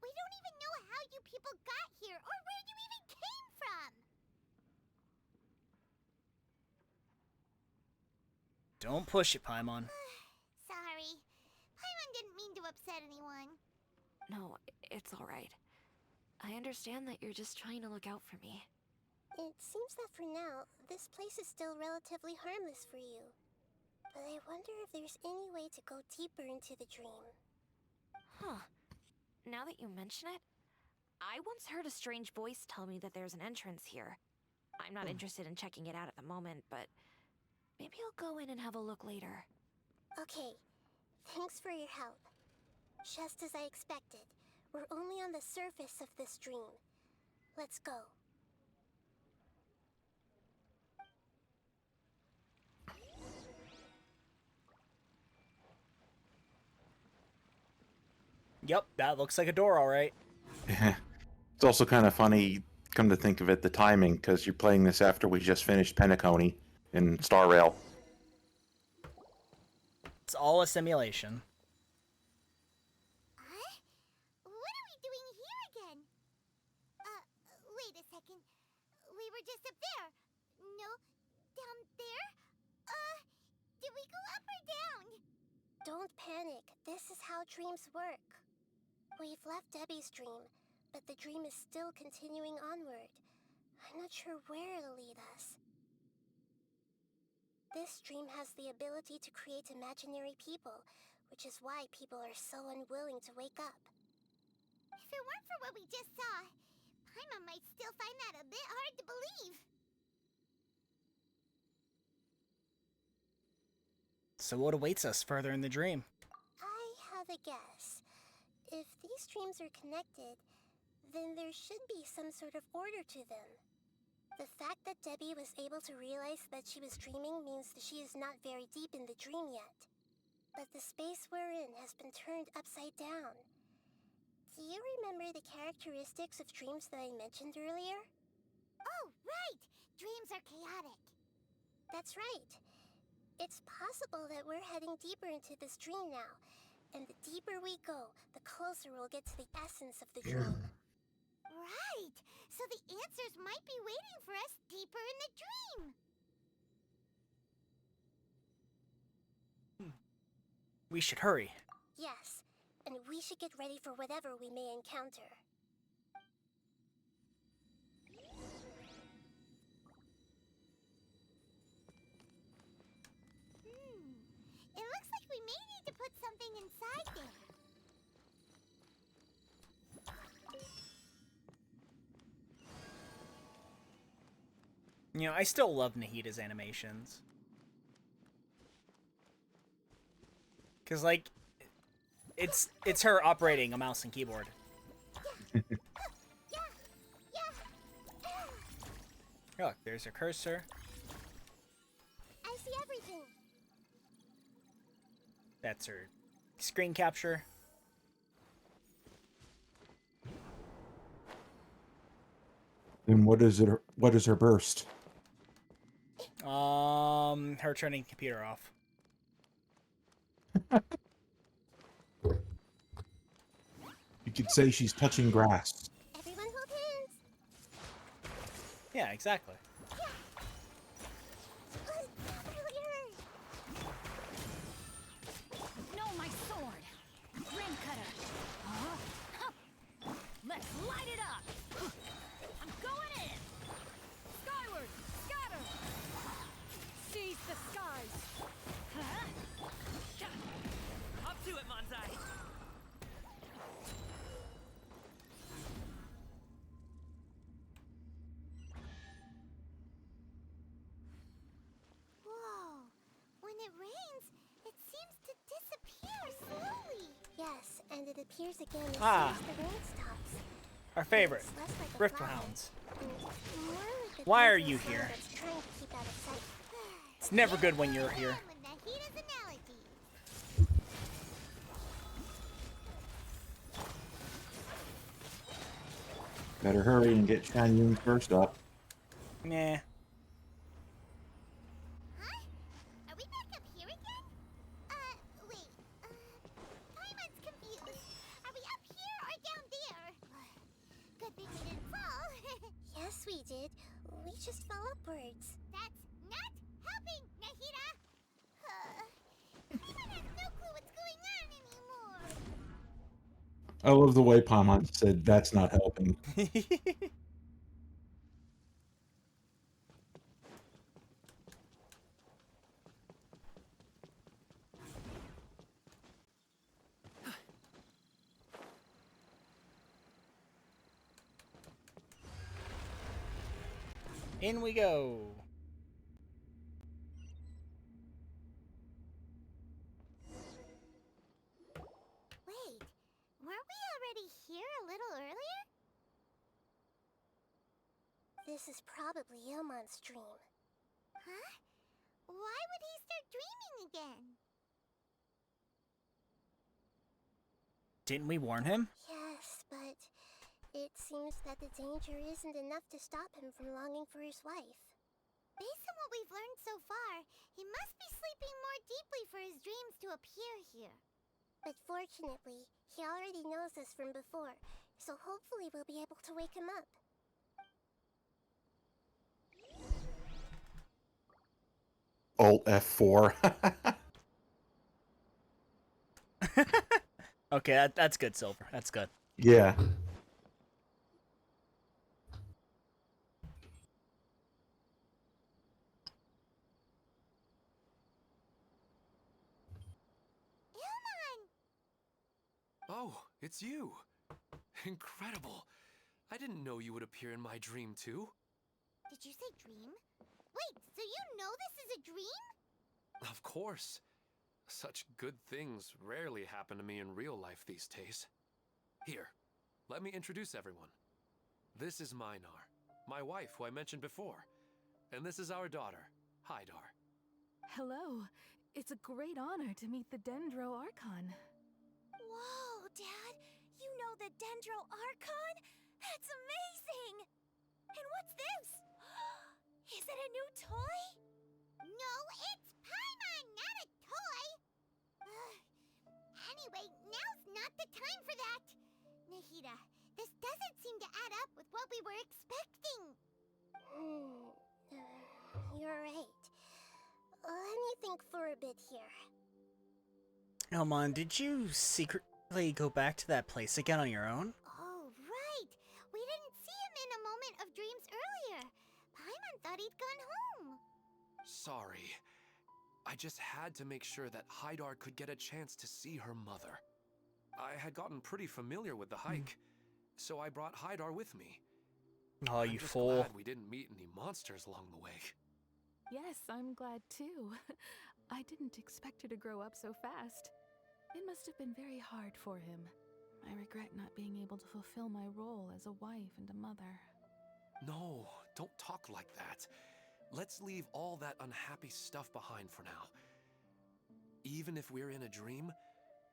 We don't even know how you people got here or where you even came from. Don't push it, Paimon. Sorry. Paimon didn't mean to upset anyone. No, it's alright. I understand that you're just trying to look out for me. It seems that for now, this place is still relatively harmless for you. But I wonder if there's any way to go deeper into the dream. Huh. Now that you mention it, I once heard a strange voice tell me that there's an entrance here. I'm not interested in checking it out at the moment, but maybe I'll go in and have a look later. Okay, thanks for your help. Just as I expected, we're only on the surface of this dream. Let's go. Yep, that looks like a door, all right. It's also kind of funny, come to think of it, the timing, because you're playing this after we just finished Penacony in Star Rail. It's all a simulation. Huh? What are we doing here again? Wait a second. We were just up there. No, down there? Did we go up or down? Don't panic. This is how dreams work. We've left Debbie's dream, but the dream is still continuing onward. I'm not sure where it'll lead us. This dream has the ability to create imaginary people, which is why people are so unwilling to wake up. If it weren't for what we just saw, Paimon might still find that a bit hard to believe. So what awaits us further in the dream? I have a guess. If these dreams are connected, then there should be some sort of order to them. The fact that Debbie was able to realize that she was dreaming means that she is not very deep in the dream yet. But the space we're in has been turned upside down. Do you remember the characteristics of dreams that I mentioned earlier? Oh, right! Dreams are chaotic. That's right. It's possible that we're heading deeper into this dream now. And the deeper we go, the closer we'll get to the essence of the dream. Right! So the answers might be waiting for us deeper in the dream. We should hurry. Yes, and we should get ready for whatever we may encounter. It looks like we may need to put something inside there. You know, I still love Nahida's animations. Cause like, it's her operating a mouse and keyboard. Look, there's her cursor. I see everything. That's her screen capture. And what is it? What is her burst? Her turning the computer off. You could say she's touching grass. Everyone hold hands. Yeah, exactly. No, my sword! Ring cutter! Let's light it up! I'm going in! Skyward! Scatter! Seize the skies! Up to it, Manzai! Whoa! When it rains, it seems to disappear slowly. Yes, and it appears again as Ah. soon as the rain stops. Our favorite, It's less like a Rift cloud, Hounds. and more like a Why are gentle you sound here? that's trying to keep out of sight. It's never good when you're here. With Nahida's analogy. Better hurry and get Shan Yun first up. Nah. Huh? Are we back up here again? Wait. Paimon's confused. Are we up here or down there? Good thing we didn't fall. Yes, we did. We just fell upwards. That's not helping, Nahida! Paimon has no clue what's going on anymore. I love the way Paimon said, "That's not helping." In we go. Wait, weren't we already here a little earlier? this is probably Ilmon's dream. Huh? Why would he start dreaming again? Didn't we warn him? Yes, but it seems that the danger isn't enough to stop him from longing for his wife. Based on what we've learned so far, he must be sleeping more deeply for his dreams to appear here. But fortunately, he already knows us from before, so hopefully we'll be able to wake him up. Alt F4. Okay, that's good, Silver. That's good. Yeah. Oh, it's you. Incredible. I didn't know you would appear in my dream, too. Did you say dream? Wait, so you know this is a dream? Of course. Such good things rarely happen to me in real life these days. Here, let me introduce everyone. This is Minar, my wife who I mentioned before. And this is our daughter, Hydar. Hello. It's a great honor to meet the Dendro Archon. Whoa, Dad! You know the Dendro Archon? That's amazing! And what's this? Is it a new toy? No, it's Paimon, not a toy! Anyway, now's not the time for that! Nahida, this doesn't seem to add up with what we were expecting. You're right. Let me think for a bit here. Elmon, did you secretly go back to that place again on your own? Oh, right! We didn't see him in a moment of dreams earlier. Paimon thought he'd gone home. Sorry. I just had to make sure that Hydar could get a chance to see her mother. I had gotten pretty familiar with the hike, so I brought Hydar with me. Oh, I'm you just fool. glad we didn't meet any monsters along the way. Yes, I'm glad too. I didn't expect her to grow up so fast. It must have been very hard for him. I regret not being able to fulfill my role as a wife and a mother. No, don't talk like that. Let's leave all that unhappy stuff behind for now. Even if we're in a dream,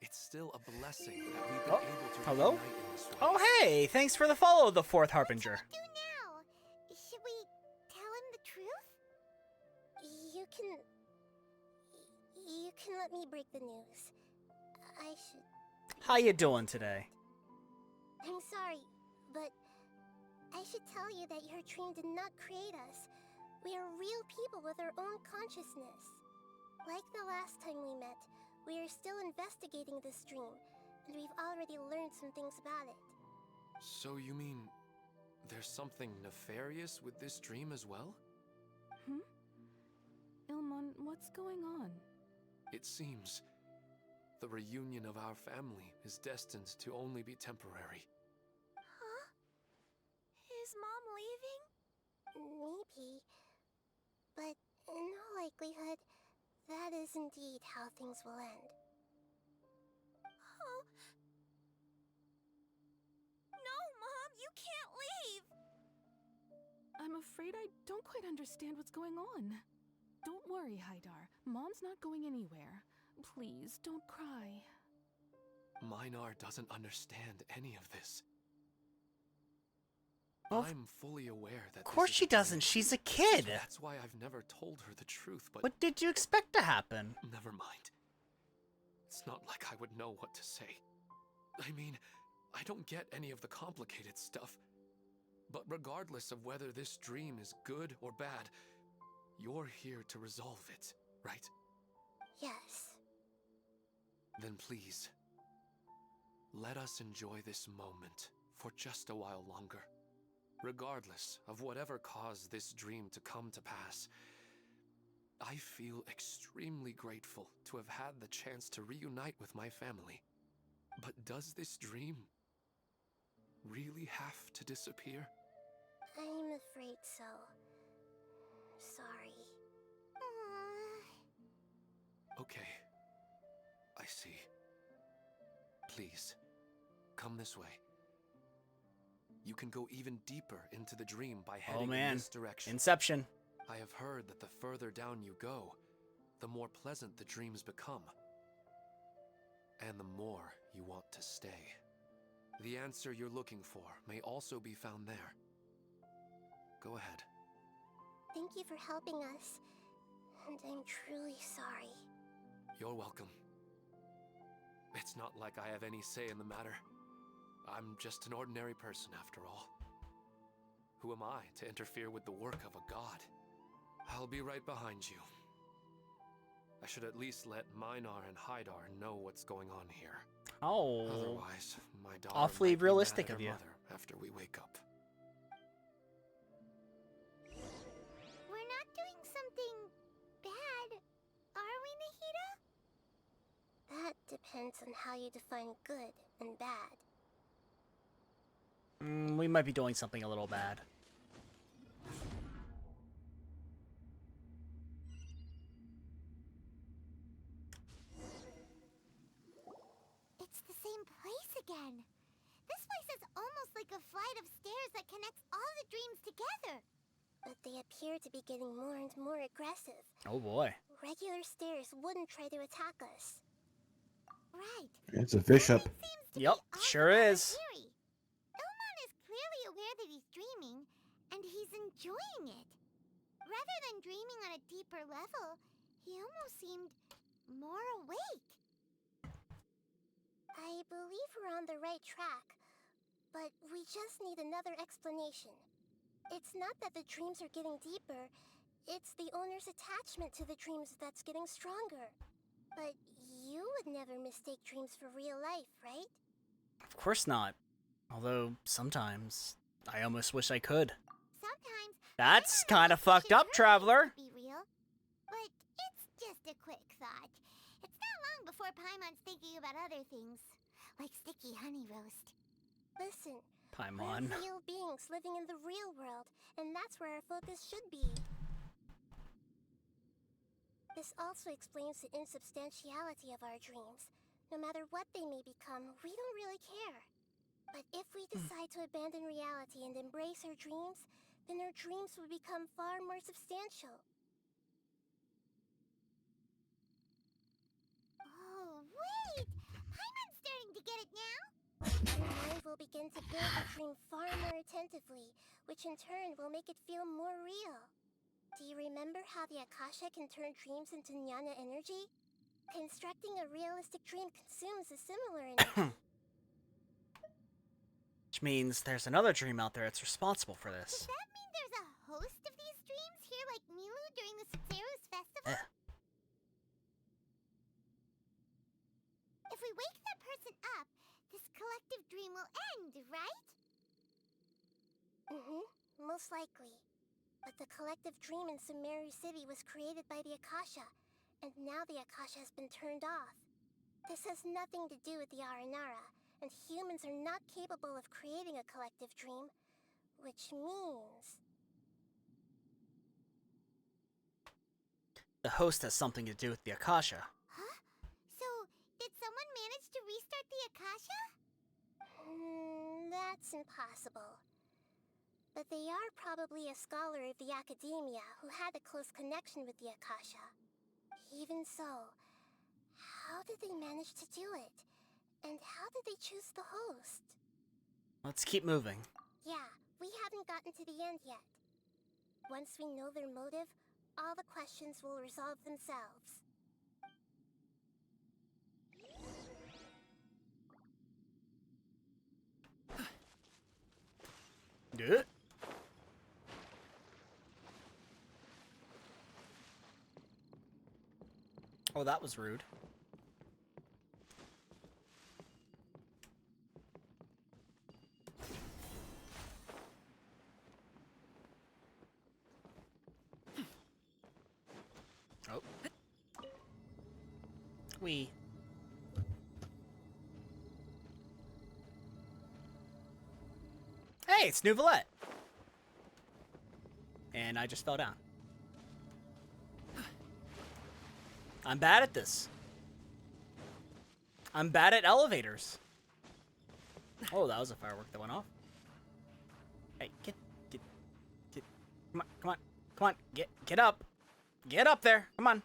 it's still a blessing that we've been able to Hello? reunite in this way. Oh, hey! Thanks for the follow, the fourth Harbinger. What do now? Should we tell him the truth? You can let me break the news. I should... How you doing today? I'm sorry, but I should tell you that your dream did not create us. We are real people with our own consciousness. Like the last time we met, we are still investigating this dream, and we've already learned some things about it. So you mean there's something nefarious with this dream as well? Ilmon, what's going on? It seems the reunion of our family is destined to only be temporary. Huh? Is Mom leaving? Maybe. But in all likelihood, that is indeed how things will end. Oh. No, Mom, you can't leave! I'm afraid I don't quite understand what's going on. Don't worry, Hydar. Mom's not going anywhere. Please, don't cry. Minar doesn't understand any of this. Well, I'm fully aware that Of course she doesn't. She's a kid. That's why I've never told her the truth, but What did you expect to happen? never mind. It's not like I would know what to say. I mean, I don't get any of the complicated stuff. But regardless of whether this dream is good or bad, you're here to resolve it, right? Yes. Then please, let us enjoy this moment for just a while longer. Regardless of whatever caused this dream to come to pass, I feel extremely grateful to have had the chance to reunite with my family. But does this dream really have to disappear? I'm afraid so. Sorry. Okay. I see. Please, come this way. you can go even deeper into the dream by heading Oh man, in this direction. Inception. I have heard that the further down you go, the more pleasant the dreams become. And the more you want to stay. The answer you're looking for may also be found there. Go ahead. Thank you for helping us, and I'm truly sorry. You're welcome. It's not like I have any say in the matter. I'm just an ordinary person after all. Who am I to interfere with the work of a god? I'll be right behind you. I should at least let Minar and Hydar know what's going on here. Oh. Otherwise, my daughter Awfully might be realistic mad at of her you. mother after we wake up. We're not doing something bad, are we, Nahida? That depends on how you define good and bad. We might be doing something a little bad. It's the same place again. This place is almost like a flight of stairs that connects all the dreams together. But they appear to be getting more and more aggressive. Oh boy. Regular stairs wouldn't try to attack us. Right. It's a fish up. Yep, sure is. Theory. Ilmon is clearly aware that he's dreaming, and he's enjoying it. Rather than dreaming on a deeper level, he almost seemed more awake. I believe we're on the right track, but we just need another explanation. It's not that the dreams are getting deeper, it's the owner's attachment to the dreams that's getting stronger. But you would never mistake dreams for real life, right? Of course not. Although, sometimes, I almost wish I could. Sometimes That's kind of fucked up, Traveler. be real, but it's just a quick thought. It's not long before Paimon's thinking about other things, like sticky honey roast. Listen, Paimon. we're real beings living in the real world, and that's where our focus should be. This also explains the insubstantiality of our dreams. No matter what they may become, we don't really care. But if we decide to abandon reality and embrace our dreams, then our dreams will become far more substantial. Oh, wait! Paimon's starting to get it now? Your mind will begin to build the dream far more attentively, which in turn will make it feel more real. Do you remember how the Akasha can turn dreams into jnana energy? Constructing a realistic dream consumes a similar energy. Which means there's another dream out there that's responsible for Does this. that mean there's a host of these dreams here like Milu during the Setsuru's festival? If we wake that person up, this collective dream will end, right? Most likely. But the collective dream in Sumeru City was created by the Akasha, and now the Akasha has been turned off. This has nothing to do with the Aranara, and humans are not capable of creating a collective dream, which means... The host has something to do with the Akasha. Huh? So, did someone manage to restart the Akasha? That's impossible. But they are probably a scholar of the academia who had a close connection with the Akasha. Even so, how did they manage to do it? And how did they choose the host? Let's keep moving. Yeah, we haven't gotten to the end yet. Once we know their motive, all the questions will resolve themselves. Good. Oh, that was rude. Oh. Wee. Hey, it's Nouvelette. And I just fell down. I'm bad at this. I'm bad at elevators. Oh, that was a firework that went off. Come on, get up. Get up there. Come on.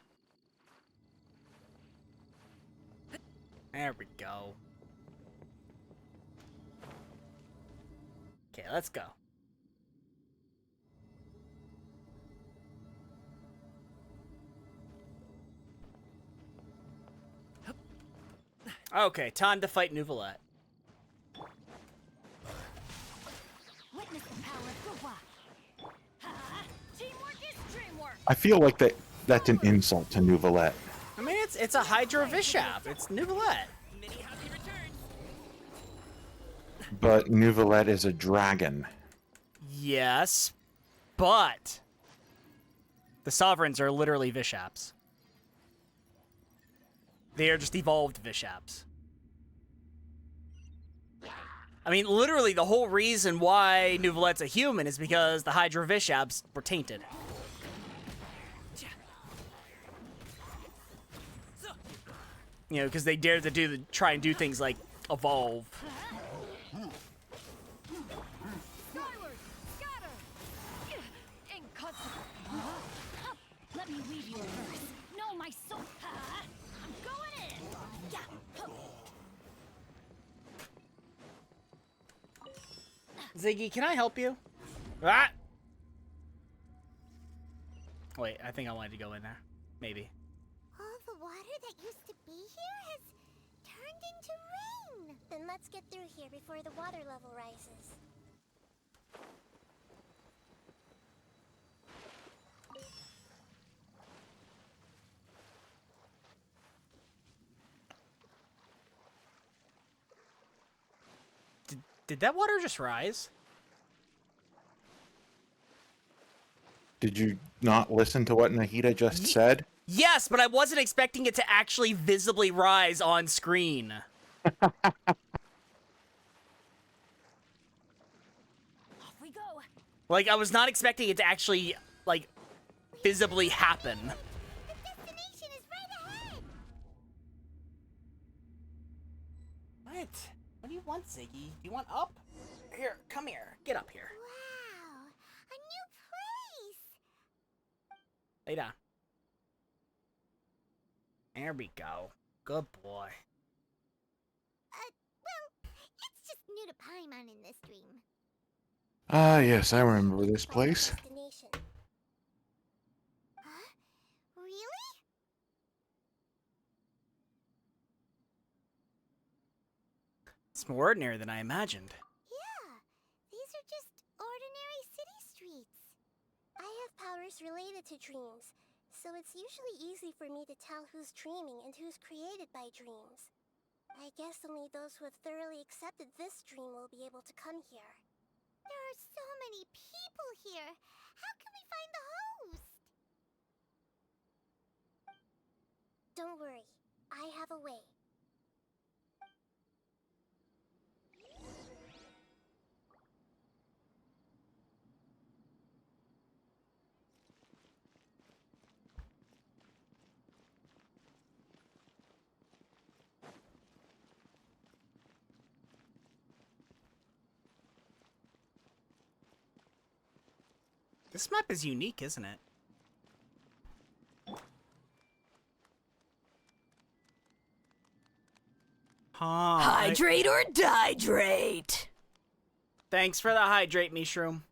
There we go. Okay, let's go. Okay, time to fight Nouvelette. Witness the power of Gua. Teamwork is dreamwork. I feel like that's an insult to Nouvelette. I mean, it's a Hydro Vishap. It's Nouvelette. But Nouvelette is a dragon. Yes, but the Sovereigns are literally Vishaps. They are just evolved Vishaps. I mean, literally, the whole reason why Nouvelette's a human is because the Hydro Vishaps were tainted. You know, because they dared to try and do things like evolve. Let me weave you a verse. No, my soul. I'm going in. Ziggy, can I help you? Ah! Wait, I think I wanted to go in there. Maybe. All the water that used to be here has turned into rain. Then let's get through here before the water level rises. Did that water just rise? Did you not listen to what Nahida just said? Yes, but I wasn't expecting it to actually visibly rise on screen. Off we go. Like, I was not expecting it to actually, like, visibly happen. The destination is right ahead. What? What do you want, Ziggy? You want up? Here, come here. Get up here. Wow, a new place. Lay down. There we go. Good boy. Well, it's just new to Paimon in this dream. Ah, yes, I remember this place. Destination. Huh? Really? It's more ordinary than I imagined. Yeah, these are just ordinary city streets. I have powers related to dreams, so it's usually easy for me to tell who's dreaming and who's created by dreams. I guess only those who have thoroughly accepted this dream will be able to come here. There are so many people here. How can we find the host? Don't worry, I have a way. This map is unique, isn't it? Huh. Hydrate or dihydrate. Thanks for the hydrate, Mishroom.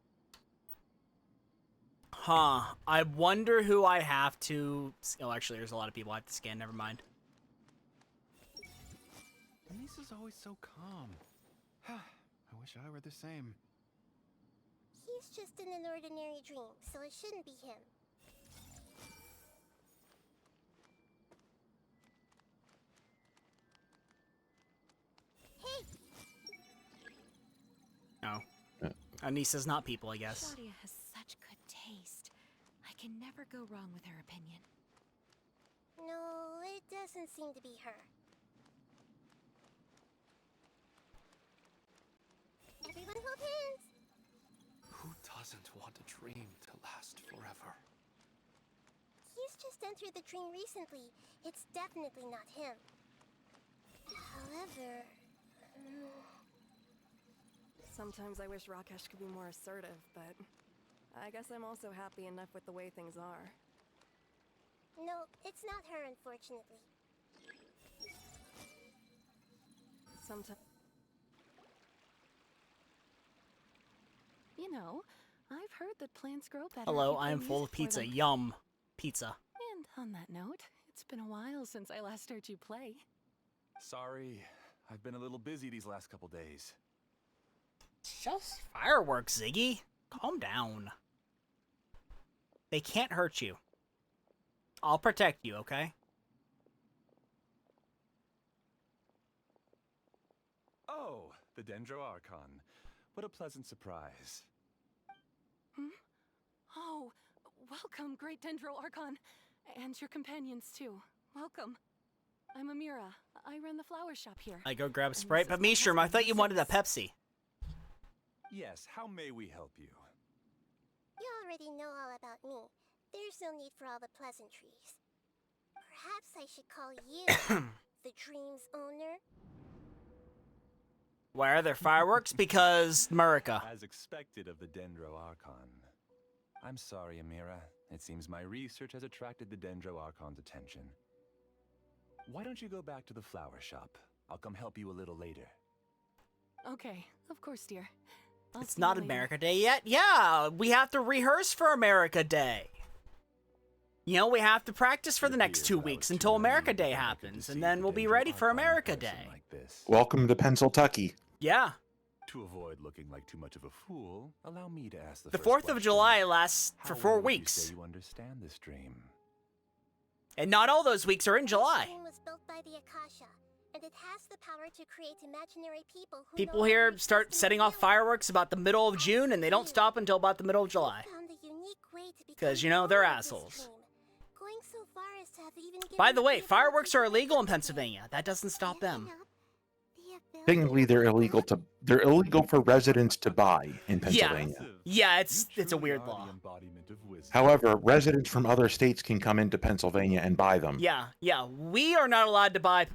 Huh. I wonder who I have to... Oh, actually, there's a lot of people I have to scan. Never mind. Lisa's always so calm. I wish I were the same. He's just in an ordinary dream, so it shouldn't be him. No. Anissa's not people, I guess. Claudia has such good taste. I can never go wrong with her opinion. No, it doesn't seem to be her. Everyone hold hands! Who doesn't want a dream to last forever? He's just entered the dream recently. It's definitely not him. However... Sometimes I wish Rakesh could be more assertive, but I guess I'm also happy enough with the way things are. No, it's not her, unfortunately. Sometimes. You know, I've heard that plants grow better. Hello, if you I am play full music of for pizza. them. Yum. Pizza. And on that note, it's been a while since I last heard you play. Sorry, I've been a little busy these last couple days. Just fireworks, Ziggy. Calm down. They can't hurt you. I'll protect you, okay? Oh, the Dendro Archon. What a pleasant surprise. Hmm? Oh, welcome, Great Dendro Archon. And your companions, too. Welcome. I'm Amira. I run the flower shop here. I go grab a And Sprite, this but is my Mishram, I husband, thought you wanted a Six. Pepsi. Yes, how may we help you? You already know all about me. There's no need for all the pleasantries. Perhaps I should call you the dream's owner? Why are there fireworks? Because America. As expected of the Dendro Archon. I'm sorry, Amira. It seems my research has attracted the Dendro Archon's attention. Why don't you go back to the flower shop? I'll come help you a little later. Okay, of course, dear. I'll It's see you not later. America Day yet? Yeah, we have to rehearse for America Day. You know, we have to practice for the next 2 weeks until America Day happens, and then we'll be ready for America Day. Welcome to Pennsylvania. Yeah. To avoid looking like too much of a fool, allow me to ask the The first 4th of question. July lasts for How 4 well would you weeks. say you understand this dream? And not all those weeks are in July. The dream was built by the Akasha, and it has the power to create imaginary people who People no here longer start exist in setting the off real fireworks about the middle of June, and they don't stop until about the middle of July. world. Found a unique way to Because, become you know, they're part of this assholes. dream, going so far as to have even By given the way, ability fireworks to are illegal in Pennsylvania. That doesn't stop them. Technically, they're illegal for residents to buy in Pennsylvania. Yeah, it's a weird law. However, residents from other states can come into Pennsylvania and buy them. Yeah, we are not allowed to buy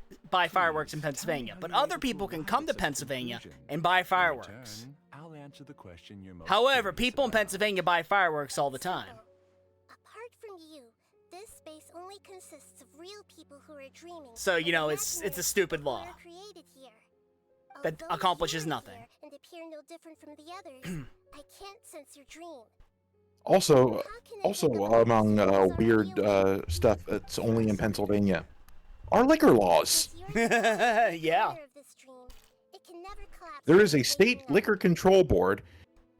fireworks in Pennsylvania, but other people can come to Pennsylvania and buy fireworks. I'll answer the question you're most However, curious people in about. Pennsylvania buy fireworks all the time. Apart from you, this space only consists of real people who are dreaming. So, you know, and it's a imaginary stupid people who law are created here. that Although accomplishes you are nothing. here and appear no different from the others, I can't sense your dream. Also, among weird stuff that's only in Pennsylvania, are liquor laws. Yeah. There is a state liquor control board,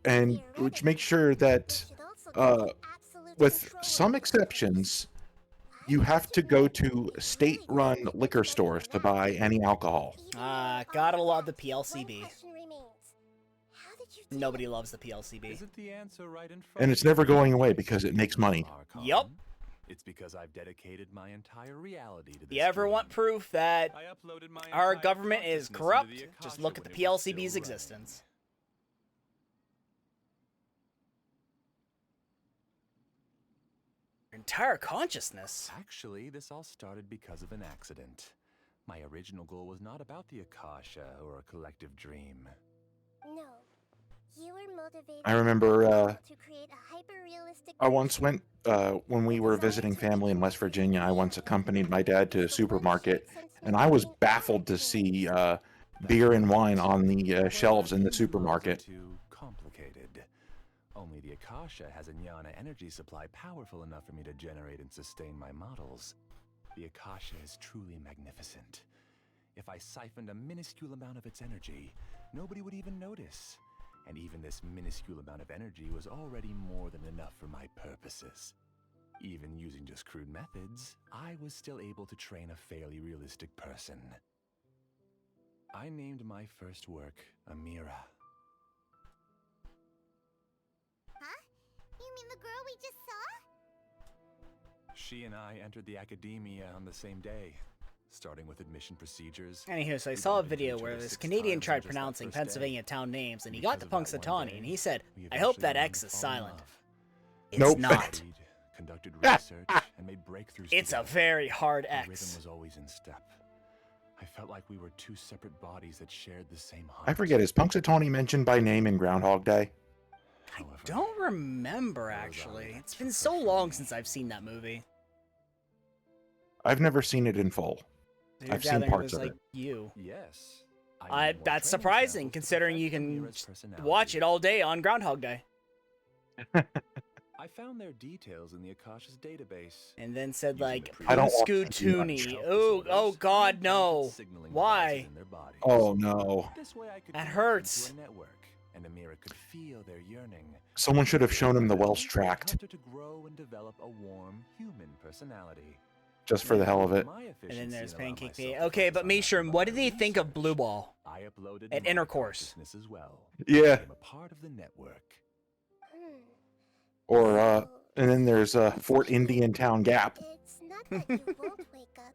and which makes sure that, with some exceptions, you have to go to state-run liquor stores to buy any alcohol. Gotta love the PLCB. Nobody loves the PLCB. Isn't the answer right in front And of it's you? never going away because it makes money. Yup. It's because I've dedicated my entire reality to this. You ever dream. want proof that I uploaded my our entire government is consciousness corrupt? into the Just Akasha look at the when it was still PLCB's running. existence. Your entire consciousness. Actually, this all started because of an accident. My original goal was not about the Akasha or a collective dream. No. You were motivated I remember to create a hyper-realistic I once went, when we were visiting family in West Virginia, I once accompanied my dad to a supermarket, and I was baffled to see beer and wine on the shelves in the supermarket. Too complicated. Only the Akasha has a jnana energy supply powerful enough for me to generate and sustain my models. The Akasha is truly magnificent. If I siphoned a minuscule amount of its energy, nobody would even notice. And even this minuscule amount of energy was already more than enough for my purposes. Even using just crude methods, I was still able to train a fairly realistic person. I named my first work Amira. Huh? You mean the girl we just saw? She and I entered the academia on the same day, starting with admission procedures. Anywho, so I We saw a bumped into video each where other this 6 Canadian times tried in just that pronouncing first day. Pennsylvania town names, and he Because got to of that one Punxsutawney, day, and he said, we I hope eventually that learned X to is fall in silent. love. It's Nope. not. Studied, conducted research, and made breakthroughs It's a together. very hard The rhythm X. was always in step. I felt like we were two separate bodies that shared the same heart. I forget, is Punxsutawney mentioned by name in Groundhog Day? However, don't remember, actually. It's been so long since I've seen that movie. I've never seen it in full. Dude, I've seen it parts was of like it. you. Yes. That's surprising, considering you can watch it all day on Groundhog Day. I found their details in the Akasha's database. And then said, like, I don't want Scootoonie. Oh God, no. Why? Oh no. This way I could That connect hurts. them to a network, and Amira could feel their yearning. Someone should have shown him the Welsh tract, Helped her to grow and develop a warm human personality. just for the hell of it. And then there's Pancake Pie. Okay, but Mishram, what did he think of Blue Ball I uploaded at my Intercourse? consciousness as well. Yeah. Became a part of the network. Or, and then there's Fort Indian Town Gap. It's not that you won't wake up,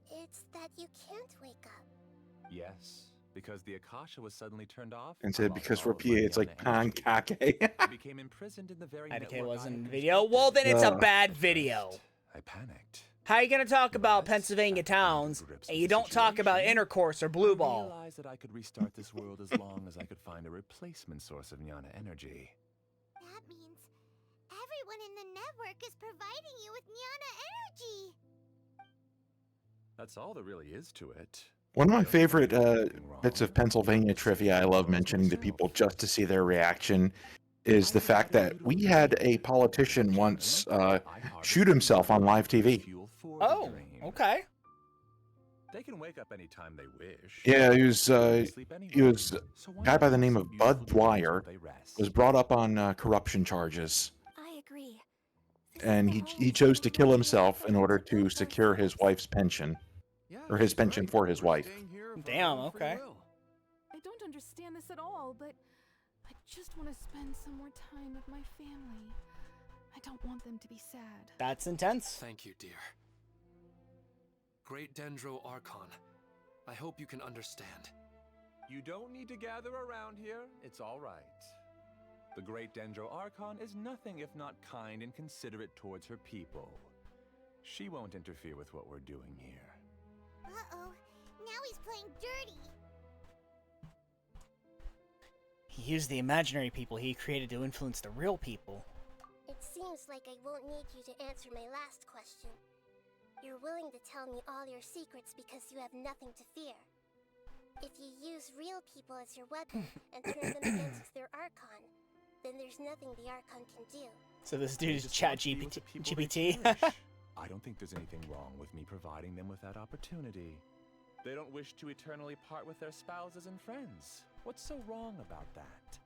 it's that you can't wake up. Yes, because the Akasha was suddenly turned off. And said, I lost because all we're of PA, my it's like energy. pancake. I became imprisoned in the very IDK network wasn't I in had the video. Well, then it's a Ugh. bad video. I panicked. How are you gonna talk about Pennsylvania towns and you don't talk about Intercourse or Blue I Ball? realized that I could restart this world as long as I could find a replacement source of Jnana energy. That means everyone in the network is providing you with Jnana energy. That's all there really is to it. One of my favorite bits of Pennsylvania trivia I love mentioning to people just to see their reaction is the fact that we had a politician once shoot himself on live TV. Oh, okay. They can wake up anytime they wish. Yeah, he was a guy by the name of Bud Dwyer, was brought up on corruption charges, I agree. and he chose to kill himself in order to secure his wife's pension, or his pension for his wife. Damn, okay. I don't understand this at all, but I just want to spend some more time with my family. I don't want them to be sad. That's intense. Thank you, dear. Great Dendro Archon, I hope you can understand. You don't need to gather around here. It's all right. The great Dendro Archon is nothing if not kind and considerate towards her people. She won't interfere with what we're doing here. Uh-oh, now he's playing dirty. He used the imaginary people he created to influence the real people. It seems like I won't need you to answer my last question. You're willing to tell me all your secrets because you have nothing to fear. If you use real people as your weapon and turn them against their Archon, then there's nothing the Archon can do. So this dude is Chat GPT. I don't think there's anything wrong with me providing them with that opportunity. They don't wish to eternally part with their spouses and friends. What's so wrong about that?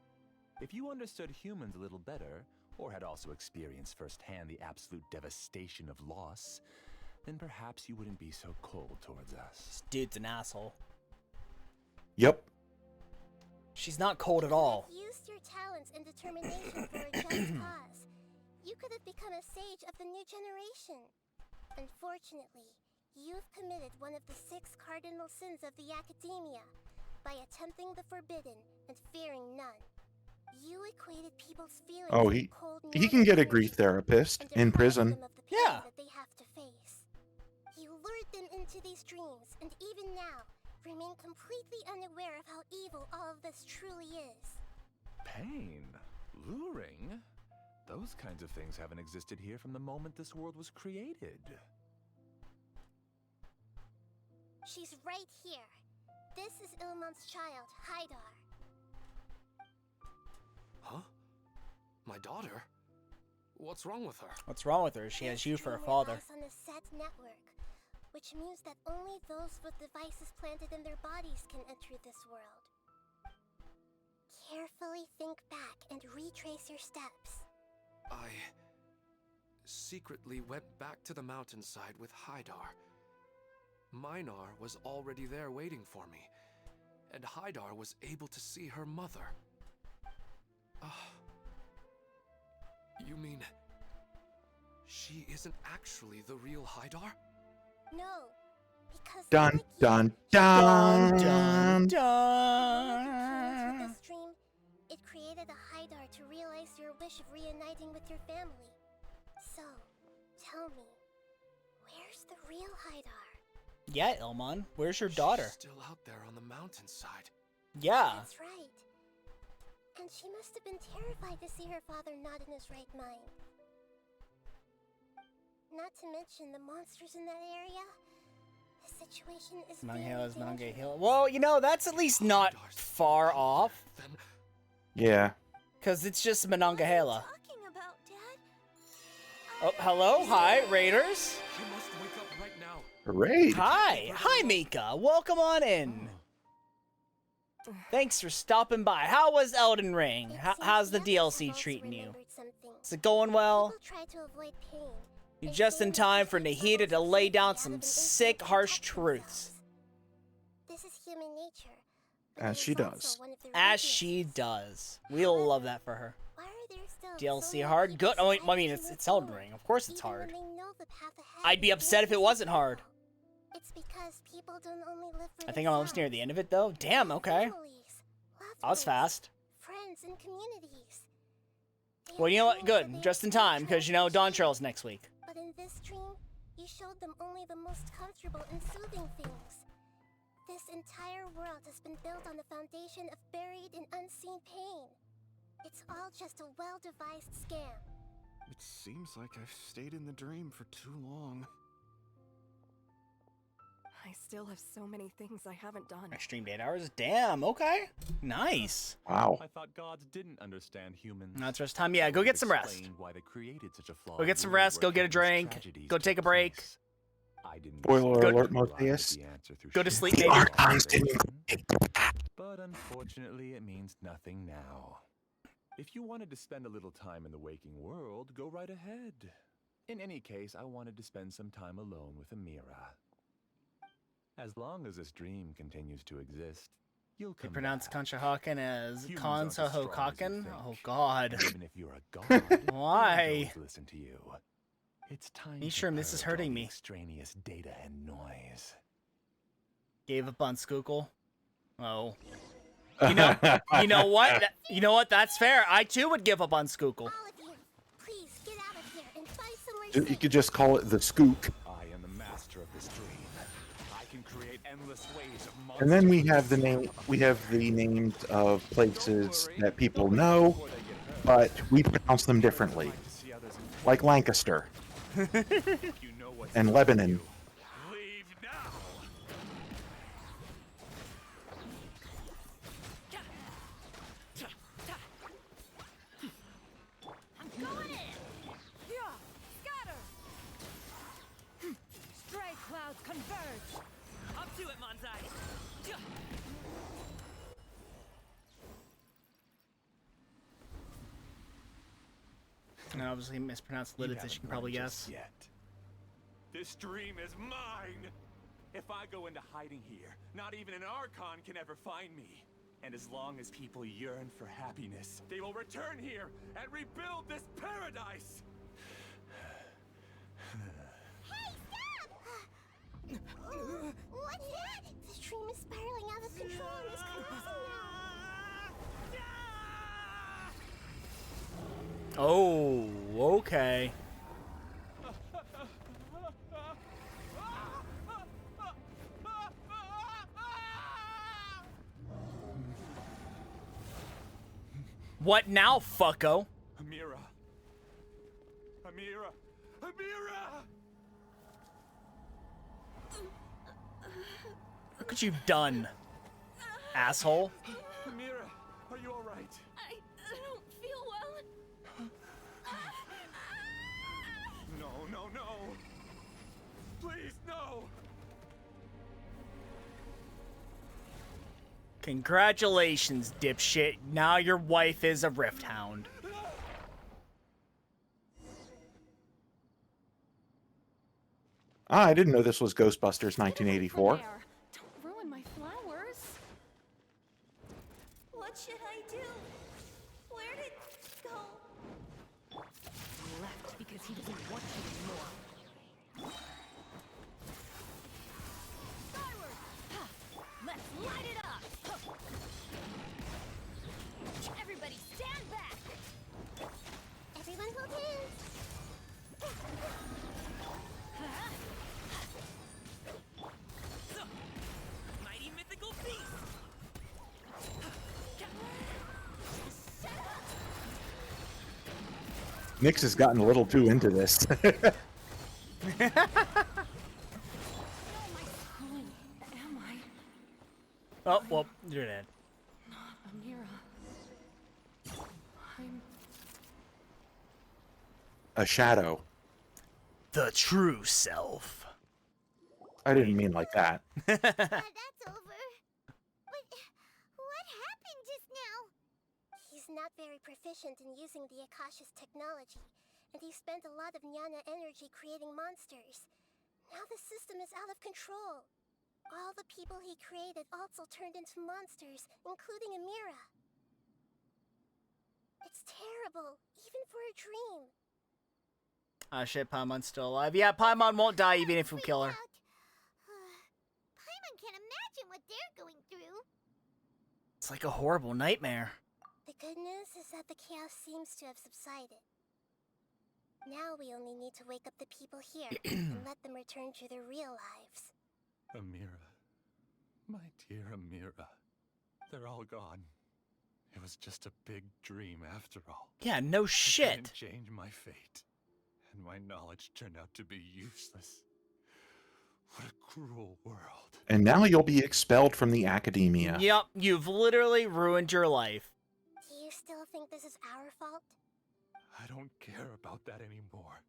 If you understood humans a little better, or had also experienced firsthand the absolute devastation of loss, then perhaps you wouldn't be so cold towards us. This dude's an asshole. Yep. She's not cold at all. If you used your talents and determination for a just cause, you could have become a sage of the new generation. Unfortunately, you've committed one of the 6 cardinal sins of the Academia by attempting the forbidden and fearing none. You equated people's feelings Oh, with cold he can get a energy grief therapist and in deprived prison. them of the pain Yeah. that they have to face. You lured them into these dreams, and even now, remain completely unaware of how evil all of this truly is. Pain? Luring? Those kinds of things haven't existed here from the moment this world was created. She's right here. This is Ilmon's child, Haidar. Huh? My daughter? What's wrong with her? What's wrong with her? She has you for a father. Relies on a set network, which means that only those with devices planted in their bodies can enter this world. Carefully think back and retrace your steps. I secretly went back to the mountainside with Haidar. Minar was already there waiting for me, and Haidar was able to see her mother. You mean she isn't actually the real Haidar? No, because Dun like dun you, dun Dun with dun. this dream, it created a Haidar to realize your wish of reuniting with your family. So, tell me, where's the real Haidar? Yeah, Ilmon, where's your daughter? She's still out there on the mountainside. Yeah. That's right. And she must have been terrified to see her father not in his right mind. Not to mention the monsters in that area. The situation is Monongahela's Monongahela. Well, you know, that's at least not far off. Yeah. Because it's just Monongahela. Oh, hello. Hi, Raiders. I must wake up right now. Raid. Hi. Hi, Mika. Welcome on in. Thanks for stopping by. How was Elden Ring? How's the DLC treating you? Is it going well? You're just in time for Nahida to lay down some sick, harsh truths. This is human nature. As she does. As she does. We'll love that for her. DLC hard? Good. Oh, wait, I mean, it's Elden Ring. Of course it's hard. I'd be upset if it wasn't hard. It's because people don't only live for I think I'm almost near the end of it, though. Damn, okay. That was fast. Friends and communities. Well, you know what? Good. Just in time, because, you know, Dawn Trail's next week. But in this dream, you showed them only the most comfortable and soothing things. This entire world has been built on the foundation of buried and unseen pain. It's all just a well-devised scam. It seems like I've stayed in the dream for too long. I still have so many things I haven't done. I streamed 8 hours? Damn, okay. Nice. Wow. I thought gods didn't understand humans. Now it's rest time. Yeah, go get some rest. Explained why they created such a flawed Go get some world rest, where go get a countless drink, tragedies go take a took break. place. I didn't Spoiler decide alert, to arrive at Motheus. the answer through Go to sheer sleep, will baby. or Archives didn't observation, but unfortunately, it means nothing now. If you wanted to spend a little time in the waking world, go right ahead. In any case, I wanted to spend some time alone with Amira. As long as this dream continues to exist, you'll They come pronounce back. Conshahaken as Humans aren't as strong as you Konsahokaken? think. Oh, God. And even if you're a god, they Why? won't listen to you. It's time to Nishram, this is purge all hurting the me. extraneous data and noise. Gave up on Skookle. Oh. You know what? You know what? That's fair. I too would give up on Skookle. Please get out of here and find somewhere You could just call it the Skook. I am the master of this dream. I can create endless ways of monsters. And then we have the name. We have the names of places that people know, but we pronounce them differently, like Lancaster and Lebanon. Leave now. I'm going in! Yeah! Scatter! Stray clouds converge! Up to it, Manzai! And obviously mispronounced Lidith, as you can probably guess. Yet. This dream is mine! If I go into hiding here, not even an Archon can ever find me. And as long as people yearn for happiness, they will return here and rebuild this paradise! What's that? This dream is spiraling out of control and is collapsing now. Oh, okay. What now, fucko? Amira. Amira. Amira! Look what you've done, asshole. Amira, are you alright? I don't feel well. No, no, no! Please, no! Congratulations, dipshit. Now your wife is a Rift Hound. Ah, I didn't know this was Ghostbusters 1984. Don't ruin my flowers. What should I do? Where did it go? He left because he doesn't want you anymore. Skyward! Let's light it up! Everybody stand back! Everyone hold hands. Mighty mythical beast! Nyx has gotten a little too into this. Am I? Oh, well, you're dead. Not Amira. I'm A shadow. The true self. I didn't mean like that. That's over. But what happened just now? He's not very proficient in using the Akasha's technology, and he spent a lot of Jnana energy creating monsters. Now the system is out of control. All the people he created also turned into monsters, including Amira. It's terrible, even for a dream. Ah, shit, Paimon's still alive. Yeah, Paimon won't die even if we kill her. Paimon can't imagine what they're going through. It's like a horrible nightmare. The good news is that the chaos seems to have subsided. Now we only need to wake up the people here and let them return to their real lives. Amira. My dear Amira. They're all gone. It was just a big dream after all. Yeah, no I shit. couldn't change my fate. And my knowledge turned out to be useless. What a cruel world. And now you'll be expelled from the academia. Yep, you've literally ruined your life. Do you still think this is our fault? I don't care about that anymore.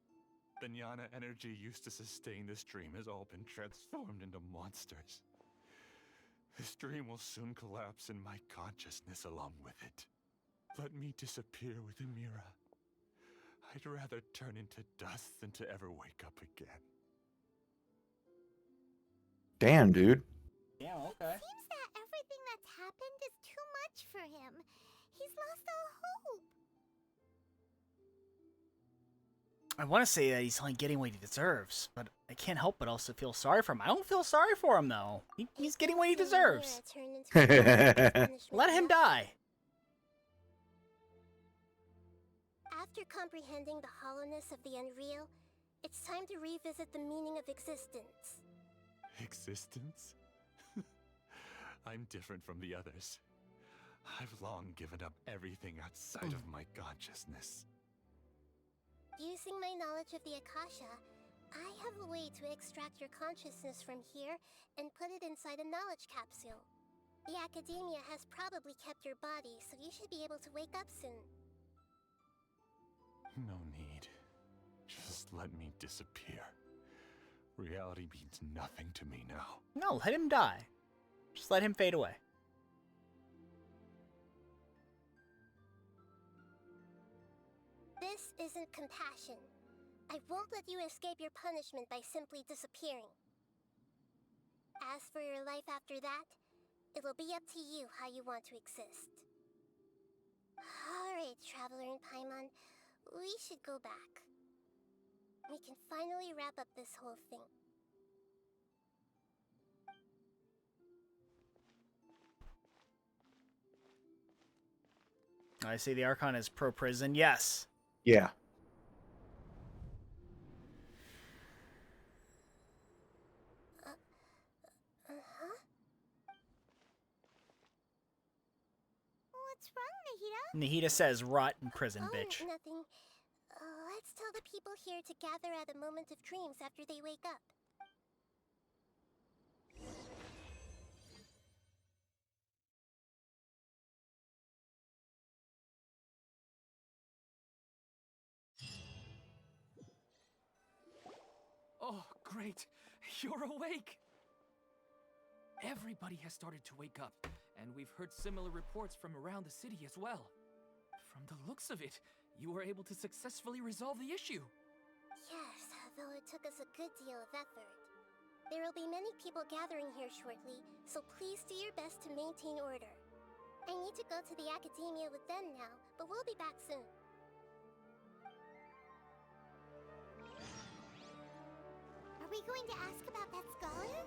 The Jnana energy used to sustain this dream has all been transformed into monsters. This dream will soon collapse and my consciousness along with it. Let me disappear with Amira. I'd rather turn into dust than to ever wake up again. Damn, dude. Yeah, okay. Seems that everything that's happened is too much for him. He's lost all hope. I want to say that he's only getting what he deserves, but I can't help but also feel sorry for him. I don't feel sorry for him, though. He's getting what he deserves. Let him die. After comprehending the hollowness of the unreal, it's time to revisit the meaning of existence. Existence? I'm different from the others. I've long given up everything outside of my consciousness. Using my knowledge of the Akasha, I have a way to extract your consciousness from here and put it inside a knowledge capsule. The Academia has probably kept your body, so you should be able to wake up soon. No need. Just let me disappear. Reality means nothing to me now. No, let him die. Just let him fade away. This isn't compassion. I won't let you escape your punishment by simply disappearing. As for your life after that, it'll be up to you how you want to exist. Alright, Traveler and Paimon, we should go back. We can finally wrap up this whole thing. I see the Archon is pro-prison. Yes. Yeah. What's wrong, Nahida? Nahida says, rot in prison, bitch. Nothing. Let's tell the people here to gather at a moment of dreams after they wake up. Oh, great. You're awake. Everybody has started to wake up, and we've heard similar reports from around the city as well. From the looks of it, you were able to successfully resolve the issue. Yes, though it took us a good deal of effort. There will be many people gathering here shortly, so please do your best to maintain order. I need to go to the Academia with them now, but we'll be back soon. Are we going to ask about that scholar?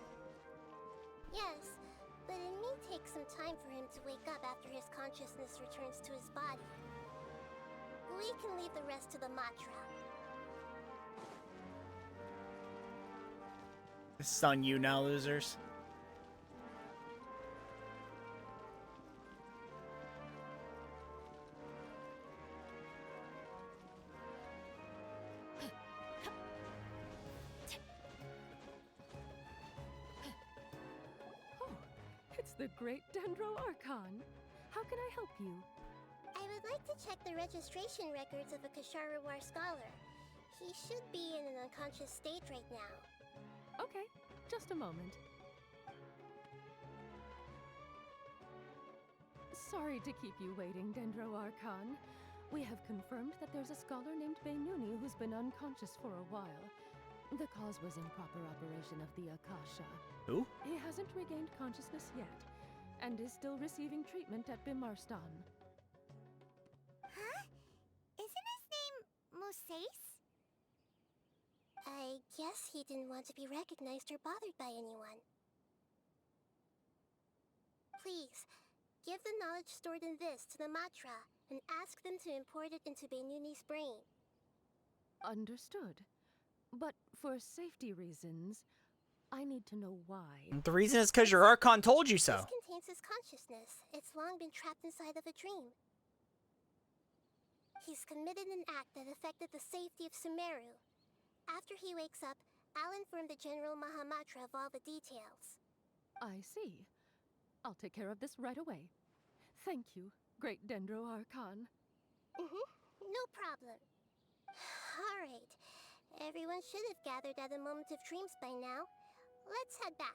Yes, but it may take some time for him to wake up after his consciousness returns to his body. We can leave the rest to the Matra. This is on you now, losers. the great Dendro Archon. How can I help you? I would like to check the registration records of a Kasharawar scholar. He should be in an unconscious state right now. Okay, just a moment. Sorry to keep you waiting, Dendro Archon. We have confirmed that there's a scholar named Beinuni who's been unconscious for a while. The cause was improper operation of the Akasha. Who? He hasn't regained consciousness yet, and is still receiving treatment at Bimarstan. Huh? Isn't his name Mosace? I guess he didn't want to be recognized or bothered by anyone. Please, give the knowledge stored in this to the Matra and ask them to import it into Beinuni's brain. Understood. But for safety reasons, I need to know why. The reason is because your Archon told you so. This contains his consciousness. It's long been trapped inside of a dream. He's committed an act that affected the safety of Sumeru. After he wakes up, I'll inform the General Mahamatra of all the details. I see. I'll take care of this right away. Thank you, great Dendro Archon. No problem. Alright. Everyone should have gathered at a Moment of Dreams by now. Let's head back.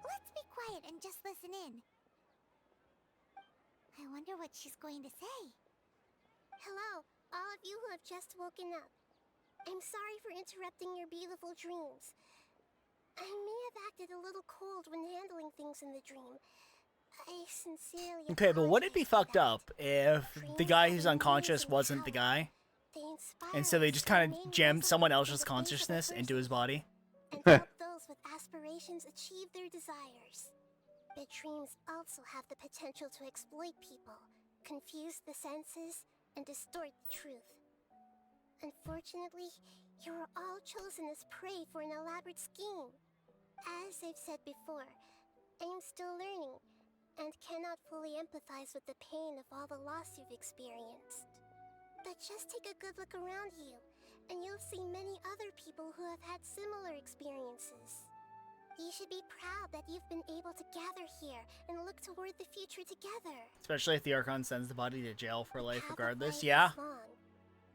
Let's be quiet and just listen in. I wonder what she's going to say. Hello, all of you who have just woken up. I'm sorry for interrupting your beautiful dreams. I may have acted a little cold when handling things in the dream. I sincerely Okay, but wouldn't it be fucked up if the guy who's unconscious wasn't the guy? And so they just kind of jammed someone else's consciousness into his body? and help those with aspirations achieve their desires. But dreams also have the potential to exploit people, confuse the senses, and distort the truth. Unfortunately, you were all chosen as prey for an elaborate scheme. As I've said before, I am still learning, and cannot fully empathize with the pain of all the loss you've experienced. But just take a good look around you, and you'll see many other people who have had similar experiences. You should be proud that you've been able to gather here and look toward the future together. Especially if the Archon sends the body to jail for life regardless, yeah. Long,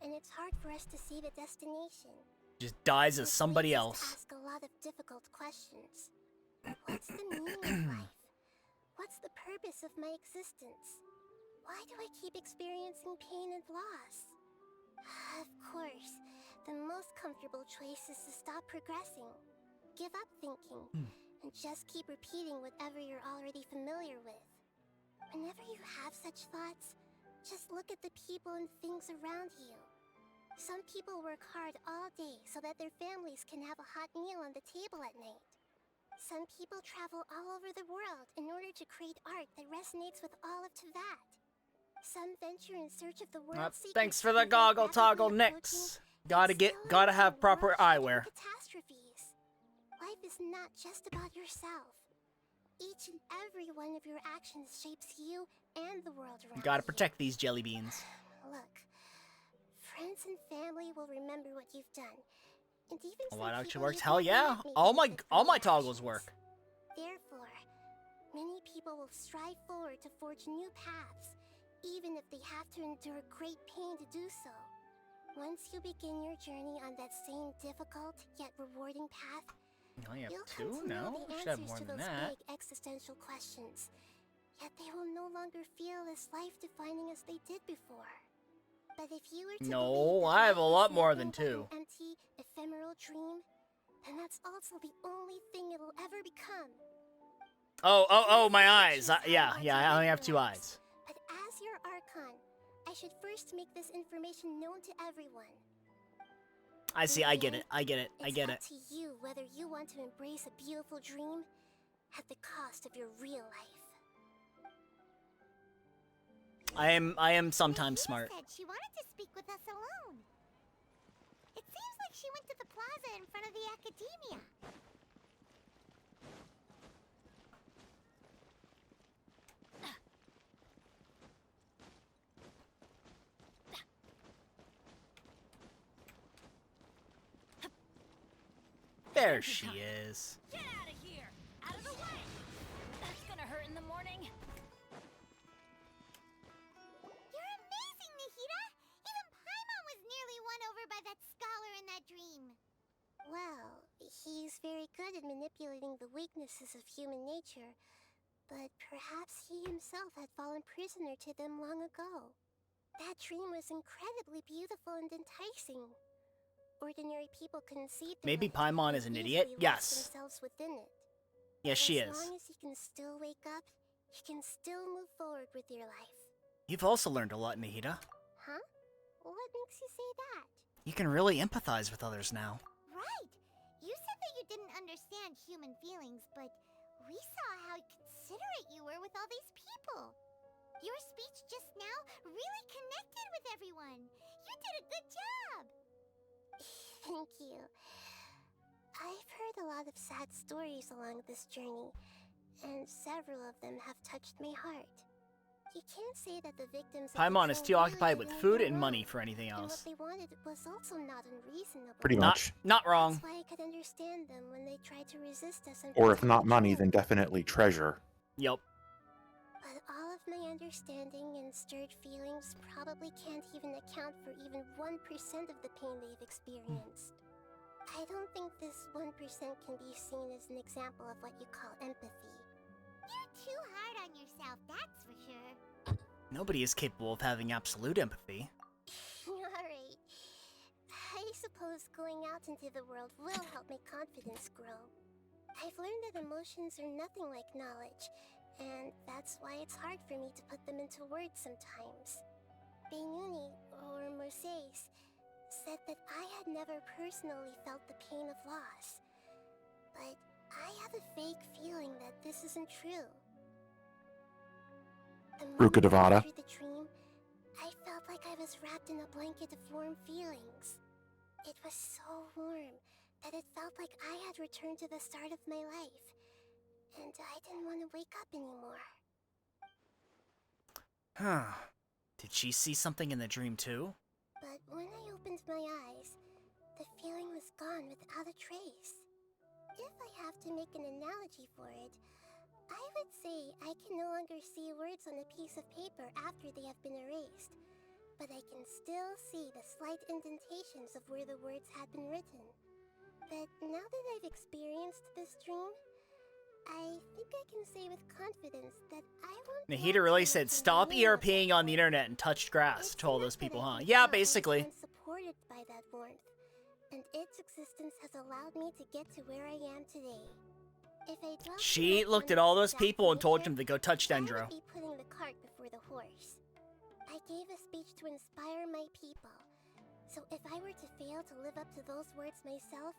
and it's hard for us to see the destination. Just dies as somebody else. Ask a lot of difficult questions. What's the meaning of life? What's the purpose of my existence? Why do I keep experiencing pain and loss? Of course, the most comfortable choice is to stop progressing. Give up thinking, and just keep repeating whatever you're already familiar with. Whenever you have such thoughts, just look at the people and things around you. Some people work hard all day so that their families can have a hot meal on the table at night. Some people travel all over the world in order to create art that resonates with all of Teyvat. Some venture in search of the world's secrets. Thanks for the goggle toggle, Nix. Gotta have proper eyewear. Catastrophes. Life is not just about yourself. Each and every one of your actions shapes you and the world around you. Gotta protect these jelly beans. Look, friends and family will remember what you've done. And even Oh, that actually people works. you Hell thought yeah. might make All my different from toggles actions. work. Therefore, many people will strive forward to forge new paths, even if they have to endure great pain to do so. Once you begin your journey on that same difficult yet rewarding path, You only have you'll two? come to know No? the Should have answers more to than those that. big existential questions. Yet they will no longer feel as life-defining as they did before. But if you were to No, believe that I have a life is lot more nothing than but an two. empty, ephemeral dream, then that's also the only thing it'll ever become. Oh, my eyes. Yeah, I only have two eyes. But as your Archon, I should first make this information known to everyone. I see, I get it. I get it. It's up to you whether you want to embrace a beautiful dream at the cost of your real life. I am sometimes smart. Said she wanted to speak with us alone. It seems like she went to the plaza in front of the academia. There she is. Get out of here! Out of the way! That's gonna hurt in the morning. You're amazing, Nahida! Even Paimon was nearly won over by that scholar in that dream. Well, he's very good at manipulating the weaknesses of human nature, but perhaps he himself had fallen prisoner to them long ago. That dream was incredibly beautiful and enticing. Ordinary people couldn't see through Maybe it Paimon is and an idiot? easily lost Yes. themselves within it. Yes, she As is. long as you can still wake up, you can still move forward with your life. You've also learned a lot, Nahida. Huh? What makes you say that? You can really empathize with others now. Right! You said that you didn't understand human feelings, but we saw how considerate you were with all these people. Your speech just now really connected with everyone. You did a good job! Thank you. I've heard a lot of sad stories along this journey, and several of them have touched my heart. You can't say that the victims of the Paimon is dream too really occupied did with anything food and wrong, money for anything and else. what they wanted was also not unreasonable. Pretty much. Not wrong. That's why I could understand them when they tried to resist us and Or if protect not the money, dream. then definitely treasure. Yup. But all of my understanding and stirred feelings probably can't even account for even 1% of the pain they've experienced. I don't think this 1% can be seen as an example of what you call empathy. You're too hard on yourself, that's for sure. Nobody is capable of having absolute empathy. Alright. I suppose going out into the world will help my confidence grow. I've learned that emotions are nothing like knowledge, and that's why it's hard for me to put them into words sometimes. Benuni, or Mercedes, said that I had never personally felt the pain of loss. But I have a vague feeling that this isn't true. The moment I Rukadevada. entered the dream, I felt like I was wrapped in a blanket of warm feelings. It was so warm that it felt like I had returned to the start of my life, and I didn't want to wake up anymore. Huh. Did she see something in the dream too? But when I opened my eyes, the feeling was gone without a trace. If I have to make an analogy for it, I would say I can no longer see words on a piece of paper after they have been erased, but I can still see the slight indentations of where the words had been written. But now that I've experienced this dream, I think I can say with confidence that I won't. Nahida really said, "Stop ERPing on the internet and touch grass" to all those people, huh? Yeah, basically. I'm supported by that warmth, and its existence has allowed me to get to where I am today. If I dwelt She too much looked on at all its those exact people and told nature, them to go touch I Dendro. would be putting the cart before the horse. I gave a speech to inspire my people, so if I were to fail to live up to those words myself,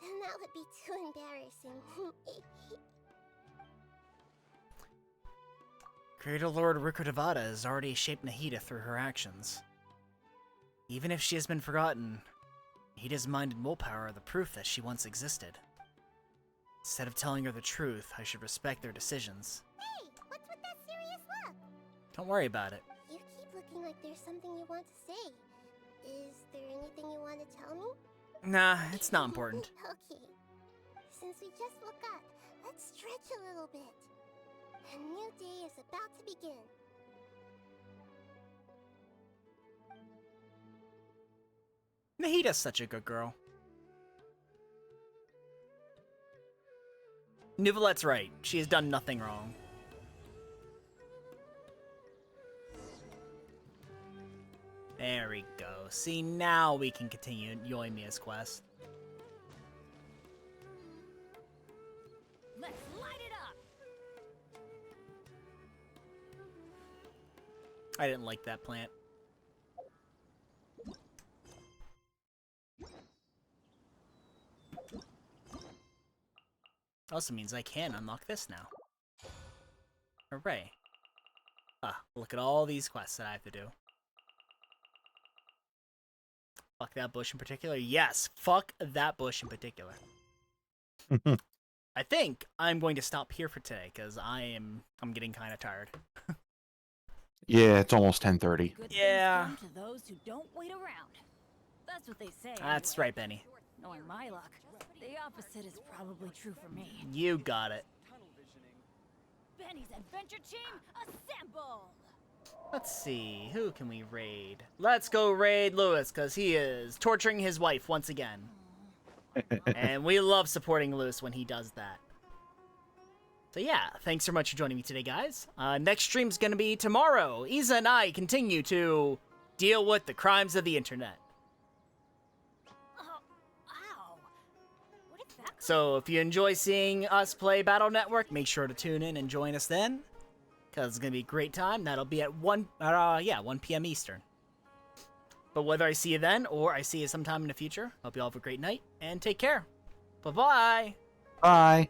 then that would be too embarrassing. Creator Lord Rukadevada has already shaped Nahida through her actions. Even if she has been forgotten, Nahida's mind and willpower are the proof that she once existed. Instead of telling her the truth, I should respect their decisions. Hey, what's with that serious look? Don't worry about it. You keep looking like there's something you want to say. Is there anything you want to tell me? Nah, it's not important. Okay. Since we just woke up, let's stretch a little bit. A new day is about to begin. Nahida's such a good girl. Nuvalette's right. She has done nothing wrong. There we go. See, now we can continue Yoimiya's quest. Let's light it up! I didn't like that plant. Also means I can unlock this now. Hooray. Ah, look at all these quests that I have to do. Fuck that bush in particular? Yes, fuck that bush in particular. I think I'm going to stop here for today, because I'm getting kind of tired. Yeah, it's almost 10:30. Good Yeah. things come to those who don't wait around. That's what they say. That's anyway. right, Benny. Knowing my luck, the opposite is probably true for me. You got it. Benny's adventure team, assemble! Let's see, who can we raid? Let's go raid Lewis, because he is torturing his wife once again. And we love supporting Lewis when he does that. So yeah, thanks so much for joining me today, guys. Next stream's gonna be tomorrow. Isa and I continue to deal with the crimes of the internet. So if you enjoy seeing us play Battle Network, make sure to tune in and join us then, because it's gonna be a great time. That'll be at 1 p.m. Eastern. But whether I see you then or I see you sometime in the future, hope you all have a great night and take care. Bye-bye. Bye.